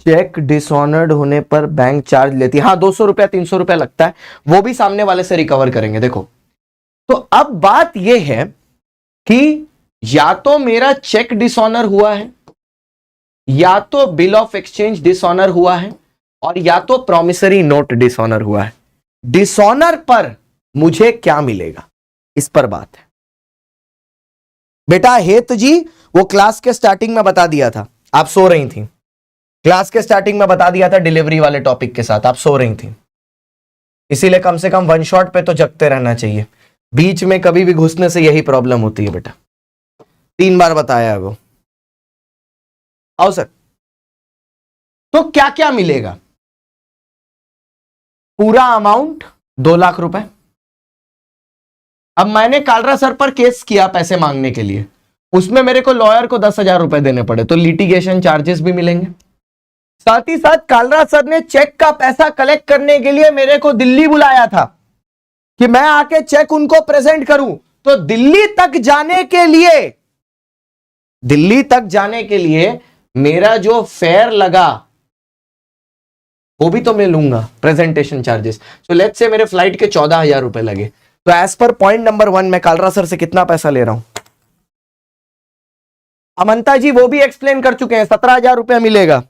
[SPEAKER 1] चेक डिसऑनर्ड होने पर बैंक चार्ज लेती है, हाँ 200 रुपया 300 रुपया लगता है, वो भी सामने वाले से रिकवर करेंगे। देखो तो अब बात यह है कि या तो मेरा चेक डिसऑनर हुआ है, या तो बिल ऑफ एक्सचेंज डिसऑनर हुआ है, और या तो प्रॉमिसरी नोट डिसऑनर हुआ है। डिसऑनर पर मुझे क्या मिलेगा, इस पर बात है। बेटा हेत जी वो क्लास के स्टार्टिंग में बता दिया था, आप सो रही थी, क्लास के स्टार्टिंग में बता दिया था डिलीवरी वाले टॉपिक के साथ, आप सो रही थी, इसीलिए कम से कम वन शॉट पे तो जगते रहना चाहिए। बीच में कभी भी घुसने से यही प्रॉब्लम होती है बेटा, 3 बार बताया है वो। आओ सर, तो क्या क्या मिलेगा? पूरा अमाउंट 2 लाख रुपए। अब मैंने कालरा सर पर केस किया पैसे मांगने के लिए, उसमें मेरे को लॉयर को 10,000 रुपए देने पड़े, तो लिटिगेशन चार्जेस भी मिलेंगे। साथ ही साथ कालरा सर ने चेक का पैसा कलेक्ट करने के लिए मेरे को दिल्ली बुलाया था कि मैं आके चेक उनको प्रेजेंट करूं। तो दिल्ली तक जाने के लिए मेरा जो फेयर लगा वो भी तो मैं लूंगा, प्रेजेंटेशन चार्जेस। तो लेट्स से मेरे फ्लाइट के 14,000 रुपए लगे, तो एज पर पॉइंट नंबर 1 मैं कालरा सर से कितना पैसा ले रहा हूं? अमंता जी वो भी एक्सप्लेन कर चुके हैं, 17,000 रुपया मिलेगा।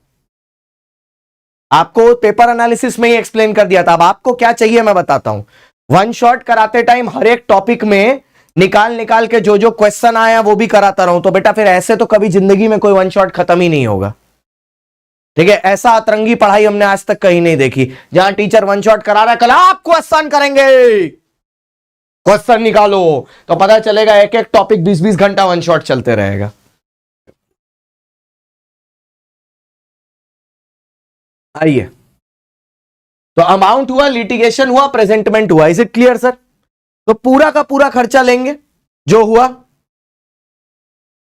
[SPEAKER 1] आपको पेपर एनालिसिस में ही एक्सप्लेन कर दिया था। अब आपको क्या चाहिए मैं बताता हूं। वन शॉट कराते टाइम हर एक टॉपिक में निकाल के जो क्वेश्चन आया वो भी कराता रहूं, तो बेटा फिर ऐसे तो कभी जिंदगी में कोई वन शॉट खत्म ही नहीं होगा, ठीक है। ऐसा अतरंगी पढ़ाई हमने आज तक कहीं नहीं देखी, जहां टीचर वन शॉट करा रहा है, कल आप क्वेश्चन करेंगे, क्वेश्चन निकालो, तो पता चलेगा एक एक टॉपिक 20-20 घंटा वन शॉट चलते रहेगा। आइए, तो अमाउंट हुआ, लिटिगेशन हुआ, प्रेजेंटमेंट हुआ। Is it clear sir? तो पूरा का पूरा खर्चा लेंगे जो हुआ,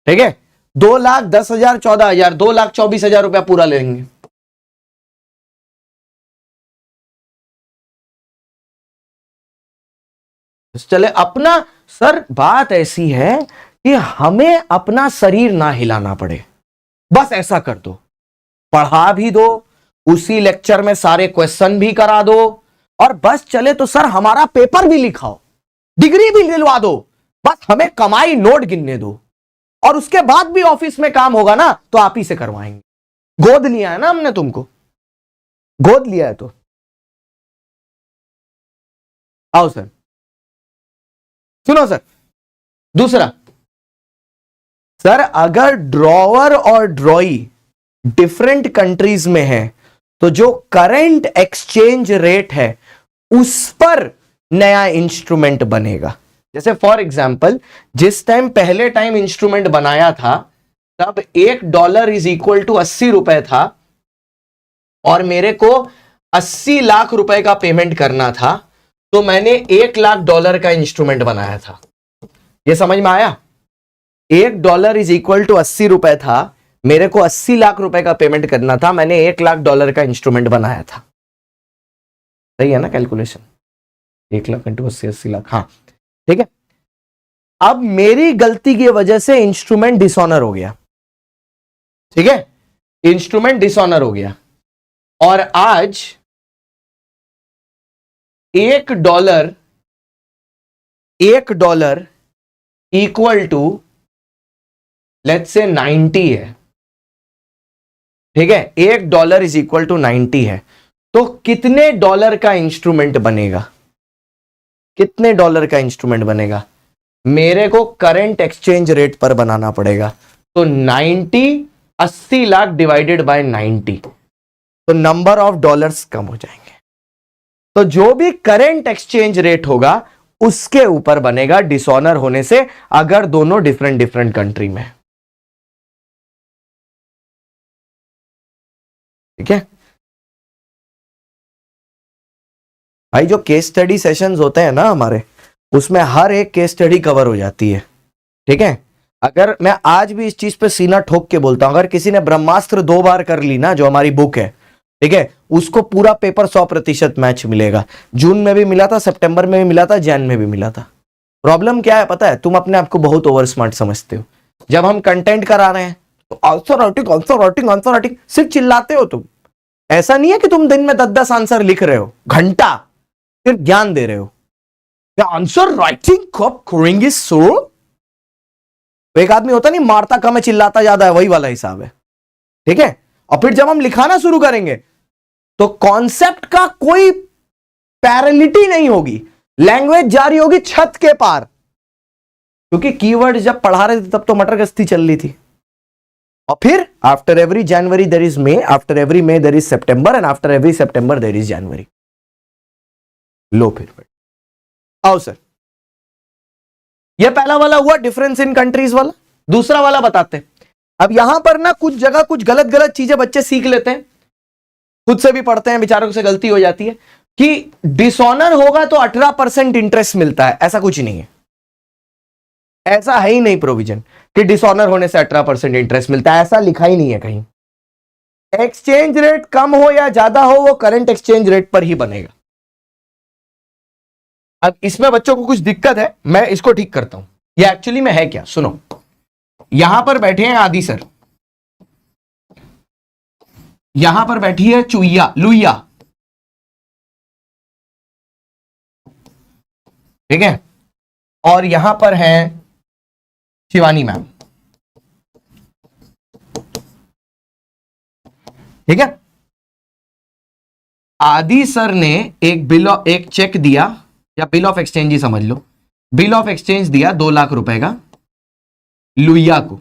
[SPEAKER 1] ठीक है। 2,10,000 14,000 2,24,000 रुपया पूरा लेंगे। चले अपना सर, बात ऐसी है कि हमें अपना शरीर ना हिलाना पड़े, बस ऐसा कर दो, पढ़ा भी दो, उसी लेक्चर में सारे क्वेश्चन भी करा दो, और बस चले तो सर हमारा पेपर भी लिखाओ, डिग्री भी दिलवा दो, बस हमें कमाई नोट गिनने दो, और उसके बाद भी ऑफिस में काम होगा ना तो आप ही से करवाएंगे। गोद लिया है ना हमने, तुमको गोद लिया है तो आओ सर। सुनो सर, दूसरा, सर अगर ड्रॉवर और ड्रॉई डिफरेंट कंट्रीज में है तो जो करंट एक्सचेंज रेट है उस पर नया इंस्ट्रूमेंट बनेगा। जैसे फॉर एग्जांपल जिस टाइम पहले टाइम इंस्ट्रूमेंट बनाया था तब $1 इज इक्वल टू 80 रुपए था, और मेरे को 80 लाख रुपए का पेमेंट करना था, तो मैंने $1 लाख का इंस्ट्रूमेंट बनाया था। यह समझ में आया? $1 इज इक्वल टू 80 रुपए था, मेरे को 80 लाख रुपए का पेमेंट करना था, मैंने $1 लाख का इंस्ट्रूमेंट बनाया था। सही है ना कैलकुलेशन? 1 लाख इंटू 80 लाख, हाँ ठीक है। अब मेरी गलती की वजह से इंस्ट्रूमेंट डिसऑनर हो गया, ठीक है, इंस्ट्रूमेंट डिसऑनर हो गया, और आज $1 इक्वल टू लेट्स से 90 है, ठीक है, $1 इज इक्वल टू 90 है, तो कितने डॉलर का इंस्ट्रूमेंट बनेगा? कितने डॉलर का इंस्ट्रूमेंट बनेगा? मेरे को करंट एक्सचेंज रेट पर बनाना पड़ेगा, तो 80 लाख डिवाइडेड बाय 90, तो नंबर ऑफ डॉलर्स कम हो जाएंगे। तो जो भी करंट एक्सचेंज रेट होगा उसके ऊपर बनेगा डिसऑनर होने से, अगर दोनों डिफरेंट कंट्री में, ठीक है भाई। जो केस स्टडी सेशंस होते हैं ना हमारे, उसमें हर एक केस स्टडी कवर हो जाती है, ठीक है। अगर मैं आज भी इस चीज पे सीना ठोक के बोलता हूं, अगर किसी ने ब्रह्मास्त्र 2 बार कर ली ना, जो हमारी बुक है, ठीक है, उसको पूरा पेपर 100% मैच मिलेगा। जून में भी मिला था, सितंबर में भी मिला था, जैन में भी मिला था। प्रॉब्लम क्या है पता है? तुम अपने आप को बहुत ओवर स्मार्ट समझते हो। जब हम कंटेंट करा रहे हैं तो आंसर राइटिंग सिर्फ चिल्लाते हो तुम। ऐसा नहीं है कि तुम दिन में 10-10 आंसर लिख रहे हो, घंटा सिर्फ ज्ञान दे रहे हो। आंसर राइटिंग कब करेंगे सो? एक आदमी होता नहीं, मारता कम है चिल्लाता ज्यादा है, वही वाला हिसाब है, ठीक है। और फिर जब हम लिखाना शुरू करेंगे तो कॉन्सेप्ट का कोई पैरेलिटी नहीं होगी, लैंग्वेज जारी होगी छत के पार। क्योंकि कीवर्ड जब पढ़ा रहे थे तब तो मटर गश्ती चल रही थी। और फिर after every January there is May, after every May there is September, and after every September there is January. लो फिर आओ सर, यह पहला वाला हुआ डिफरेंस इन कंट्रीज वाला। दूसरा वाला बताते हैं। अब यहां पर ना कुछ जगह कुछ गलत चीजें बच्चे सीख लेते हैं, खुद से भी पढ़ते हैं, बेचारों से गलती हो जाती है कि डिसऑनर होगा तो 18% इंटरेस्ट मिलता है। ऐसा कुछ नहीं है, ऐसा है ही नहीं प्रोविजन कि डिसऑनर होने से 18% इंटरेस्ट मिलता है, ऐसा लिखा ही नहीं है कहीं। एक्सचेंज रेट कम हो या ज्यादा हो, वो करंट एक्सचेंज रेट पर ही बनेगा। अब इसमें बच्चों को कुछ दिक्कत है, मैं इसको ठीक करता हूं। ये एक्चुअली में है क्या, सुनो। यहां पर बैठे हैं आदि सर, यहां पर बैठी है चुईया लुईया, ठीक है, और यहां पर है शिवानी मैम, ठीक है। आदि सर ने एक चेक दिया, या बिल ऑफ एक्सचेंज ही समझ लो, बिल ऑफ एक्सचेंज दिया 2 लाख रुपए का लुईया को,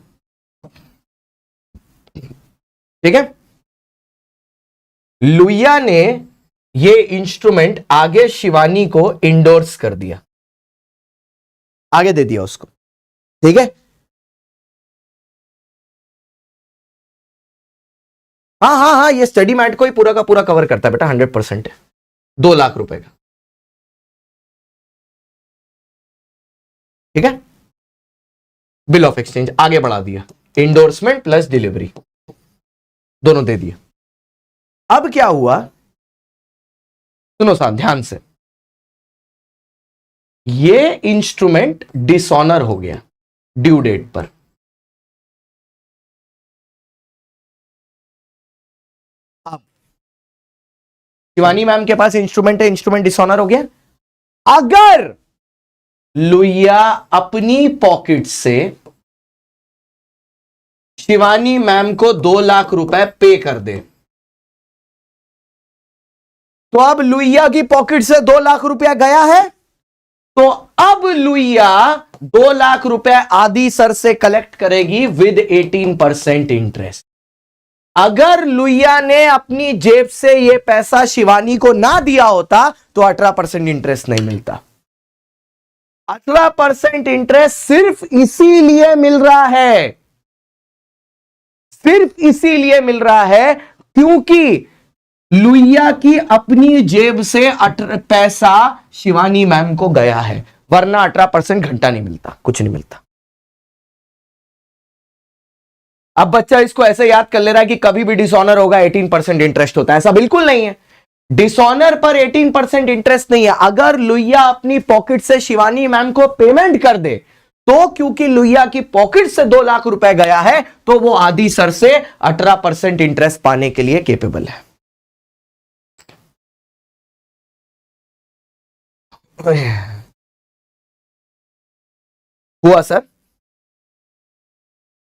[SPEAKER 1] ठीक है। लुईया ने ये इंस्ट्रूमेंट आगे शिवानी को इंडोर्स कर दिया, आगे दे दिया उसको, ठीक है। हाँ, ये स्टडी मैट को ही पूरा का पूरा कवर करता है बेटा, 100% है। 2 लाख रुपए का, ठीक है। बिल ऑफ एक्सचेंज आगे बढ़ा दिया, इंडोर्समेंट प्लस डिलीवरी दोनों दे दिए। अब क्या हुआ, सुनो साहब ध्यान से, ये इंस्ट्रूमेंट डिसऑनर हो गया ड्यू डेट पर। अब शिवानी मैम के पास इंस्ट्रूमेंट है, इंस्ट्रूमेंट डिसऑनर हो गया। अगर लुईया अपनी पॉकेट से शिवानी मैम को 2 लाख रुपए पे कर दे, तो अब लुईया की पॉकेट से 2 लाख रुपया गया है, तो अब लुईया 2 लाख रुपए आदि सर से कलेक्ट करेगी विद 18% इंटरेस्ट। अगर लुईया ने अपनी जेब से यह पैसा शिवानी को ना दिया होता तो 18% इंटरेस्ट नहीं मिलता। 18% इंटरेस्ट सिर्फ इसीलिए मिल रहा है, सिर्फ इसीलिए मिल रहा है क्योंकि लुईया की अपनी जेब से पैसा शिवानी मैम को गया है, वरना 18% घंटा नहीं मिलता, कुछ नहीं मिलता। अब बच्चा इसको ऐसे याद कर ले रहा है कि कभी भी डिसऑनर होगा 18% इंटरेस्ट होता है, ऐसा बिल्कुल नहीं है। डिसऑनर पर 18% इंटरेस्ट नहीं है। अगर लुईया अपनी पॉकेट से शिवानी मैम को पेमेंट कर दे तो क्योंकि लुईया की पॉकेट से 2 लाख रुपए गया है तो वो आदि सर से 18% इंटरेस्ट पाने के लिए केपेबल है। हुआ सर?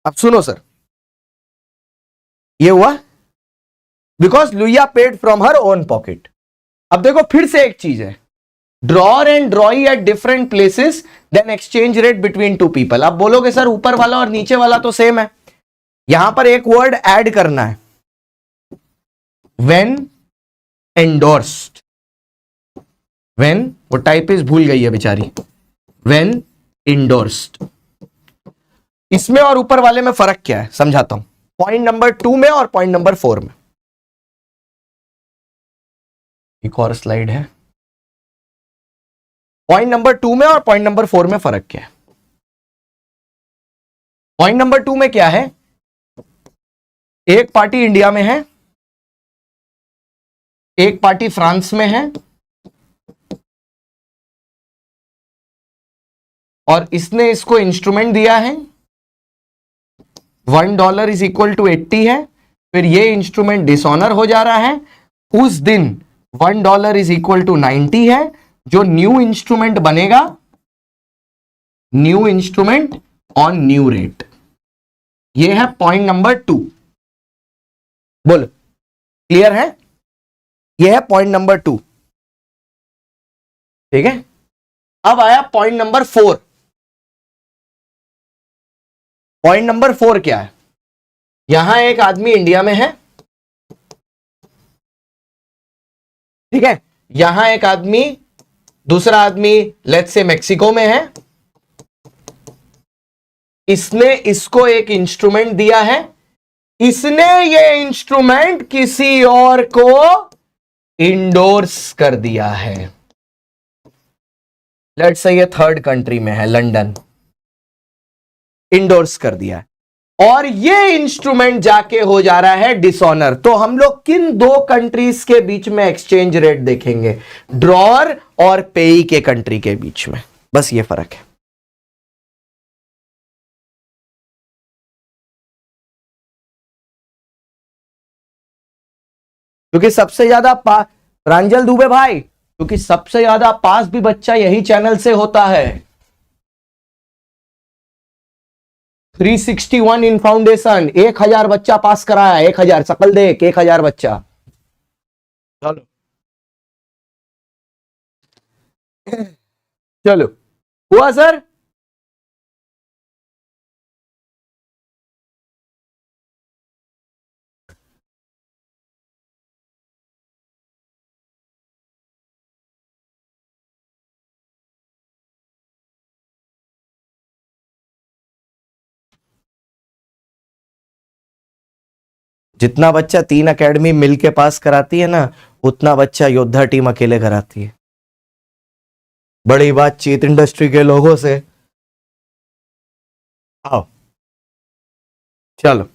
[SPEAKER 1] अब सुनो सर, ये हुआ because Luiya paid from her own pocket. अब देखो फिर से एक चीज है, drawer and drawee at different places then exchange rate between two people. अब बोलोगे सर ऊपर वाला और नीचे वाला तो सेम है, यहां पर एक वर्ड ऐड करना है, व्हेन एंडोर्स्ड। व्हेन, वो टाइपिस्ट भूल गई है बेचारी, व्हेन एंडोर्स्ड। इसमें और ऊपर वाले में फर्क क्या है समझाता हूं, पॉइंट नंबर 2 में और पॉइंट नंबर 4 में। एक और स्लाइड है, पॉइंट नंबर 2 में और पॉइंट नंबर 4 में फर्क क्या है। पॉइंट नंबर 2 में क्या है, एक पार्टी इंडिया में है, एक पार्टी फ्रांस में है, और इसने इसको इंस्ट्रूमेंट दिया है, $1 इज इक्वल टू 80 है, फिर ये इंस्ट्रूमेंट डिसऑनर हो जा रहा है, उस दिन $1 इज इक्वल टू 90 है। जो न्यू इंस्ट्रूमेंट बनेगा, new instrument on new rate, ये है पॉइंट नंबर 2। बोलो क्लियर है? ये है पॉइंट नंबर 2, ठीक है। अब आया पॉइंट नंबर 4। पॉइंट नंबर 4 क्या है, यहां एक आदमी इंडिया में है, ठीक है, यहां एक आदमी, दूसरा आदमी लेट्स से मेक्सिको में है, इसने इसको एक इंस्ट्रूमेंट दिया है, इसने ये इंस्ट्रूमेंट किसी और को इंडोर्स कर दिया है, लेट्स से ये थर्ड कंट्री में है, लंदन, इंडोर्स कर दिया है, और ये इंस्ट्रूमेंट जाके हो जा रहा है डिसऑनर। तो हम लोग किन दो कंट्रीज के बीच में एक्सचेंज रेट देखेंगे, ड्रॉर और पेई के कंट्री के बीच में, बस ये फर्क है। क्योंकि सबसे ज्यादा प्रांजल दुबे भाई, क्योंकि सबसे ज्यादा पास भी बच्चा यही चैनल से होता है। 361 इन फाउंडेशन, 1000 बच्चा पास कराया, 1000 सकल देख, 1000 बच्चा। चलो चलो, हुआ सर? जितना बच्चा 3 एकेडमी मिलके पास कराती है ना, उतना बच्चा योद्धा टीम अकेले कराती है। बड़ी बातचीत इंडस्ट्री के लोगों से। आओ चलो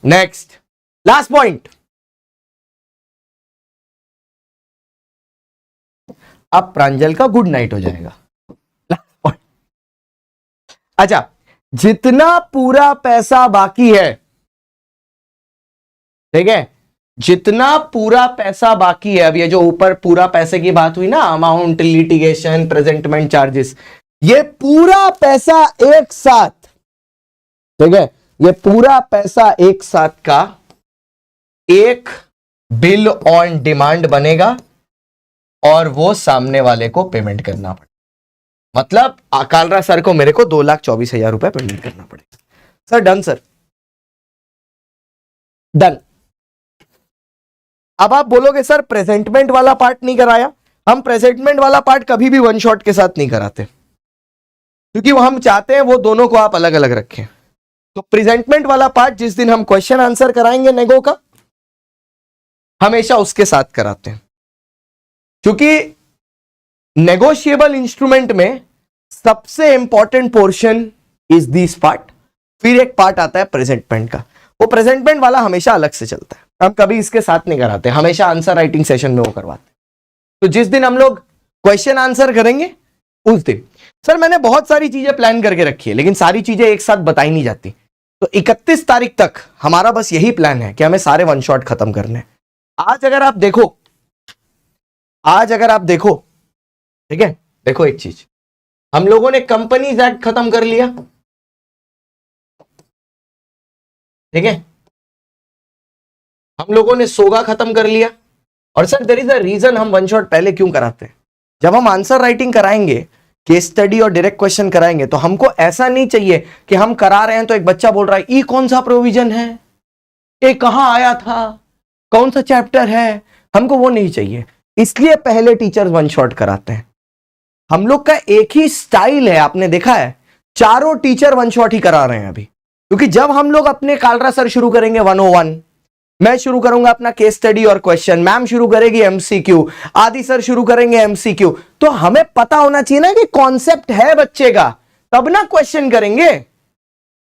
[SPEAKER 1] नेक्स्ट, लास्ट पॉइंट। अब प्रांजल का गुड नाइट हो जाएगा। लास्ट पॉइंट, अच्छा, जितना पूरा पैसा बाकी है, ठीक है, जितना पूरा पैसा बाकी है, अब ये जो ऊपर पूरा पैसे की बात हुई ना, अमाउंट, लिटिगेशन, प्रेजेंटमेंट चार्जेस, ये पूरा पैसा एक साथ, ठीक है, ये पूरा पैसा एक साथ का एक बिल ऑन डिमांड बनेगा और वो सामने वाले को पेमेंट करना पड़ेगा। मतलब कालरा सर को मेरे को 2,24,000 रुपए पेमेंट करना पड़ेगा। Sir done, sir done. अब आप बोलोगे सर प्रेजेंटमेंट वाला पार्ट नहीं कराया। हम प्रेजेंटमेंट वाला पार्ट कभी भी वन शॉट के साथ नहीं कराते, क्योंकि वो हम चाहते हैं वो दोनों को आप अलग अलग रखें। तो प्रेजेंटमेंट वाला पार्ट जिस दिन हम क्वेश्चन आंसर कराएंगे नेगो का, हमेशा उसके साथ कराते हैं, क्योंकि नेगोशिएबल इंस्ट्रूमेंट में सबसे important portion is this part. फिर एक पार्ट आता है प्रेजेंटमेंट का, वो प्रेजेंटमेंट वाला हमेशा अलग से चलता है, हम कभी इसके साथ नहीं कराते, हमेशा आंसर राइटिंग सेशन में वो करवाते। तो जिस दिन हम लोग क्वेश्चन आंसर करेंगे उस दिन, सर मैंने बहुत सारी चीजें प्लान करके रखी है, लेकिन सारी चीजें एक साथ बताई नहीं जाती। तो 31 तारीख तक हमारा बस यही प्लान है कि हमें सारे वन शॉट खत्म करने हैं। आज अगर आप देखो, ठीक है, देखो एक चीज, हम लोगों ने कंपनीज एक्ट खत्म कर लिया, ठीक है, हम लोगों ने सोगा खत्म कर लिया। और sir there is a reason हम वन शॉट पहले क्यों कराते हैं। जब हम आंसर राइटिंग कराएंगे, केस स्टडी और डायरेक्ट क्वेश्चन कराएंगे, तो हमको ऐसा नहीं चाहिए कि हम करा रहे हैं तो एक बच्चा बोल रहा है ये कौन सा प्रोविजन है, ये कहां आया था, कौन सा चैप्टर है, हमको वो नहीं चाहिए। इसलिए पहले टीचर्स वन शॉट कराते हैं। हम लोग का एक ही स्टाइल है, आपने देखा है, चारों टीचर वन शॉट ही करा रहे हैं अभी। क्योंकि जब हम लोग अपने कालरा सर शुरू करेंगे 101, मैं शुरू करूंगा अपना केस स्टडी और क्वेश्चन, मैम शुरू करेगी एमसीक्यू, आदि सर शुरू करेंगे एमसीक्यू, तो हमें पता होना चाहिए ना कि कॉन्सेप्ट है बच्चे का, तब ना क्वेश्चन करेंगे,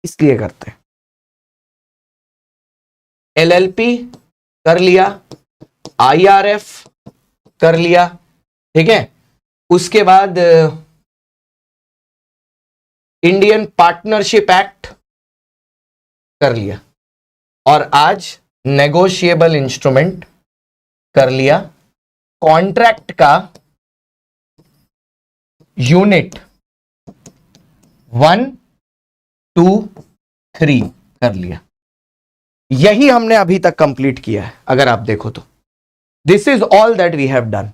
[SPEAKER 1] इसलिए करते हैं। एलएलपी कर लिया, आईआरएफ कर लिया, ठीक है, उसके बाद इंडियन पार्टनरशिप एक्ट कर लिया, और आज नेगोशिएबल इंस्ट्रूमेंट कर लिया, कॉन्ट्रैक्ट का यूनिट 1, 2, 3 कर लिया। यही हमने अभी तक कंप्लीट किया है अगर आप देखो तो। This is all that we have done,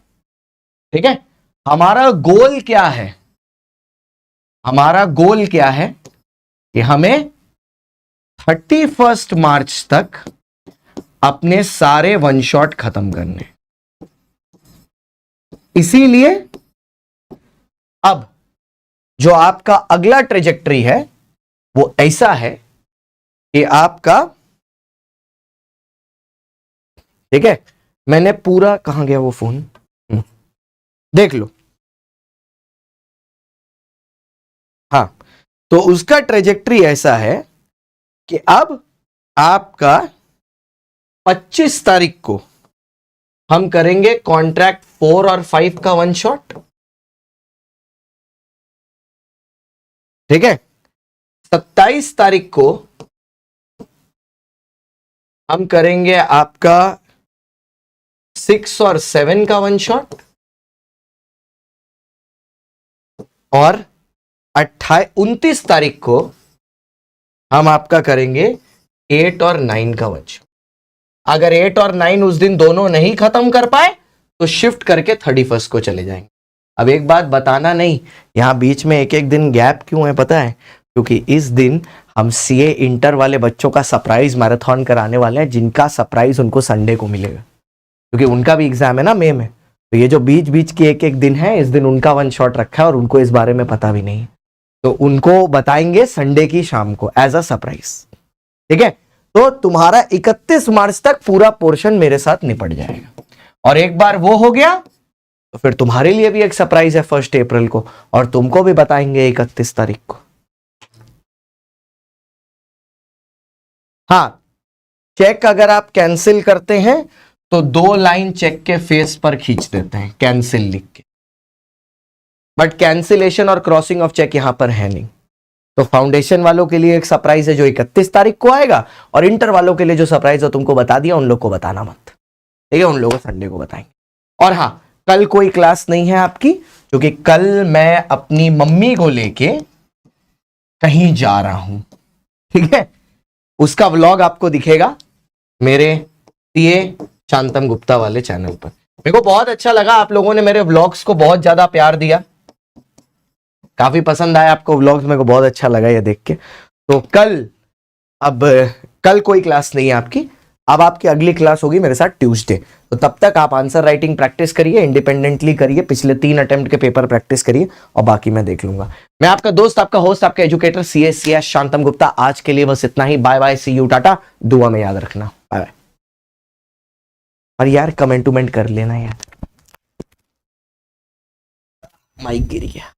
[SPEAKER 1] ठीक है। हमारा गोल क्या है, हमारा गोल क्या है कि हमें 31 मार्च तक अपने सारे वन शॉट खत्म करने। इसीलिए अब जो आपका अगला ट्रेजेक्टरी है वो ऐसा है कि आपका, ठीक है, मैंने पूरा, कहां गया वो फोन, देख लो, हाँ, तो उसका ट्रेजेक्टरी ऐसा है कि अब आपका 25 तारीख को हम करेंगे कॉन्ट्रैक्ट 4 और 5 का वन शॉट, ठीक है। 27 तारीख को हम करेंगे आपका 6 और 7 का वन शॉट, और 29 तारीख को हम आपका करेंगे 8 और 9 का वन शॉट। अगर 8 और 9 उस दिन दोनों नहीं खत्म कर पाए तो शिफ्ट करके 31 को चले जाएंगे। अब एक बात बताना नहीं, यहां बीच में एक एक दिन गैप क्यों है पता है, क्योंकि इस दिन हम सीए इंटर वाले बच्चों का सरप्राइज मैराथन कराने वाले हैं, जिनका सरप्राइज उनको संडे को मिलेगा, क्योंकि उनका भी एग्जाम है ना मई में। तो ये जो बीच बीच के एक एक दिन है, इस दिन उनका वन शॉट रखा है और उनको इस बारे में पता भी नहीं, तो उनको बताएंगे संडे की शाम को एज अ सरप्राइज, ठीक है। तो तुम्हारा 31 मार्च तक पूरा पोर्शन मेरे साथ निपट जाएगा, और एक बार वो हो गया तो फिर तुम्हारे लिए भी एक सरप्राइज है 1 अप्रैल को, और तुमको भी बताएंगे 31 तारीख को। हाँ, चेक अगर आप कैंसिल करते हैं तो 2 लाइन चेक के फेस पर खींच देते हैं कैंसिल लिख के, बट कैंसिलेशन और क्रॉसिंग ऑफ चेक यहां पर है नहीं। तो फाउंडेशन वालों के लिए एक सरप्राइज है जो 31 तारीख को आएगा, और इंटर वालों के लिए जो सरप्राइज है तुमको बता दिया, उन लोग को बताना मत, ठीक है, उन लोगों को संडे को बताएंगे। और हाँ, कल कोई क्लास नहीं है आपकी, क्योंकि कल मैं अपनी मम्मी को लेके कहीं जा रहा हूं, ठीक है। उसका व्लॉग आपको दिखेगा मेरे सीए शांतम गुप्ता वाले चैनल पर। मेरे को बहुत अच्छा लगा, आप लोगों ने मेरे व्लॉग्स को बहुत ज्यादा प्यार दिया, काफी पसंद आया आपको व्लॉग्स, मेरे को बहुत अच्छा लगा ये देख के। तो कल कोई क्लास नहीं है आपकी, अब आपकी अगली क्लास होगी मेरे साथ ट्यूसडे। तो तब तक आप आंसर राइटिंग प्रैक्टिस करिए, इंडिपेंडेंटली करिए, पिछले 3 अटेम्प्ट के पेपर प्रैक्टिस करिए, और बाकी मैं देख लूंगा। मैं आपका दोस्त, आपका होस्ट, आपका एजुकेटर सीएस शांतम गुप्ता। आज के लिए बस इतना ही। Bye bye, see you, tata. दुआ में याद रखना, बाय बाय। और यार कमेंट कर लेना यार, माइक गिर गया।